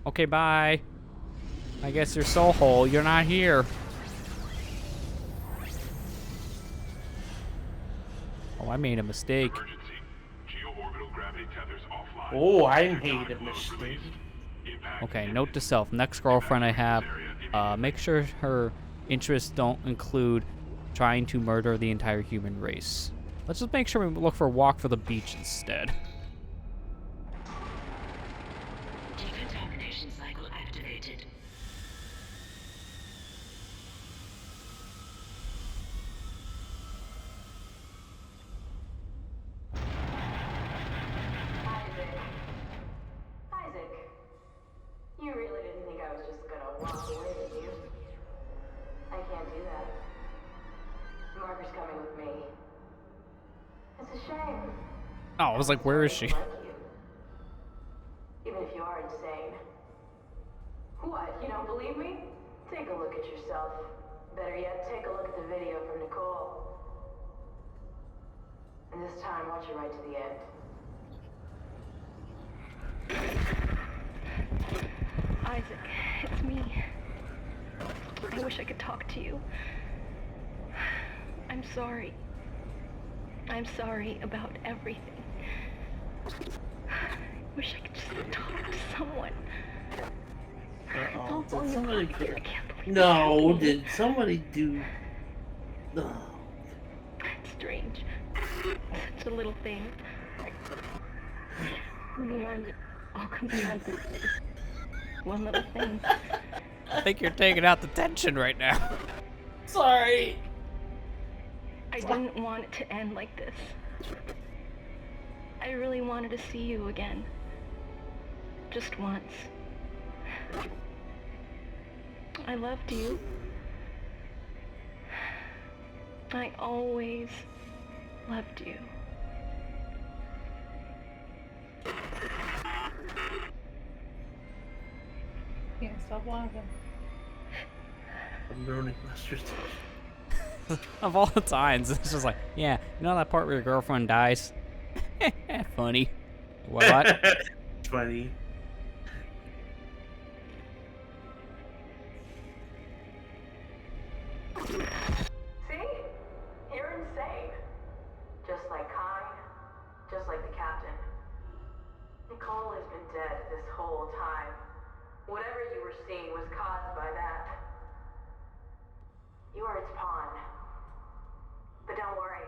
Okay, bye. I guess you're so whole, you're not here. Oh, I made a mistake. Oh, I made a mistake. Okay, note to self. Next girlfriend I have, make sure her interests don't include trying to murder the entire human race. Let's just make sure we look for a walk for the beach instead. Decontamination cycle activated. Isaac, you really didn't think I was just gonna walk away, did you? I can't do that. Marker's coming with me. It's a shame. Oh, I was like, where is she? Even if you are insane. What, you don't believe me? Take a look at yourself. Better yet, take a look at the video from Nicole. And this time, watch it right to the end. Isaac, it's me. I wish I could talk to you. I'm sorry. I'm sorry about everything. I wish I could just talk to someone. Uh-oh. Don't Did somebody I can't believe No, that. did somebody do... Oh. It's strange. Such a little thing. One little thing. I think you're taking out the tension right now. Sorry. I didn't want it to end like this. I really wanted to see you again. Just once. I loved you. I always loved you. Can't stop laughing. I'm ruining Lester's Of all the times, it's just like, yeah, you know that part where your girlfriend dies? Funny. What? Funny. See? You're insane. Just like Kai, just like the captain. Nicole has been dead this whole time. Whatever you were seeing was caused by that. You are its pawn. But don't worry.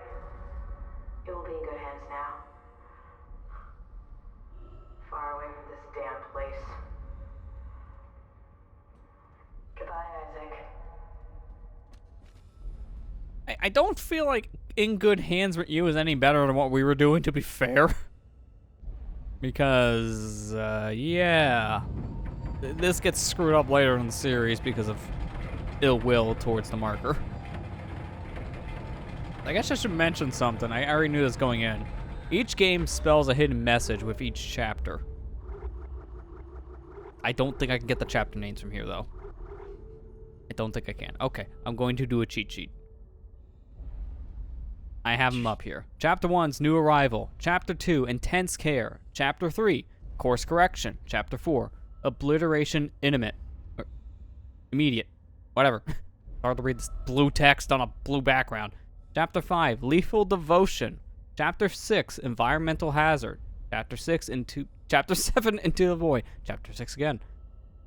It will be in good hands now. Far away from this damn place. Goodbye, Isaac. I don't feel like In Good Hands with You is any better than what we were doing, to be fair. Because, yeah. This gets screwed up later in the series because of ill will towards the marker. I guess I should mention something. I already knew this going in. Each game spells a hidden message with each chapter. I don't think I can get the chapter names from here, though. I don't think I can. Okay, I'm going to do a cheat sheet. I have them up here. Chapter 1's New Arrival. Chapter 2, Intense Care. Chapter 3, Course Correction. Chapter 4, Obliteration Intimate. Or immediate. Whatever. Hard to read this blue text on a blue background. Chapter 5, Lethal Devotion. Chapter 6, Environmental Hazard. Chapter 7, Into the Void. Chapter 6 again.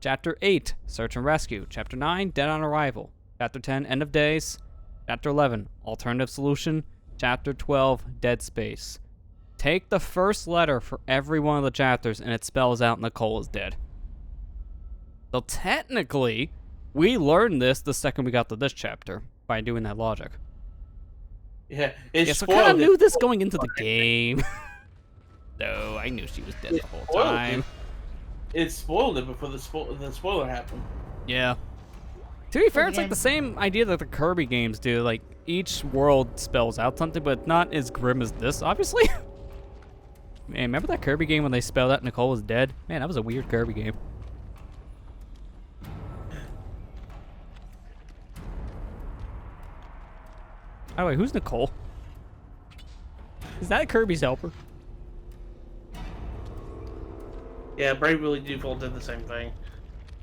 Chapter 8, Search and Rescue. Chapter 9, Dead on Arrival. Chapter 10, End of Days. Chapter 11, Alternative Solution. Chapter 12, Dead Space. Take the first letter for every one of the chapters and it spells out Nicole is dead. So technically, we learned this the second we got to this chapter by doing that logic. Yeah, so I kind of knew this going into the game. No, I knew she was dead the whole time. It spoiled it before the spoiler happened. Yeah. To be fair, it's like the same idea that the Kirby games do. Like, each world spells out something, but not as grim as this, obviously. Man, remember that Kirby game when they spelled out Nicole was dead? Man, that was a weird Kirby game. By the way, who's Nicole? Is that Kirby's helper? Yeah, Bravely Default did the same thing.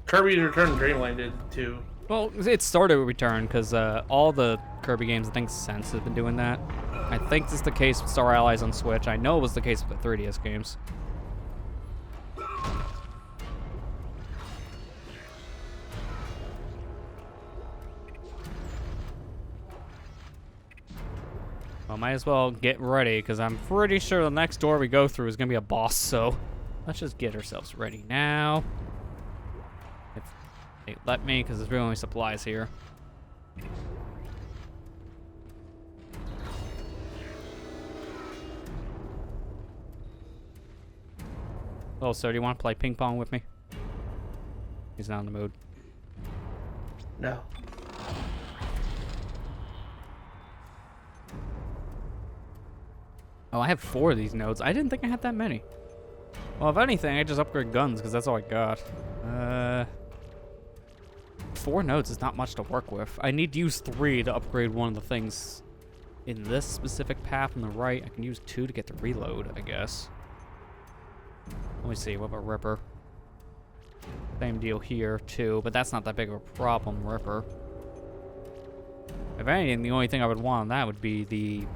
Kirby Return to Dreamland did too. Well, it started with Return, because all the Kirby games, I think Sense have been doing that. I think this is the case with Star Allies on Switch. I know it was the case with the 3DS games. Well, might as well get ready, because I'm pretty sure the next door we go through is going to be a boss, so let's just get ourselves ready now. If they let me, because there's really only supplies here. Oh, sir, do you want to play ping pong with me? He's not in the mood. No. Oh, I have 4 of these nodes. I didn't think I had that many. Well, if anything, I just upgrade guns, because that's all I got. 4 nodes is not much to work with. I need to use 3 to upgrade one of the things in this specific path on the right. I can use 2 to get the reload, I guess. Let me see, what about Ripper? Same deal here, too, but that's not that big of a problem, Ripper. If anything, the only thing I would want on that would be the...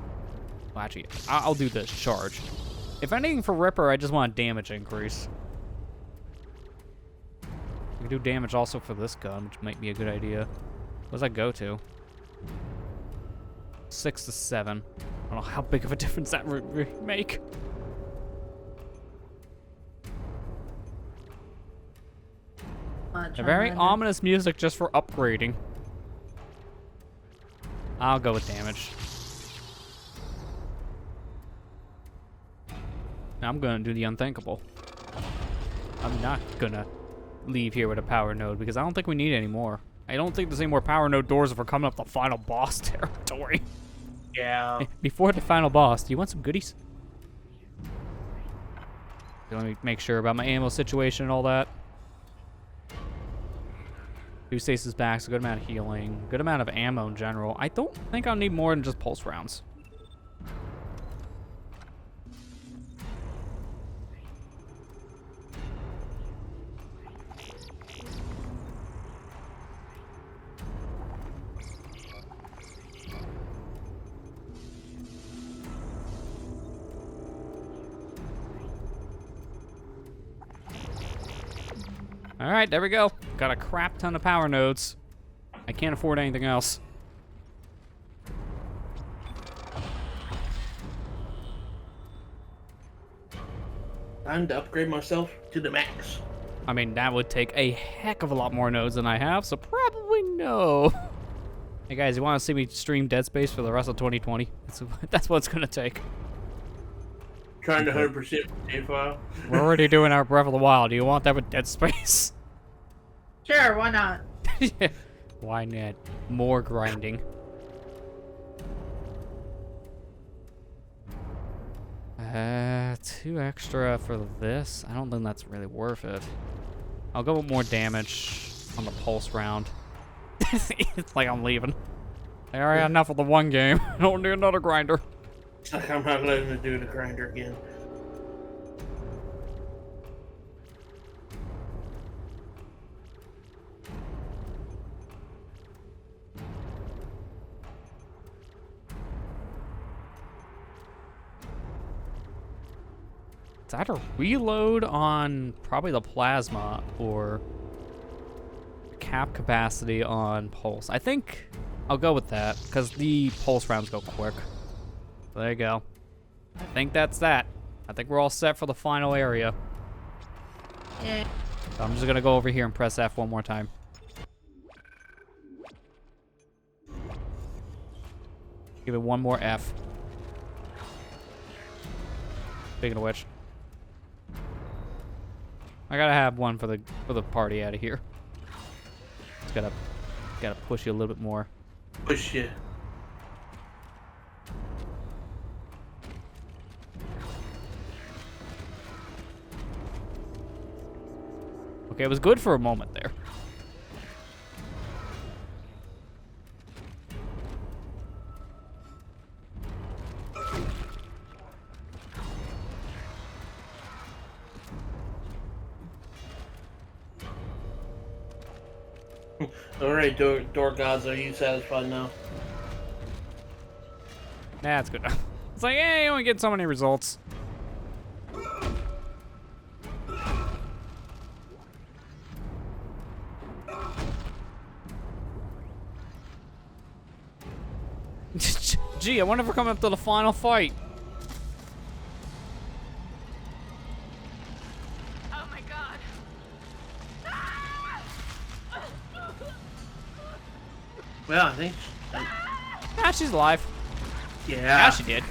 Well, actually, I'll do this, charge. If anything for Ripper, I just want a damage increase. I can do damage also for this gun, which might be a good idea. What does that go to? 6 to 7. I don't don't know how big of a difference that would make. A very ominous music just for upgrading. I'll go with damage. Now I'm gonna do the unthinkable. I'm not gonna leave here with a power node because I don't think we need any more. I don't think there's any more power node doors if we're coming up the final boss territory. Yeah. Hey, before the final boss, do you want some goodies? Let me make sure about my ammo situation and all that. 2 stasis backs, a good amount of healing, good amount of ammo in general. I don't think I'll need more than just pulse rounds. All right, there we go. Got a crap ton of power nodes. I can't afford anything else. Time to upgrade myself to the max. I mean, that would take a heck of a lot more nodes than I have, so probably no. Hey guys, you want to see me stream Dead Space for the rest of 2020? That's what it's gonna take. Trying to 100% save file. We're already doing our Breath of the Wild. Do you want that with Dead Space? Sure, why not? Yeah. Why not? More grinding. 2 extra for this. I don't think that's really worth it. I'll go with more damage on the pulse round. It's like I'm leaving. I already had enough of the one game. I don't need another grinder. It's like I'm not letting it do the grinder again. It's either reload on probably the plasma or cap capacity on pulse. I think I'll go with that because the pulse rounds go quick. So there you go. I think that's that. I think we're all set for the final area. Yeah. So I'm just gonna go over here and press F one more time. Give it one more F. Speaking of which, I gotta have one for the party out of here. Just gotta push you a little bit more. Push you. Okay, it was good for a moment there. Alright, door gods, are you satisfied now? Nah, that's good enough. It's like, hey, you only get so many results. Gee, I wonder if we're coming up to the final fight. Oh my god. Well, I think. Ah, she's alive. Yeah. Now she did.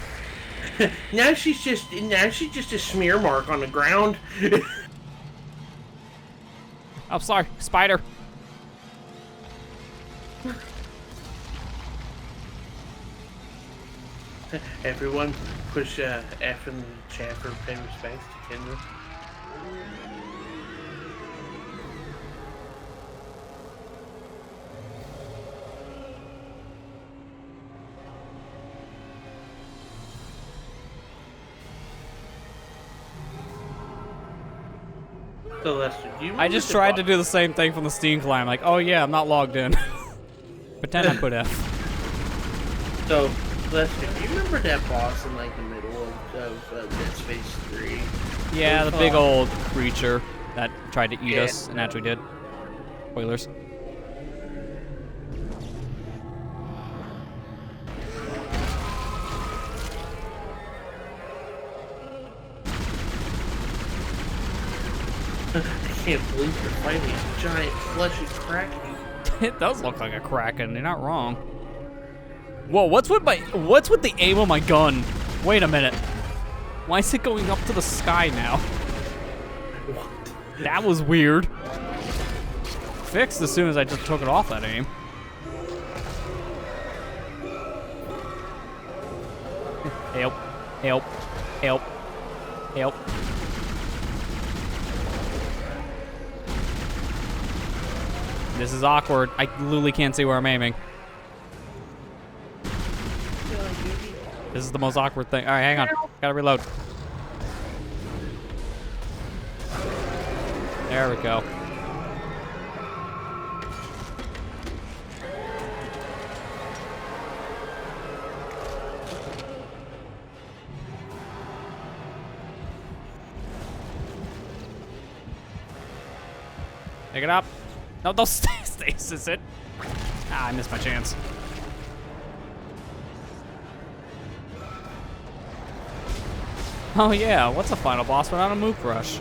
now she's just a smear mark on the ground. Oh, sorry, spider. Everyone, push F in the chat for pay respects to Kendra. So Lester, do you I just tried to do the same thing from the Steam client. Like, oh yeah, I'm not logged in. Pretend I put F. So, Lester, do you remember that boss in like the middle of Dead Space 3? Yeah, the big old creature that tried to eat us and actually did. Spoilers. can't believe you're fighting a giant fleshy kraken. It does look like a kraken. You're not wrong. Whoa, what's with the aim of my gun? Wait a minute. Why is it going up to the sky now? What? That was weird. Fixed as soon as I just took it off that aim. Help. Help. Help. Help. This is awkward. I literally can't see where I'm aiming. This is the most awkward thing. All right, hang on. Gotta reload. There we go. Pick it up. No, don't stasis it. Ah, I missed my chance. Oh yeah, what's a final boss without a Mook Rush?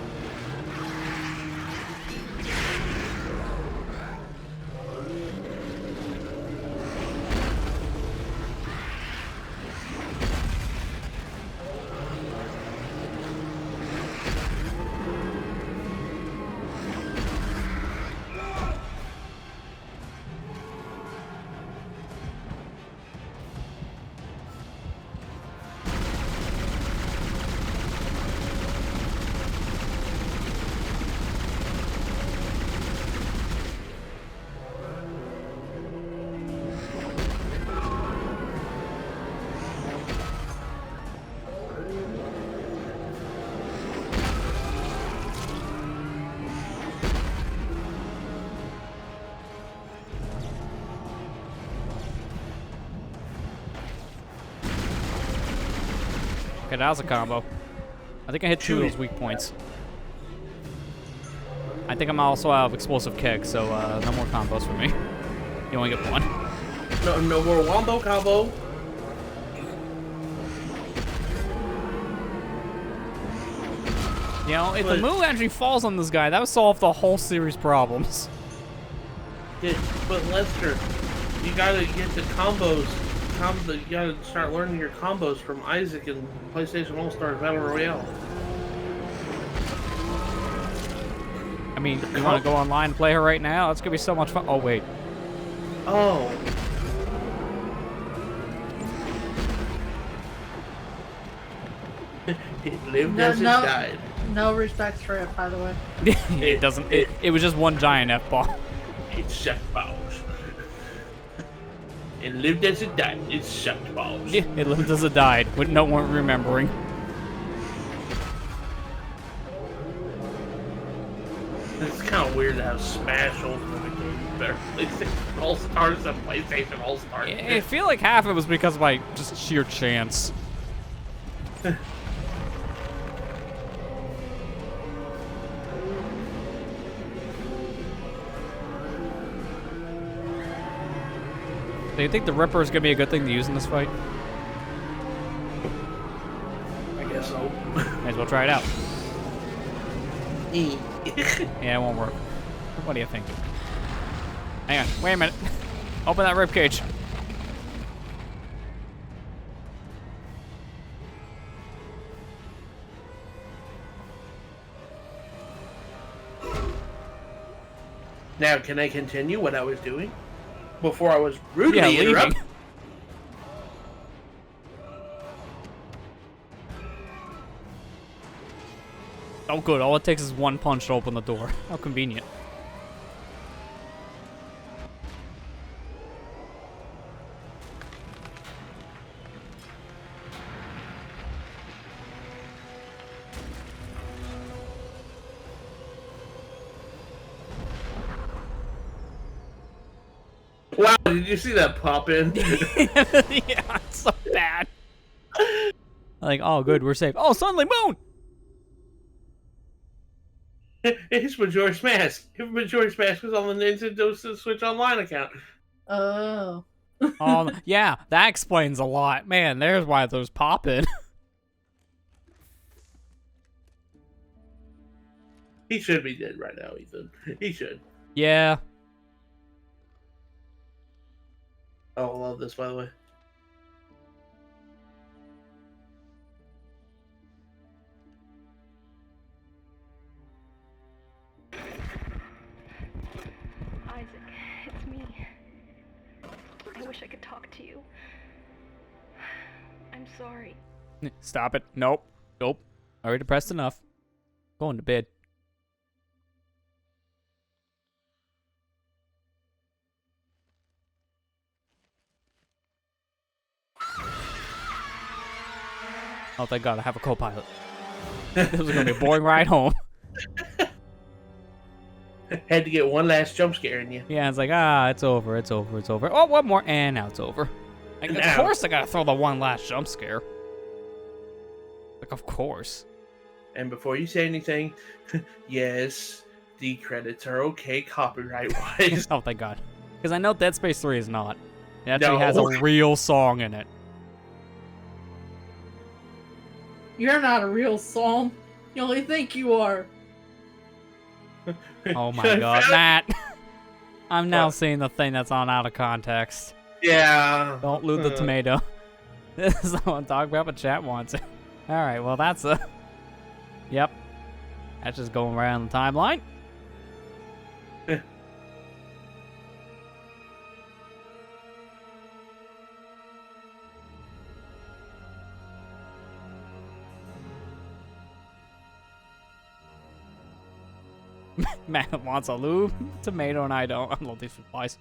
Okay, that was a combo. I think I hit 2 of those weak points. I think I'm also out of explosive kick, so no more combos for me. You only get 1. No more wombo combo. You know, if the moon actually falls on this guy, that would solve the whole series' problems. Yeah, but Lester, you gotta get the combos. You gotta start learning your combos from Isaac and PlayStation All-Stars Battle Royale. I mean, you want to go online and play her right now? That's gonna be so much fun. Oh wait. Oh. It lived as it died. No respect for it, by the way. It doesn't. It was just one giant F-ball. It's sucked balls. It lived as it died. It sucked balls. Yeah, it lived as it died, with no one remembering. It's kind of weird to have Smash Ultimate games better. PlayStation All-Stars than PlayStation All-Stars. I feel like half of it was because of my just sheer chance. Do you think the Ripper is going to be a good thing to use in this fight? I guess so. May as well try it out. Yeah, it won't work. What do you think? Hang on, wait a minute. Open that ribcage. Now, can I continue what I was doing? Before I was rudely interrupted. Oh good, all it takes is one punch to open the door. How convenient. Wow, did you see that pop in? Yeah, it's so bad. Like, oh good, we're safe. Oh, suddenly moon! It's Majora's Mask. Majora's Mask was on the Nintendo Switch Online account. Oh. Yeah, that explains a lot. Man, there's why those pop in. He should be dead right now, Ethan. He should. Yeah. Oh, I love this, by the way. Isaac, it's me. I wish I could talk to you. I'm sorry. Stop it. Nope. Nope. Already depressed enough. Going to bed. Oh, thank God I have a co-pilot. This was going to be a boring ride home. Had to get one last jump scare in you. Yeah, it's like, it's over, it's over, it's over. Oh, one more, and now it's over. Like, of course I gotta throw the one last jump scare. Like, of course. And before you say anything, yes, the credits are okay copyright-wise. Oh, thank God. Because I know Dead Space 3 is not. It actually has a real song in it. You're not a real song. You only think you are. Oh my God, Matt. I'm now seeing the thing that's on out of context. Yeah. Don't loot the tomato. This is what I'm talking about, but chat wants it. Alright, well that's a... Yep. That's just going around the timeline. Matt wants a lube, tomato, and I don't. I love these supplies.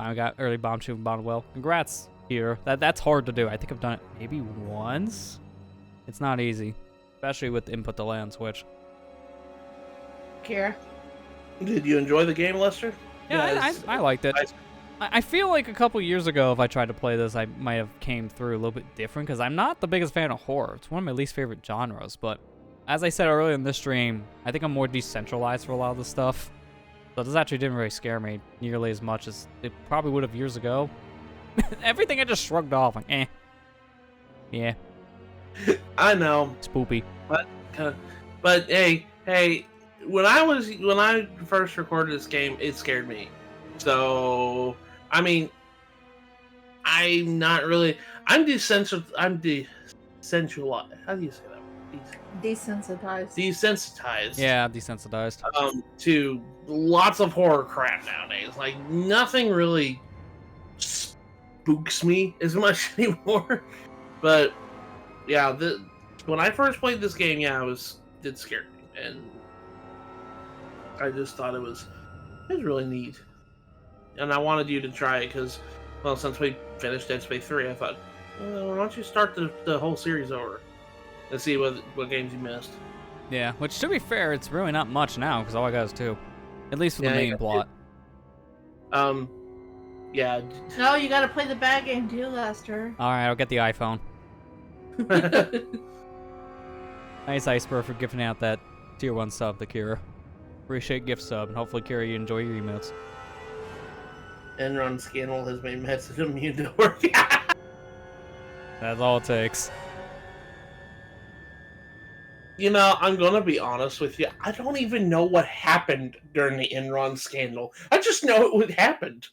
I got early bomb shooting bottom well. Congrats, here. That's hard to do. I think I've done it maybe once. It's not easy, especially with the input delay on Switch. Kira. Did you enjoy the game, Lester? Yeah, I liked it. I feel like a couple years ago, if I tried to play this, I might have came through a little bit different, because I'm not the biggest fan of horror. It's one of my least favorite genres, but as I said earlier in this stream, I think I'm more decentralized for a lot of this stuff. So this actually didn't really scare me nearly as much as it probably would have years ago. Everything I just shrugged off, like, eh. Yeah. I know. Spoopy. But hey, when I first recorded this game, it scared me. So, I mean, I'm desensitive. I'm desensualized. How do you say that? Desensitized. Desensitized. Yeah, desensitized. To lots of horror crap nowadays. Like, nothing really spooks me as much anymore. But yeah, when I first played this game, yeah, it scared me, and I just thought it was really neat. And I wanted you to try it because, well, since we finished Dead Space 3, I thought, well, why don't you start the whole series over and see what games you missed. Yeah, which, to be fair, it's really not much now, because all I got is 2. At least for the main plot. Yeah. No, you gotta play the bad game too, Lester. Alright, I'll get the iPhone. Nice, Iceberg, for giving out that tier 1 sub to Kira. Appreciate gift sub, and hopefully, Kira, you enjoy your emotes. Enron scandal has made Mets immune to work. That's all it takes. You know, I'm gonna be honest with you. I don't even know what happened during the Enron scandal. I just know it happened.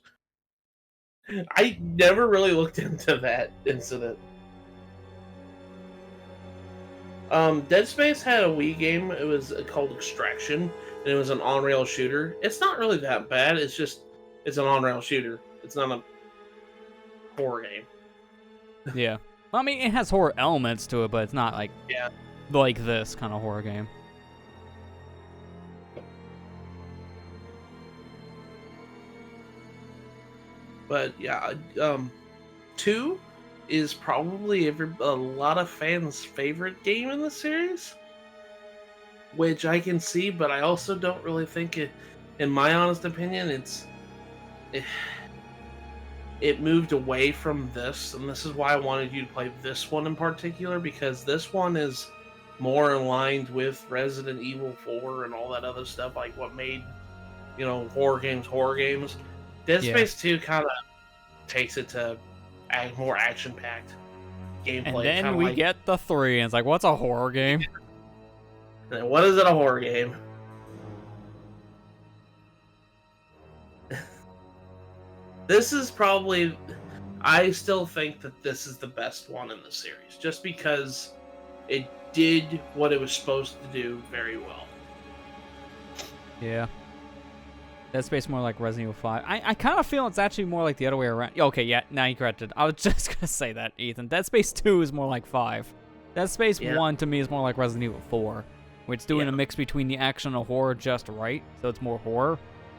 I never really looked into that incident. Dead Space had a Wii game. It was called Extraction, and it was an on-rail shooter. It's not really that bad. It's an on-rail shooter. It's not a horror game. Yeah. Well, I mean, it has horror elements to it, but it's not like this kind of horror game. But yeah, 2 is probably a lot of fans' favorite game in the series, which I can see, but I also don't really think it. In my honest opinion, it moved away from this, and this is why I wanted you to play this one in particular, because this one is more aligned with Resident Evil 4 and all that other stuff, like what made, horror games. Dead Space 2 kind of takes it to more action-packed. gameplay. And then we get the 3, and it's like, what's a horror game? What is it, a horror game? This is probably... I still think that this is the best one in the series, just because it did what it was supposed to do very well. Yeah. Dead Space more like Resident Evil 5. I kind of feel it's actually more like the other way around. Okay, yeah, now you corrected. I was just going to say that, Ethan. Dead Space 2 is more like 5. Dead Space 1 to me is more like Resident Evil 4, where it's doing a mix between the action and horror just right, so it's more horror.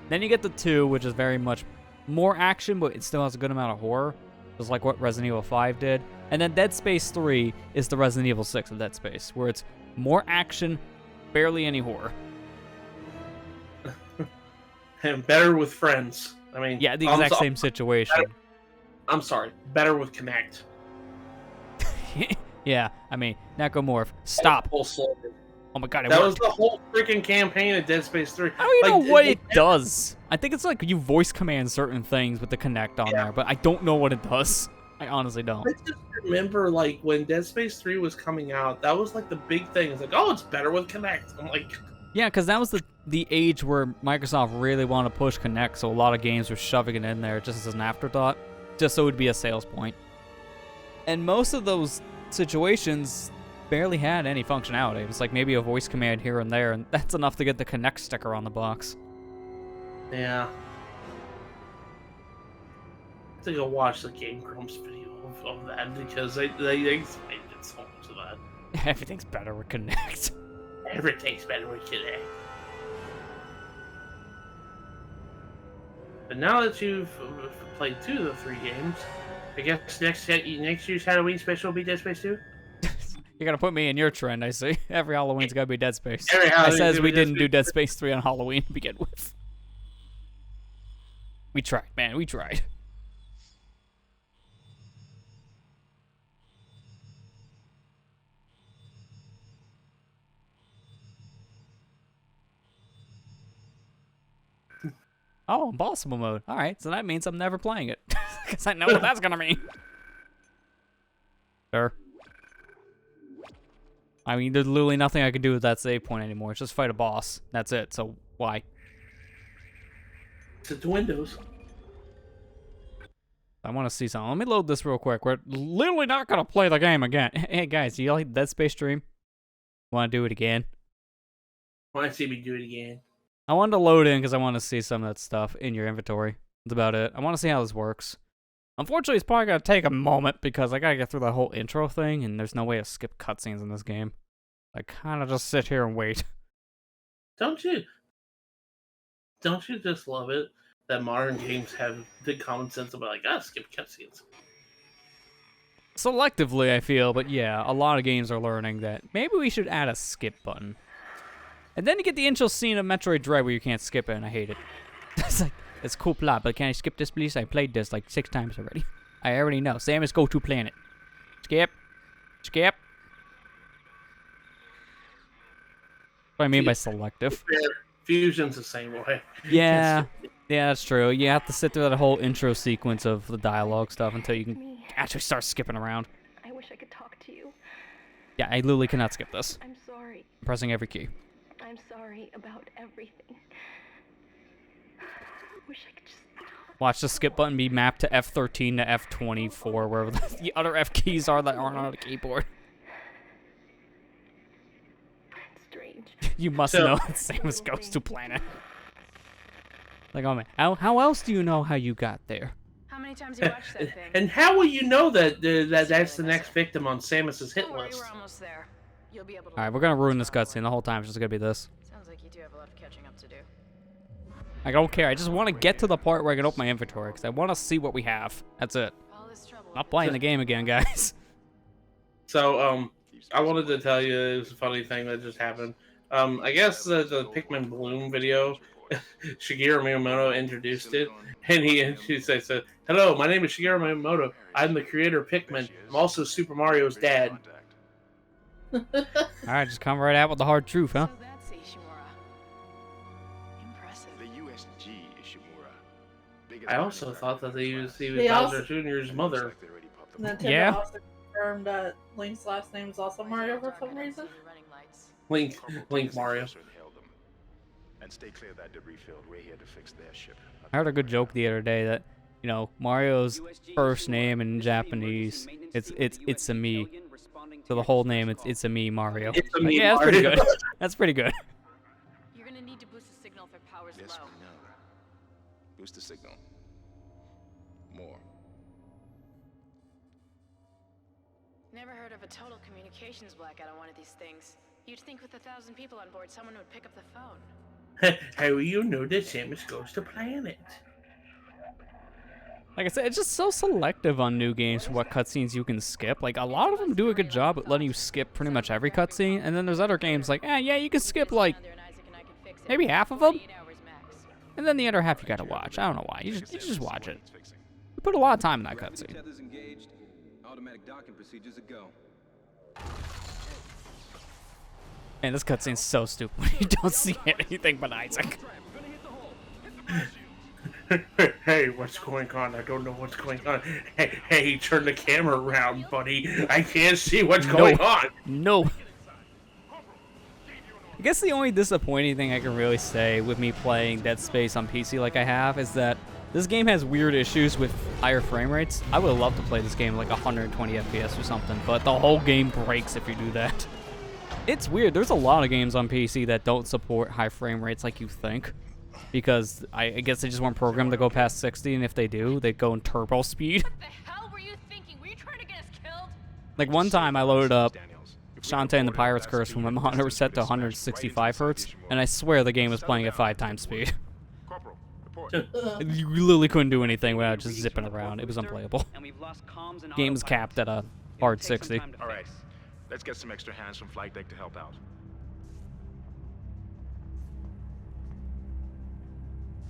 Then you get the 2, which is very much more action, but it still has a good amount of horror, just like what Resident Evil 5 did. And then Dead Space 3 is the Resident Evil 6 of Dead Space, where it's more action, barely any horror. And better with friends. I mean, yeah, the exact same situation. Better, I'm sorry, better with Connect. Yeah, I mean, Necromorph, stop. Oh my god, that was the whole freaking campaign of Dead Space 3. I don't even know what it does. I think it's like you voice command certain things with the Connect on there, but I don't know what it does. I honestly don't. I just remember, like, when Dead Space 3 was coming out, that was like the big thing. It's like, oh, it's better with Connect. I'm like... Yeah, because that was the age where Microsoft really wanted to push Connect, so a lot of games were shoving it in there just as an afterthought, just so it would be a sales point. And most of those situations barely had any functionality. It was like maybe a voice command here and there, and that's enough to get the Connect sticker on the box. Yeah. I have to go watch the Game Grumps video of that, because they explained it so much of that. Everything's better with Connect. Everything's better with Connect. But now that you've played 2 of the 3 games, I guess next year's Halloween special will be Dead Space 2? You're gonna put me in your trend, I see. Every Halloween's gotta be Dead Space. I says we didn't do Dead Space 3 on Halloween to begin with. We tried, man, we tried. Oh, impossible mode. Alright, so that means I'm never playing it. Because I know what that's gonna mean. Sure. I mean, there's literally nothing I can do with that save point anymore. It's just fight a boss. That's it, so why? It's Windows. I want to see something. Let me load this real quick. We're literally not gonna play the game again. Hey guys, do you like Dead Space stream? Want to do it again? Want to see me do it again? I wanted to load in because I want to see some of that stuff in your inventory. That's about it. I want to see how this works. Unfortunately, it's probably going to take a moment because I got to get through the whole intro thing, and there's no way to skip cutscenes in this game. I kind of just sit here and wait. Don't you just love it that modern games have the common sense about, like, skip cutscenes? Selectively, I feel, but yeah, a lot of games are learning that maybe we should add a skip button. And then you get the intro scene of Metroid Dread where you can't skip it, and I hate it. It's like, it's a cool plot, but can I skip this, please? I played this like 6 times already. I already know. Samus go-to planet. Skip. Skip. What I mean by selective. Fusion's the same way. Yeah. Yeah, that's true. You have to sit through that whole intro sequence of the dialogue stuff until you can actually start skipping around. I wish I could talk to you. Yeah, I literally cannot skip this. I'm sorry. I'm pressing every key. I'm sorry about everything. Wish I could just Watch the skip button be mapped to F13 to F24, wherever the other F keys are that aren't on the keyboard. Strange. You must know that Samus goes to planet. Like, oh man, how else do you know how you got there? How many times have you watched that thing? And how will you know that that's the next victim on Samus's hit list? We're almost there. You'll be able to. All right, we're gonna ruin this cutscene the whole time. It's just gonna be this. Sounds like you do have a lot of catching up to do. I don't care. I just want to get to the part where I can open my inventory because I want to see what we have. That's it. Not playing the game again, guys. So, I wanted to tell you it was a funny thing that just happened. I guess the Pikmin Bloom video, Shigeru Miyamoto introduced it, and he said, "Hello, my name is Shigeru Miyamoto. I'm the creator of Pikmin. I'm also Super Mario's dad." All right, just come right out with the hard truth, huh? I also thought that he was Bowser Jr.'s mother. Yeah. confirm that Link's last name is also Mario for some reason. Link Mario. And stay clear of that debris field. We're here to fix their ship. I heard a good joke the other day that, you know, Mario's first name in Japanese, it's a me. So the whole name, it's a me, Mario. Me, yeah, that's pretty good. That's pretty good. You're gonna need to boost the signal if their power's Yes, low. we know. Boost the signal. More. Never heard of a total communications blackout on one of these things. You'd think with 1,000 people on board, someone would pick up the phone. How will you know that Samus goes to planet? Like I said, it's just so selective on new games for what cutscenes you can skip. Like, a lot of them do a good job at letting you skip pretty much every cutscene, and then there's other games like, yeah, you can skip, like, maybe half of them, and then the other half you gotta watch. I don't know why. You just watch it. You put a lot of time in that cutscene. Automatic docking procedures a go. Man, this cutscene's so stupid. You don't see anything but Isaac. Hey, what's going on? I don't know what's going on. Hey, turn the camera around, buddy. I can't see what's going on. No. I guess the only disappointing thing I can really say with me playing Dead Space on PC like I have is that this game has weird issues with higher frame rates. I would love to play this game like 120 FPS or something, but the whole game breaks if you do that. It's weird. There's a lot of games on PC that don't support high frame rates like you think. Because I guess they just weren't programmed to go past 60, and if they do, they go in turbo speed. What the hell were you thinking? Were you trying to get us killed? Like one time I loaded up Shantae and the Pirate's Curse when my monitor was set to 165 Hz, and I swear the game was playing at 5 times speed. You literally couldn't do anything without just zipping around. It was unplayable. Game was capped at a hard 60. All right, let's get some extra hands from flight deck to help out.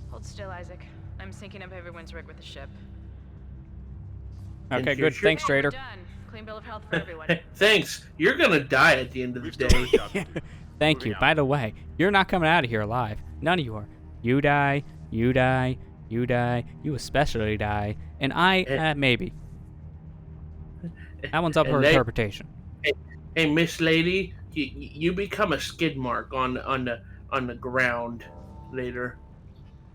Hold still, Isaac. I'm syncing up everyone's rig with the ship. Okay, good. Thanks, Trader. Done. Clean bill of health for everyone. Thanks. You're gonna die at the end of the day. Thank you. By the way, you're not coming out of here alive. None of you are. You die. You die. You die. You especially die. And I, maybe. That one's up for interpretation. Hey, Miss Lady, you become a skid mark on the ground later.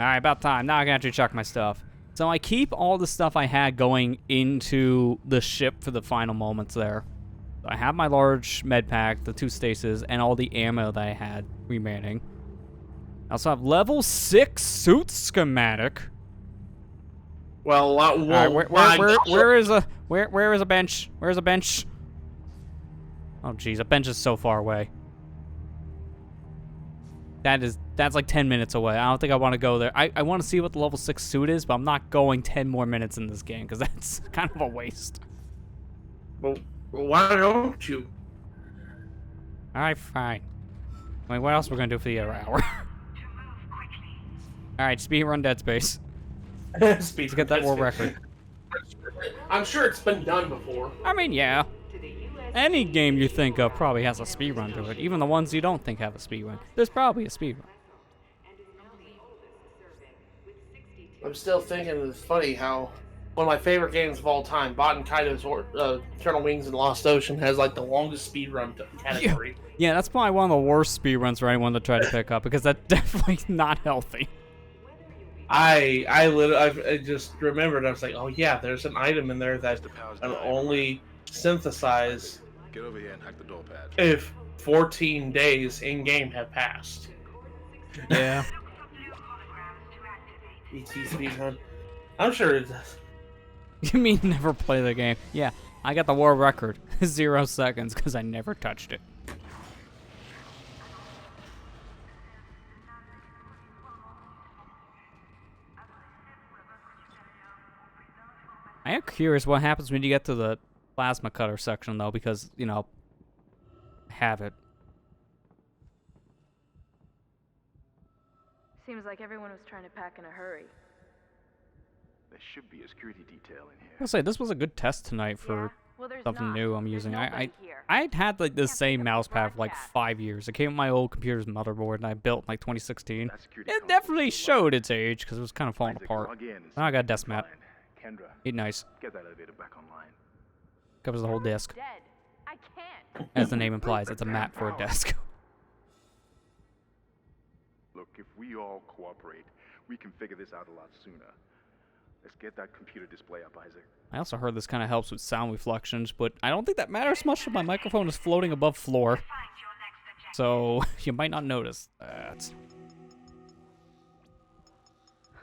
Alright, about time. Now I can actually check my stuff. So I keep all the stuff I had going into the ship for the final moments there. So I have my large med pack, the 2 stasis, and all the ammo that I had remaining. I also have level 6 suit schematic. Well, where is a bench? Where's a bench? Oh jeez, a bench is so far away. That's like 10 minutes away. I don't think I want to go there. I want to see what the level 6 suit is, but I'm not going 10 more minutes in this game because that's kind of a waste. Well, why don't you? Alright, fine. I mean, what else are we going to do for the other hour? Alright, speedrun Dead Space. Let's get that world record. I'm sure it's been done before. I mean, yeah. Any game you think of probably has a speedrun to it. Even the ones you don't think have a speedrun. There's probably a speedrun. I'm still thinking it's funny how one of my favorite games of all time, Baten Kaido's Eternal Wings and Lost Ocean, has like the longest speedrun category. Yeah, that's probably one of the worst speedruns for anyone to try to pick up because that's definitely not healthy. I just remembered. I was like, oh yeah, there's an item in there that can only synthesize Get over here and hack the door pad. if 14 days in game have passed. Yeah. ET speedrun. I'm sure it does. You mean never play the game? Yeah, I got the world record. 0 seconds because I never touched it. I am curious what happens when you get to the plasma cutter section, though, because, you know, I have it. Seems like everyone was trying to pack in a hurry. There should be a security detail in here. I'll say this was a good test tonight for something new I'm using. I'd had like the same mouse pad for like 5 years. It came with my old computer's motherboard, and I built in like 2016. It definitely showed its age because it was kind of falling apart. Now I got a desk mat. Kendra, Ain't nice. get that elevator back online. Covers the whole disc. Dead. I can't. As the name implies, it's a map for a desk. Look, if we all cooperate, we can figure this out a lot sooner. Let's get that computer display up, Isaac. I also heard this kind of helps with sound reflections, but I don't think that matters much if my microphone is floating above floor. So, you might not notice that.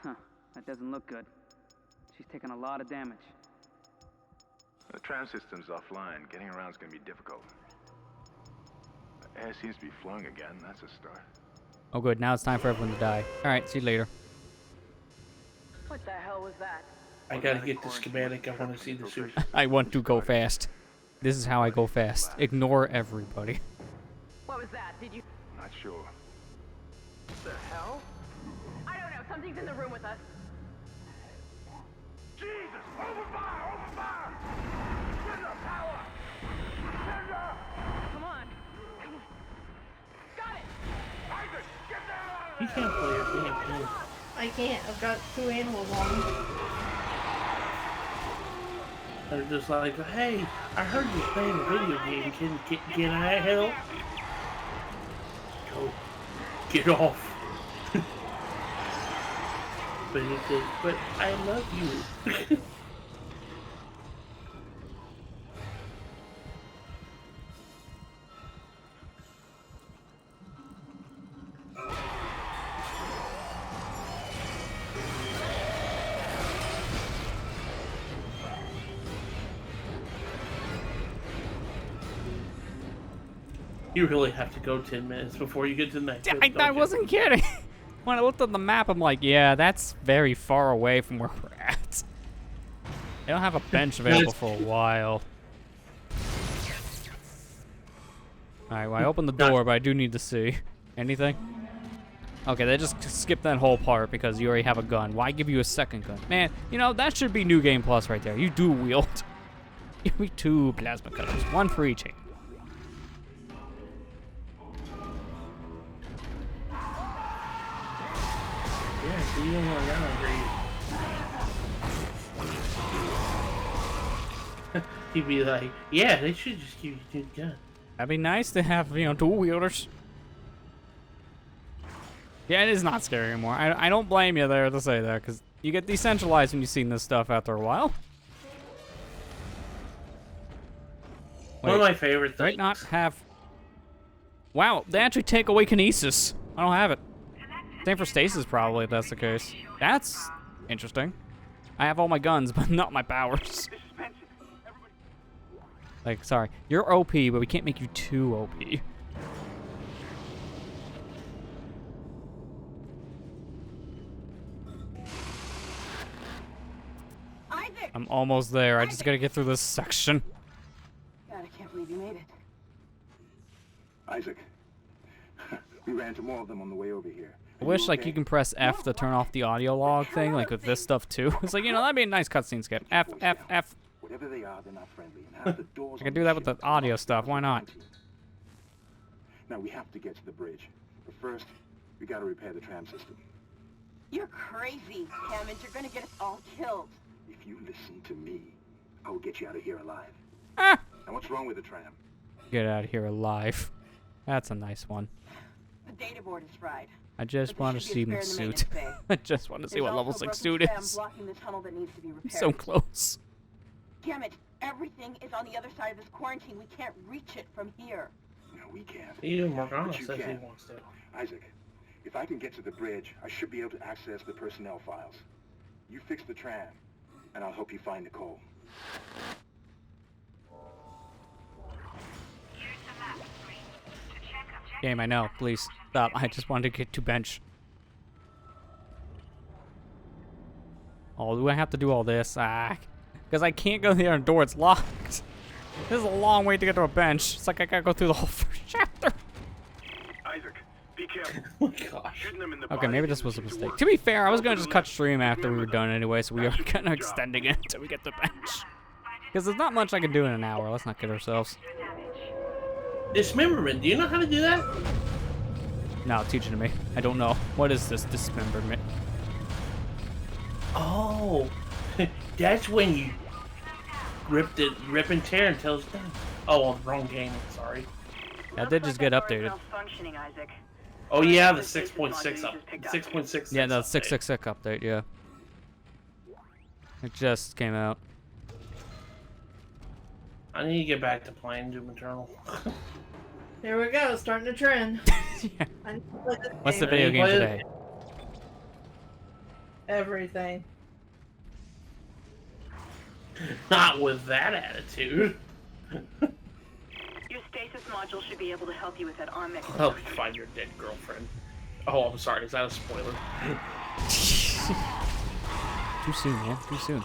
Huh, that doesn't look good. She's taken a lot of damage. The tram system's offline. Getting around is going to be difficult. The air seems to be flowing again. That's a start. Oh good, now it's time for everyone to die. Alright, see you later. What the hell was that? I gotta get the schematic. I want to see the suit. I want to go fast. This is how I go fast. Ignore everybody. What was that? Did you... Not sure. What the hell? I don't know. Something's in the room with us. Jesus! Open fire! Open fire! Send the power! Send her! Come on. Come on. Got it! Isaac, get the hell out of You can't play your game, can you? I can't. I've got 2 animals on me. They're just like, hey, I heard you playing a video game. Can I help? Go. Get off. But he said, but I love you. You really have to go 10 minutes before you get to the next one, I wasn't kidding. When I looked at the map, I'm like, yeah, that's very far away from where we're at. They don't have a bench available for a while. Alright, well, I opened the door, but I do need to see. Anything? Okay, they just skipped that whole part because you already have a gun. Why give you a second gun? Man, you know, that should be New Game Plus right there. You do wield. Give me 2 plasma cutters. 1 for each hand. Yeah, so you don't want that. He'd be like, yeah, they should just give you 2 guns. That'd be nice to have, you know, dual wielders. Yeah, it is not scary anymore. I don't blame you there to say that, because you get decentralized when you've seen this stuff after a while. One of my favorite things. Might not have... Wow, they actually take away kinesis. I don't have it. Same for stasis, probably, if that's the case. That's interesting. I have all my guns, but not my powers. Like, sorry. You're OP, but we can't make you too OP. Isaac! I'm almost there. I just gotta get through this section. God, I can't believe you made it. Isaac, we ran into more of them on the way over here. I wish, like, you can press F to turn off the audio log thing, like with this stuff, too. It's like, you know, that'd be a nice cutscene skip. F, F, F. Whatever they are, they're not friendly. And have the doors I can do that with the audio stuff. Why not? Now, we have to get to the bridge. But first, we gotta repair the tram system. You're crazy, Hammond. You're gonna get us all killed. If you listen to me, I will get you out of here alive. Ah! Now, what's wrong with the tram? Get out of here alive. That's a nice one. The data board is fried. I just want to see my suit. I just want to see what level 6 suit is. Blocking the tunnel that needs to be repaired. So close. Damn it! Everything is on the other side of this quarantine. We can't reach it from here. No, we can't. Even Morgana But you says he can. wants to. Isaac, if I can get to the bridge, I should be able to access the personnel files. You fix the tram, and I'll help you find Nicole. Game, I know. Please stop. I just wanted to get to bench. Oh, do I have to do all this? Ah, because I can't go to the other door. It's locked. This is a long way to get to a bench. It's like I gotta go through the whole first chapter. Isaac, be careful. Oh my gosh. Shooting them in the Okay, body maybe this was a mistake. To be fair, I was gonna just cut stream after we were done anyway, so we are kind of extending it until we get to bench. Because there's not much I can do in an hour. Let's not kid ourselves. Dismemberment. Do you know how to do that? No, teach it to me. I don't know. What is this rip and tear until it's done. Oh, well, wrong game. Sorry. That did just get updated. Oh yeah, the 6.6 up. 6.6. Yeah, the 666 update. Yeah. It just came out. I need to get back to playing Doom Eternal. Here we go, starting a trend. Yeah. I need to play this What's the game. video game today? Everything. Not with that attitude. Your stasis module should be able to help you with that arm mechanism. Help you find your dead girlfriend. Oh, I'm sorry. Is that a spoiler? Too soon, man. Too soon.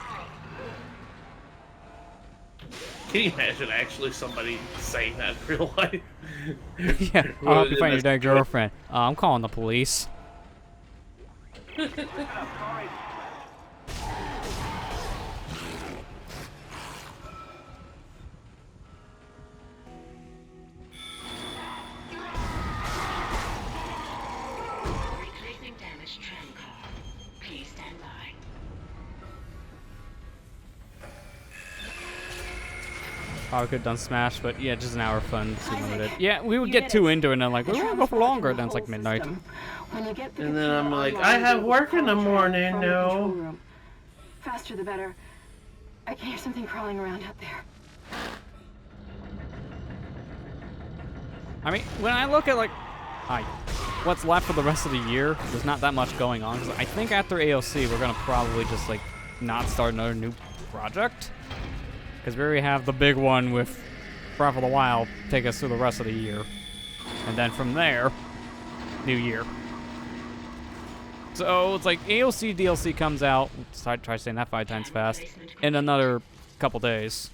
Can you imagine actually somebody saying that in real life? Yeah, I'll help you find your dead girlfriend. I'm calling the police. Replacing damaged tram car. Please stand by. Probably could have done Smash, but yeah, just an hour fun, too limited. Yeah, we would get too into it, and I'm like, we want to go for longer, and then it's like midnight. And then I'm like, I have work in the morning, no. Faster the better. I can hear something crawling around out there. I mean, when I look at, like, what's left for the rest of the year, there's not that much going on. 'Cause I think after AOC, we're going to probably just, like, not start another new project. Because we already have the big one with Breath of the Wild take us through the rest of the year. And then from there, new year. So it's like AOC DLC comes out, try saying that 5 times fast, in another couple days.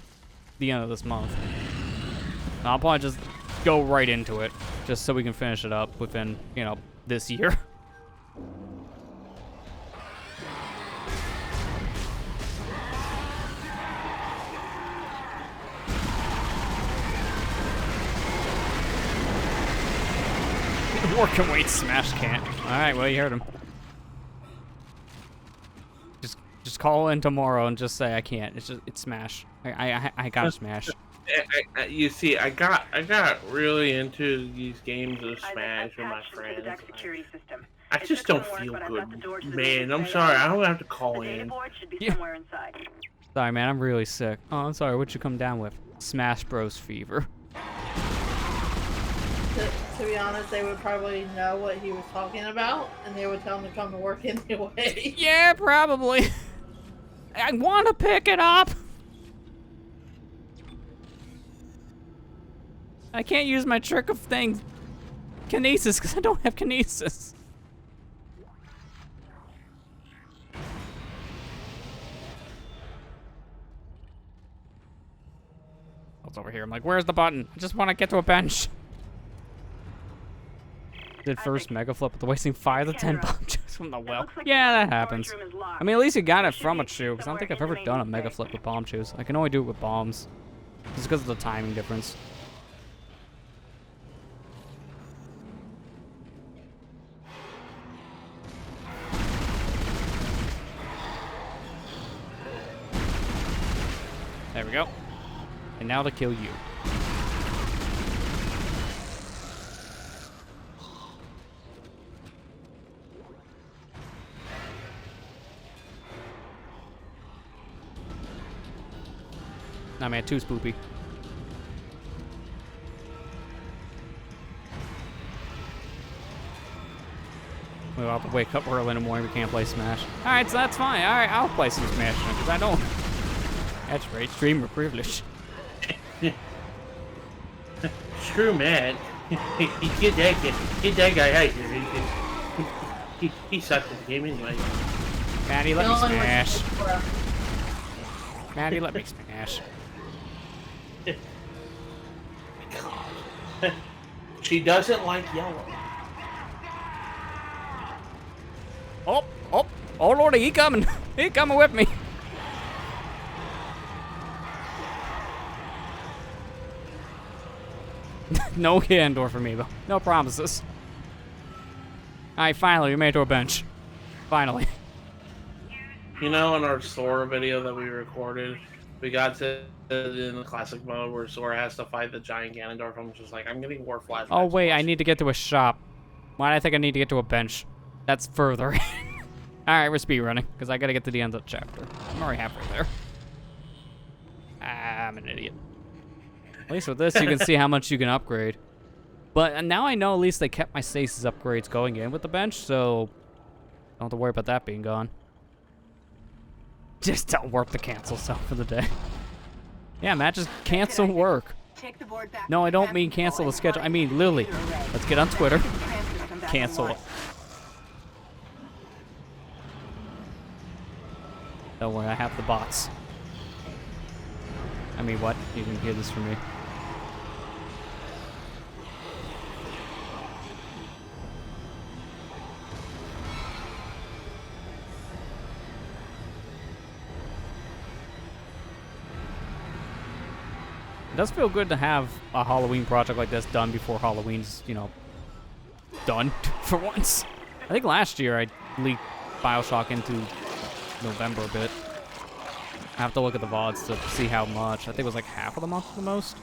The end of this month. And I'll probably just go right into it, just so we can finish it up within, you know, this year. War can wait, Smash can't. Alright, well, you heard him. Just call in tomorrow and just say I can't. It's Smash. I gotta Smash. You see, I got really into these games of Smash with my friends. I just don't feel good, man. I'm sorry, I don't have to call in. Yeah. Sorry, man, I'm really sick. Oh, I'm sorry, what'd you come down with? Smash Bros. Fever. To be honest, they would probably know what he was talking about, and they would tell him to come to work anyway. Yeah, probably. I want to pick it up. I can't use my trick of things, kinesis, because I don't have kinesis. I was over here. I'm like, where's the button? I just want to get to a bench. Did first mega flip with wasting 5 to 10 bomb chews from the well. Yeah, that happens. I mean, at least you got it from a chew, because I don't think I've ever done a mega flip with bomb chews. I can only do it with bombs. Just because of the timing difference. There we go. And now to kill you. Nah, man, too spoopy. We'll have to wake up early in the morning. We can't play Smash. Alright, so that's fine. Alright, I'll play some Smash now, because I don't. That's right, streamer privilege. Screw man. Get that guy out here. He sucks at the game anyway. Maddie, let me smash. Maddie, let me smash. She doesn't like yellow. Oh lordy, he coming. He coming with me. No Andor for me, though. No promises. Alright, finally, we made it to a bench. Finally. You know, in our Sora video that we recorded, we got to in the classic mode where Sora has to fight the giant Ganondorf. I'm just like, I'm getting more flashbacks. Oh wait, I need to get to a shop. Why do I think I need to get to a bench? That's further. Alright, we're speedrunning, because I gotta get to the end of the chapter. I'm already halfway there. I'm an idiot. At least with this, you can see how much you can upgrade. But now I know at least they kept my stasis upgrades going in with the bench, so don't have to worry about that being gone. Just don't warp the cancel stuff for the day. Yeah, Matt, just cancel work. No, I don't mean cancel the schedule. I mean, Lily, let's get on Twitter. Cancel it. Don't worry, I have the bots. I mean, what? You can hear this from me. It does feel good to have a Halloween project like this done before Halloween's, you know, done for once. I think last year I leaked BioShock into November a bit. I have to look at the VODs to see how much. I think it was like half of the month at the most.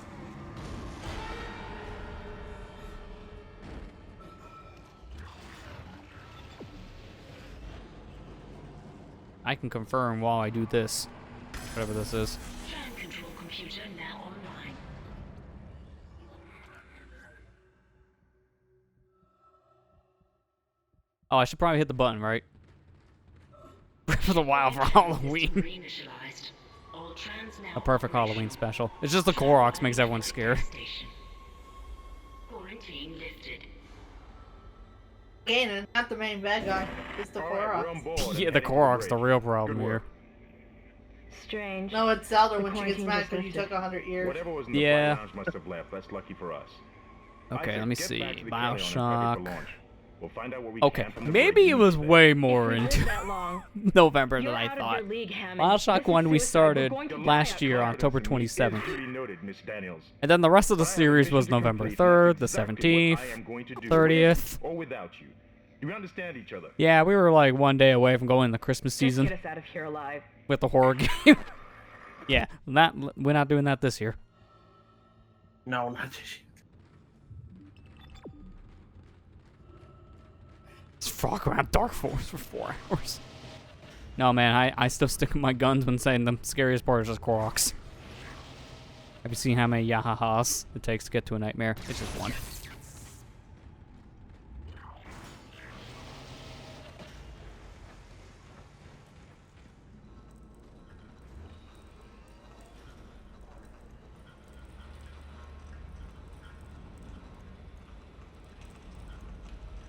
I can confirm while I do this, whatever this is. Fan control computer now online. Oh, I should probably hit the button, right? For the while for Halloween. A perfect Halloween special. It's just the Koroks makes everyone scared. Quarantine lifted. Ganon, not the main bad guy. It's the Koroks. Yeah, the Korok's the real problem here. Strange. No, it's Zelda when she gets mad because you took 100 years. Whatever was in the Yeah. flight lounge must have left. That's lucky for us. Okay, let me see. BioShock. We'll find out what we Okay, can from the maybe it was way more into Long, November than you're I out of thought. your league, Hammond. BioShock This is 1 we suicide. started We're going to last riot. year, October 27th. Duly noted, Miss Daniels. And then the rest of the series was November 3rd, the 17th, 30th. Or without you. Do we understand each other? Yeah, we were like one day away from going the Christmas Just season get us out of here alive. with the horror game. Yeah, we're not doing that this year. No, not this year. Let's frog around Dark Forest for 4 hours. No, man, I still stick with my guns when saying the scariest part is just Koroks. Have you seen how many yahahas it takes to get to a nightmare? It's just one.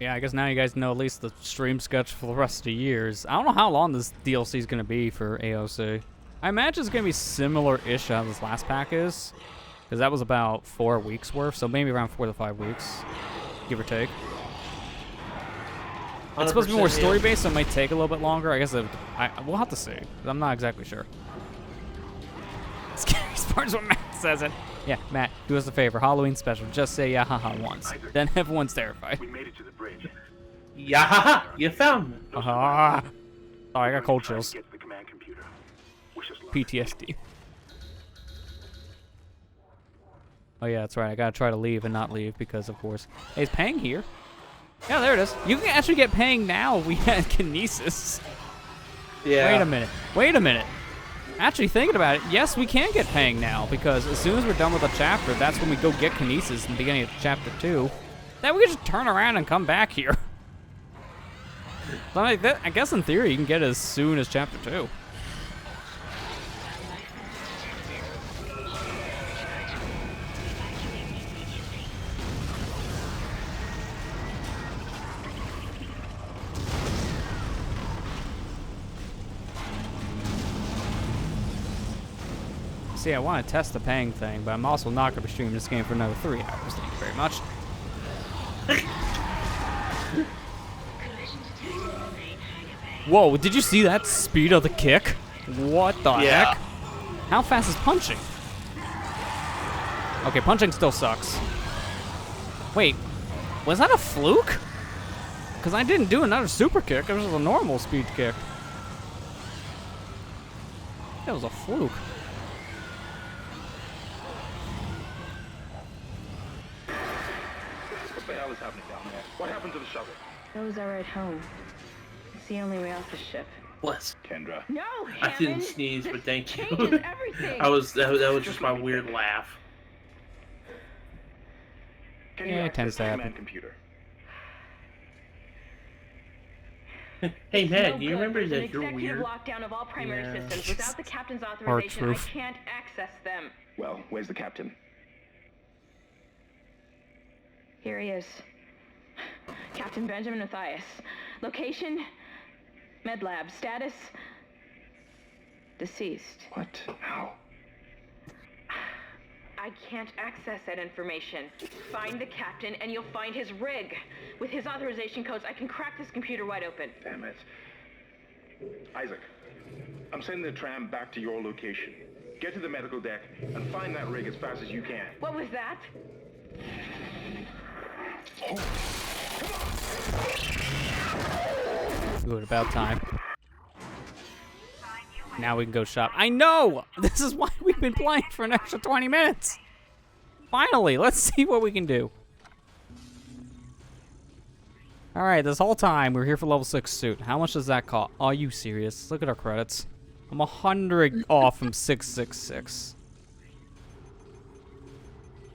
Yeah, I guess now you guys know at least the stream sketch for the rest of the years. I don't know how long this DLC is going to be for AOC. I imagine it's going to be similar-ish to how this last pack is. Because that was about 4 weeks worth, so maybe around 4 to 5 weeks, give or take. It's supposed to be more story-based, so it might take a little bit longer. I guess we'll have to see. I'm not exactly sure. Scariest part is when Matt says it. Yeah, Matt, do us a favor. Halloween special. Just say yahaha once. Then everyone's terrified. We made it to the bridge. Yahaha! You found me. Ah. Oh, I got cold chills. Get to the command computer. Wish us luck. PTSD. Oh yeah, that's right. I gotta try to leave and not leave because, of course. Hey, is Pang here? Yeah, there it is. You can actually get Pang now. We had Kinesis. Yeah. Wait a minute. Wait a minute. Actually, thinking about it, yes, we can get Pang now because as soon as we're done with the chapter, that's when we go get Kinesis in the beginning of chapter 2. Then we can just turn around and come back here. So I guess in theory you can get it as soon as chapter 2. See, I want to test the Pang thing, but I'm also not going to be streaming this game for another 3 hours. Thank you very much. Whoa, did you see that speed of the kick? What the heck? How fast is punching? Okay, punching still sucks. Wait, was that a fluke? Because I didn't do another super kick. It was just a normal speed kick. That was a fluke. What's happening down there? What happened to the shuttle? That was our ride home. It's the only way off the ship. Bless. Kendra. No, I didn't Hammond! sneeze, but thank you. Changes everything. that was just my weird laugh. Can you Yeah, it access tends to the happen. command computer? Hey man, No you good. remember There's an that you're executive weird? lockdown of all primary Yeah. systems. Without the captain's Hard authorization, I truth. can't access them. Well, where's the captain? Here he is. Captain Benjamin Mathias. Location, med lab. Status, deceased. What? How? I can't access that information. Find the captain and you'll find his rig. With his authorization codes, I can crack this computer wide open. Damn it. Isaac, I'm sending the tram back to your location. Get to the medical deck and find that rig as fast as you can. What was that? Good, about time. Now we can go shop. I know! This is why we've been playing for an extra 20 minutes. Finally, let's see what we can do. Alright, this whole time we're here for level 6 suit. How much does that cost? Are you serious? Look at our credits. I'm 100 off from 666.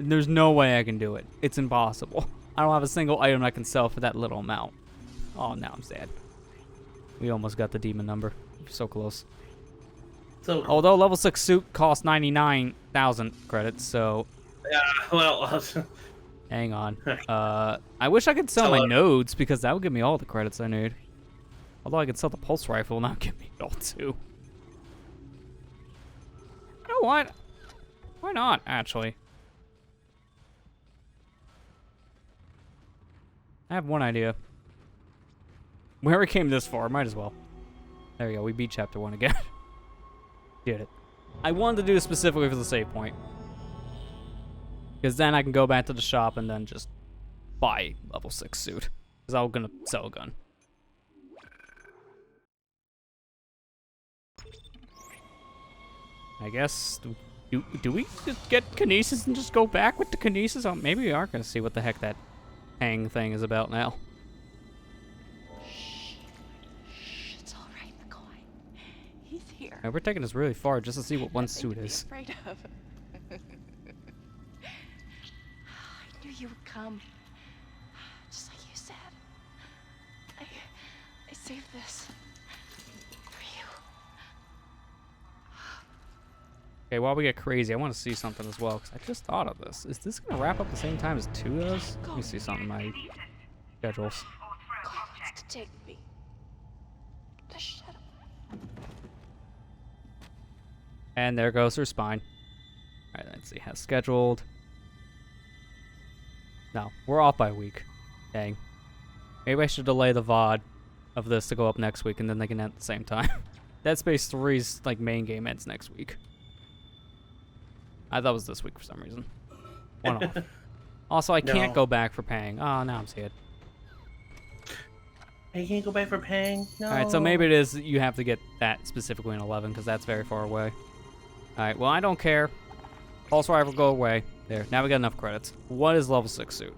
There's no way I can do it. It's impossible. I don't have a single item I can sell for that little amount. Oh, now I'm sad. We almost got the demon number. So close. So, although level 6 suit costs 99,000 credits, so... Yeah, well... hang on. I wish I could sell my nodes, because that would give me all the credits I need. Although I could sell the pulse rifle, and that would give me it all too. You know what? Why not, actually? I have one idea. We already came this far, might as well. There we go, we beat chapter 1 again. Did it. I wanted to do this specifically for the save point. Because then I can go back to the shop and then just buy level 6 suit. Because I'm gonna sell a gun. I guess, do we just get kinesis and just go back with the kinesis? Oh, maybe we are gonna see what the heck that hang thing is about now. It's all right, McCoy. He's here. We're taking this really far just to see what one suit is. Afraid of. I knew you would come. Just like you said. I saved this for you. Okay, while we get crazy, I want to see something as well, because I just thought of this. Is this going to wrap up the same time as 2 does? Let me see something in my schedules. God wants to take me. Just shut up. And there goes her spine. Alright, let's see. Has scheduled. No, we're off by a week. Dang. Maybe I should delay the VOD of this to go up next week, and then they can end at the same time. Dead Space 3's like main game ends next week. I thought it was this week for some reason. One off. Also, I can't go back for Pang. Oh, now I'm sad. You can't go back for Pang? No. Alright, so maybe it is you have to get that specifically in 11, because that's very far away. Alright, well, I don't care. Pulse Rifle, go away. There, now we got enough credits. What is level 6 suit?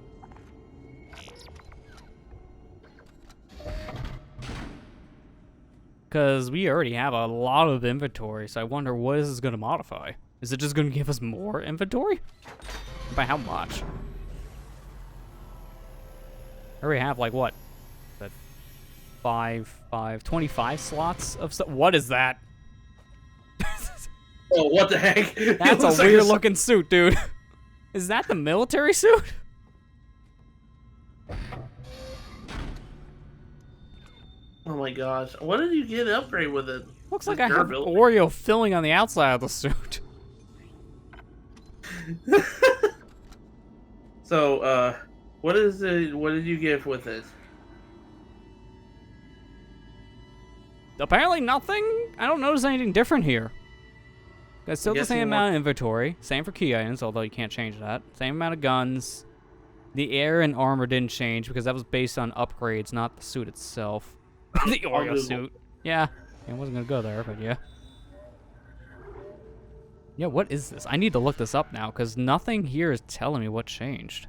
Because we already have a lot of inventory, so I wonder what is this going to modify? Is it just going to give us more inventory? By how much? I already have, like, what? 25 slots of stuff? What is that? Oh, what the heck? That's a weird looking suit, dude. Is that the military suit? Oh my gosh. What did you get upgrade with it? Looks like I have Oreo filling on the outside of the suit. So, what did you get with it? Apparently nothing. I don't notice anything different here. Got still the same amount of inventory. Same for key items, although you can't change that. Same amount of guns. The air and armor didn't change because that was based on upgrades, not the suit itself. The Oreo suit. Yeah. I wasn't going to go there, but yeah. Yeah, what is this? I need to look this up now because nothing here is telling me what changed.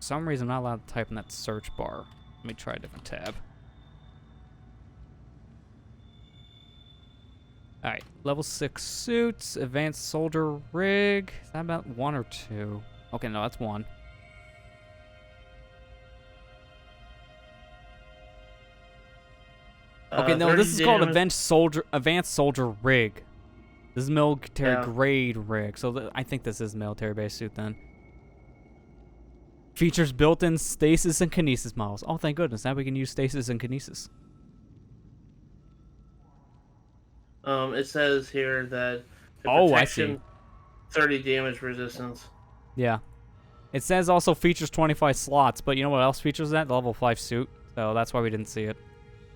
For some reason, I'm not allowed to type in that search bar. Let me try a different tab. Alright, level 6 suits, advanced soldier rig. Is that about 1 or 2? Okay, no, that's 1. Okay, no, this is called advanced soldier rig. This is military grade rig, so I think this is military base suit then. Features built-in stasis and kinesis models. Oh, thank goodness, now we can use stasis and kinesis. It says here that the I see. protection, 30 damage resistance. Yeah. It says also features 25 slots, but you know what else features that? The level 5 suit. So that's why we didn't see it.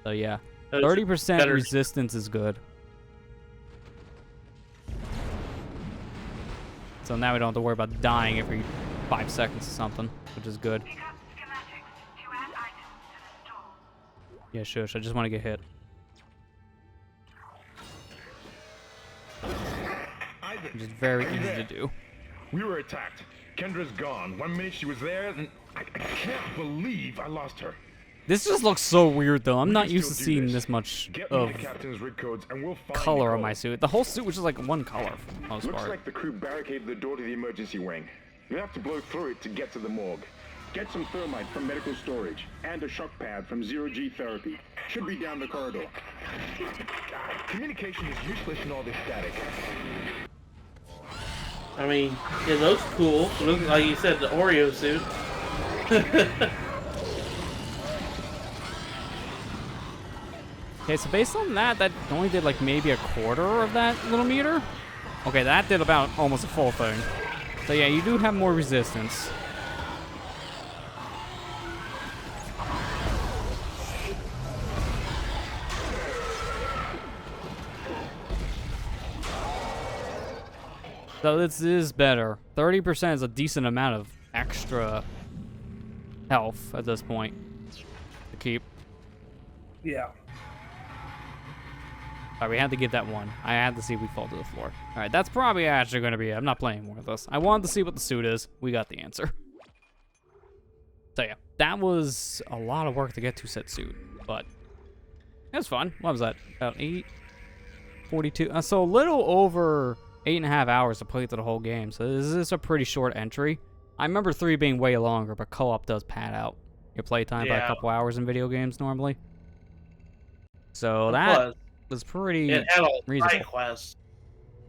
So yeah. 30% resistance is good. So now we don't have to worry about dying every 5 seconds or something, which is good. Yeah, shush. I just want to get hit. Which is very easy to do. We were attacked. Kendra's gone. 1 minute she was there, and I can't believe I lost her. This just looks so weird, though. I'm not used to seeing this much of color on my suit. The whole suit was just like one color for the most part. Looks like the crew barricaded the door to the emergency wing. You have to blow through it to get to the morgue. Get some thermite from medical storage and a shock pad from zero-G therapy. Should be down the corridor. Communication is useless in all this static. I mean, it looks cool. It looks like you said, the Oreo suit. Okay, so based on that, that only did like maybe a quarter of that little meter. Okay, that did about almost a full thing. So yeah, you do have more resistance. So this is better. 30% is a decent amount of extra health at this point to keep. Yeah. Alright, we had to give that one. I had to see if we fall to the floor. Alright, that's probably actually going to be it. I'm not playing more of this. I wanted to see what the suit is. We got the answer. So yeah, that was a lot of work to get to said suit, but it was fun. What was that? About 8:42. So a little over 8.5 hours to play through the whole game. So this is a pretty short entry. I remember 3 being way longer, but co-op does pad out your playtime by a couple hours in video games normally. So that was pretty reasonable.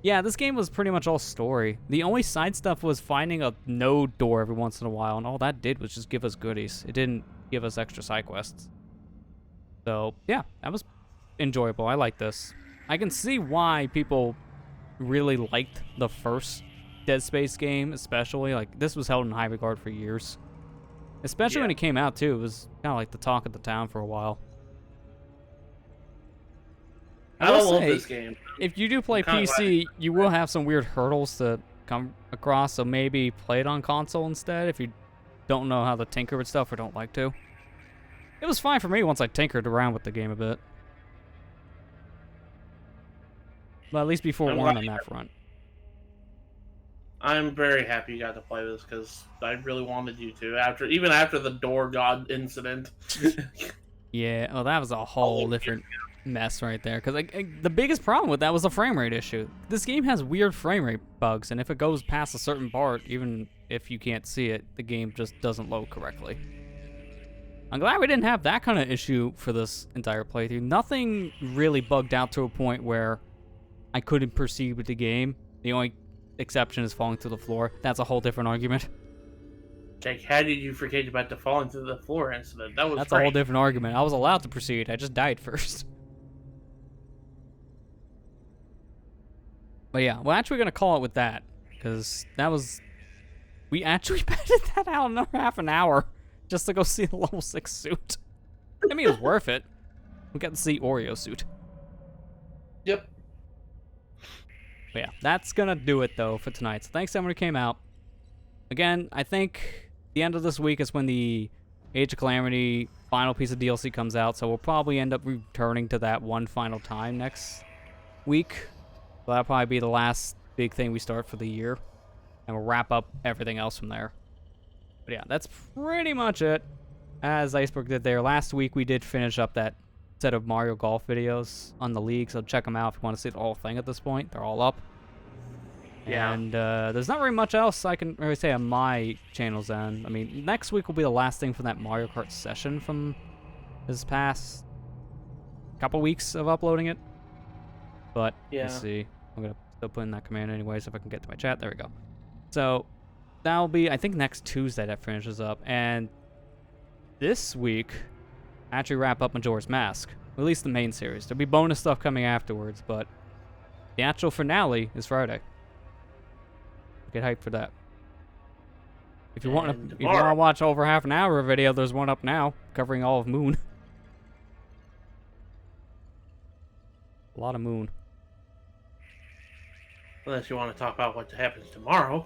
Yeah, this game was pretty much all story. The only side stuff was finding a node door every once in a while, and all that did was just give us goodies. It didn't give us extra side quests. So, yeah, that was enjoyable. I like this. I can see why people really liked the first Dead Space game, especially. Like, this was held in high regard for years. Especially when it came out, too. It was kind of like the talk of the town for a while. I love this game. If you do play PC, you will have some weird hurdles to come across, so maybe play it on console instead if you don't know how to tinker with stuff or don't like to. It was fine for me once I tinkered around with the game a bit. But at least be forewarned on that front. I'm very happy you got to play this because I really wanted you to. Even after the Door God incident. Yeah, oh, that was a whole different mess right there. Because the biggest problem with that was the frame rate issue. This game has weird frame rate bugs, and if it goes past a certain part, even if you can't see it, the game just doesn't load correctly. I'm glad we didn't have that kind of issue for this entire playthrough. Nothing really bugged out to a point where I couldn't proceed with the game. The only exception is falling to the floor. That's a whole different argument. Jake, how did you forget about the falling to the floor incident? That's a whole different argument. I was allowed to proceed. I just died first. But yeah, we're actually going to call it with that. Because that was... We actually batted that out another half an hour just to go see the level 6 suit. I mean, it was worth it. We got to see Oreo suit. Yep. But yeah, that's going to do it, though, for tonight. So thanks to everyone who came out. Again, I think the end of this week is when the Age of Calamity final piece of DLC comes out, so we'll probably end up returning to that one final time next week. So that'll probably be the last big thing we start for the year, and we'll wrap up everything else from there. But yeah, that's pretty much it. As Iceberg did there, last week we did finish up that set of Mario Golf videos on the League, so check them out if you want to see the whole thing at this point. They're all up. Yeah. And there's not very much else I can really say on my channel's end. I mean, next week will be the last thing from that Mario Kart session from this past couple weeks of uploading it. But, let's see. I'm going to still put in that command anyways if I can get to my chat. There we go. So, that'll be, I think, next Tuesday that finishes up. And this week, I actually wrap up Majora's Mask. At least the main series. There'll be bonus stuff coming afterwards, but the actual finale is Friday. Get hyped for that. If you want to watch over half an hour of video, there's one up now covering all of Moon. A lot of Moon. Unless you want to talk about what happens tomorrow.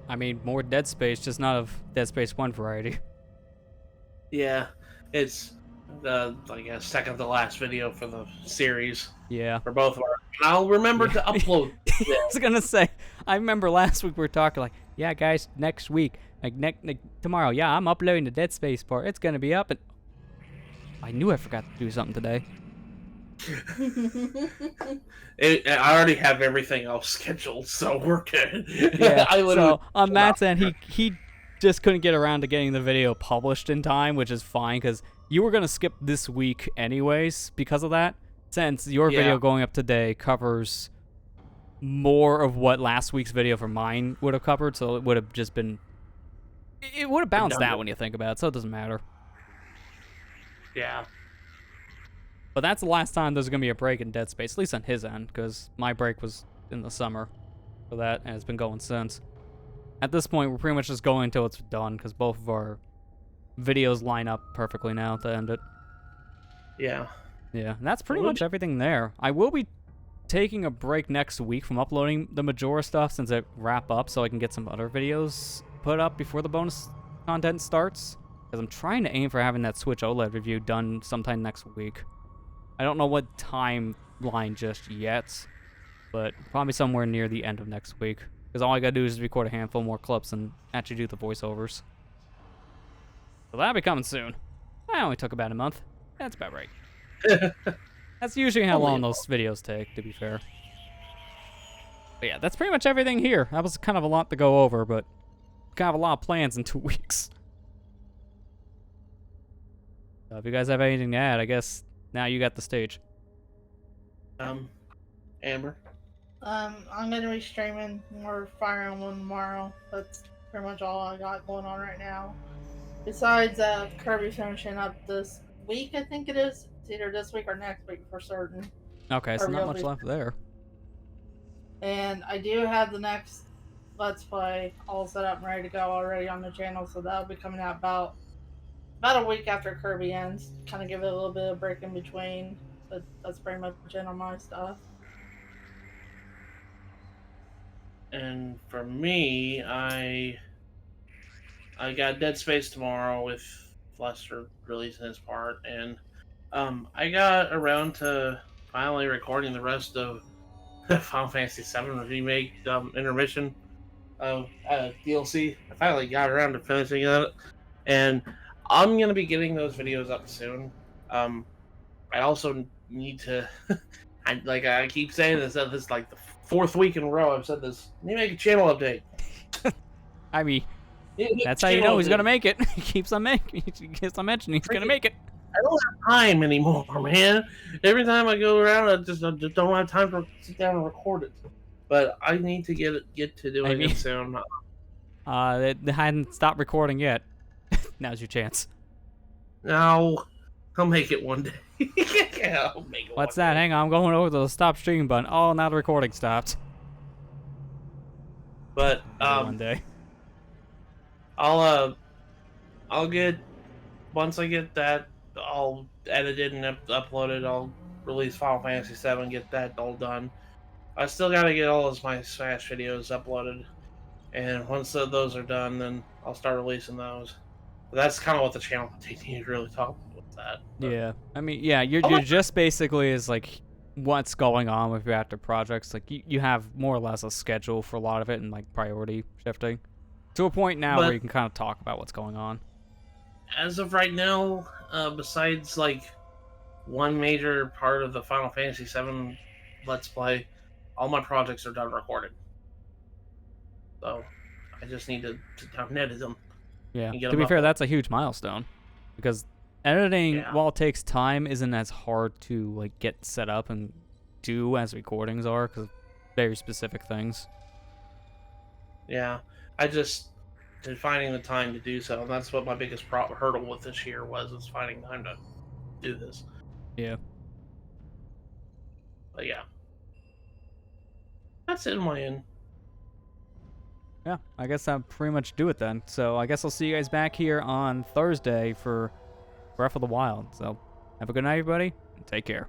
I mean, more Dead Space, just not of Dead Space 1 variety. Yeah, it's like a second to last video for the series. Yeah. For both of our. I'll remember to upload. I was gonna say, I remember last week we were talking like, yeah, guys, next week, like tomorrow, yeah, I'm uploading the Dead Space part. It's gonna be up, and I knew I forgot to do something today. I already have everything else scheduled, so we're good. Yeah. So on Matt's end, he just couldn't get around to getting the video published in time, which is fine because you were gonna skip this week anyways because of that. Since your video going up today covers more of what last week's video for mine would have covered, so it would have just been... It would have bounced out when you think about it, so it doesn't matter. Yeah. But that's the last time there's going to be a break in Dead Space, at least on his end, because my break was in the summer for that, and it's been going since. At this point, we're pretty much just going until it's done, because both of our videos line up perfectly now to end it. Yeah. Yeah, and that's pretty much everything there. I will be taking a break next week from uploading the Majora stuff since it wrap up so I can get some other videos put up before the bonus content starts. Because I'm trying to aim for having that Switch OLED review done sometime next week. I don't know what timeline just yet, but probably somewhere near the end of next week. Because all I gotta do is record a handful more clips and actually do the voiceovers. So that'll be coming soon. That only took about a month. That's about right. That's usually how long those videos take, to be fair. But yeah, that's pretty much everything here. That was kind of a lot to go over, but kind of a lot of plans in 2 weeks. So if you guys have anything to add, I guess now you got the stage. Amber? I'm gonna be streaming more Fire Emblem tomorrow. That's pretty much all I got going on right now. Besides Kirby finishing up this week, I think it is. It's either this week or next week for certain. Okay, so not much left there. And I do have the next Let's Play all set up and ready to go already on the channel, so that'll be coming out about a week after Kirby ends. Kind of give it a little bit of break in between, but that's pretty much it on my stuff. And for me, I got Dead Space tomorrow with Lester releasing his part, and I got around to finally recording the rest of Final Fantasy VII Remake intermission DLC. I finally got around to finishing it, and I'm gonna be getting those videos up soon. I also need to, I keep saying this. This is like the 4th week in a row I've said this. I need to make a channel update. I mean, that's how you know he's gonna make it. He keeps on mentioning he's gonna make it. I don't have time anymore, man. Every time I go around, I just don't have time to sit down and record it. But I need to get to doing it soon. They hadn't stopped recording yet. Now's your chance. No, I'll make it one day. I'll make it What's that? Day. Hang on, I'm going over to the stop stream button. Oh, now the recording stopped. But one day, I'll get once I get that. I'll edit it and upload it. I'll release Final Fantasy VII, get that all done. I still gotta get all of my Smash videos uploaded, and once those are done, then I'll start releasing those. But that's kind of what the channel continues to really talk about with that. But, yeah, I mean, yeah, you're just basically is like what's going on with your active projects. Like you have more or less a schedule for a lot of it and like priority shifting. To a point now But- where you can kind of talk about what's going on. As of right now, besides like one major part of the Final Fantasy VII Let's Play, all my projects are done recorded. So I just need to sit down and edit them. Yeah. and get To be them fair, uploaded. that's a huge milestone because editing, Yeah. while it takes time, isn't as hard to like get set up and do as recordings are because very specific things. Yeah, I just finding the time to do so, and that's what my biggest hurdle with this year was finding time to do this. Yeah. But yeah, that's it on my end. Yeah, I guess that'll pretty much do it then. So I guess I'll see you guys back here on Thursday for Breath of the Wild. So have a good night, everybody, and take care.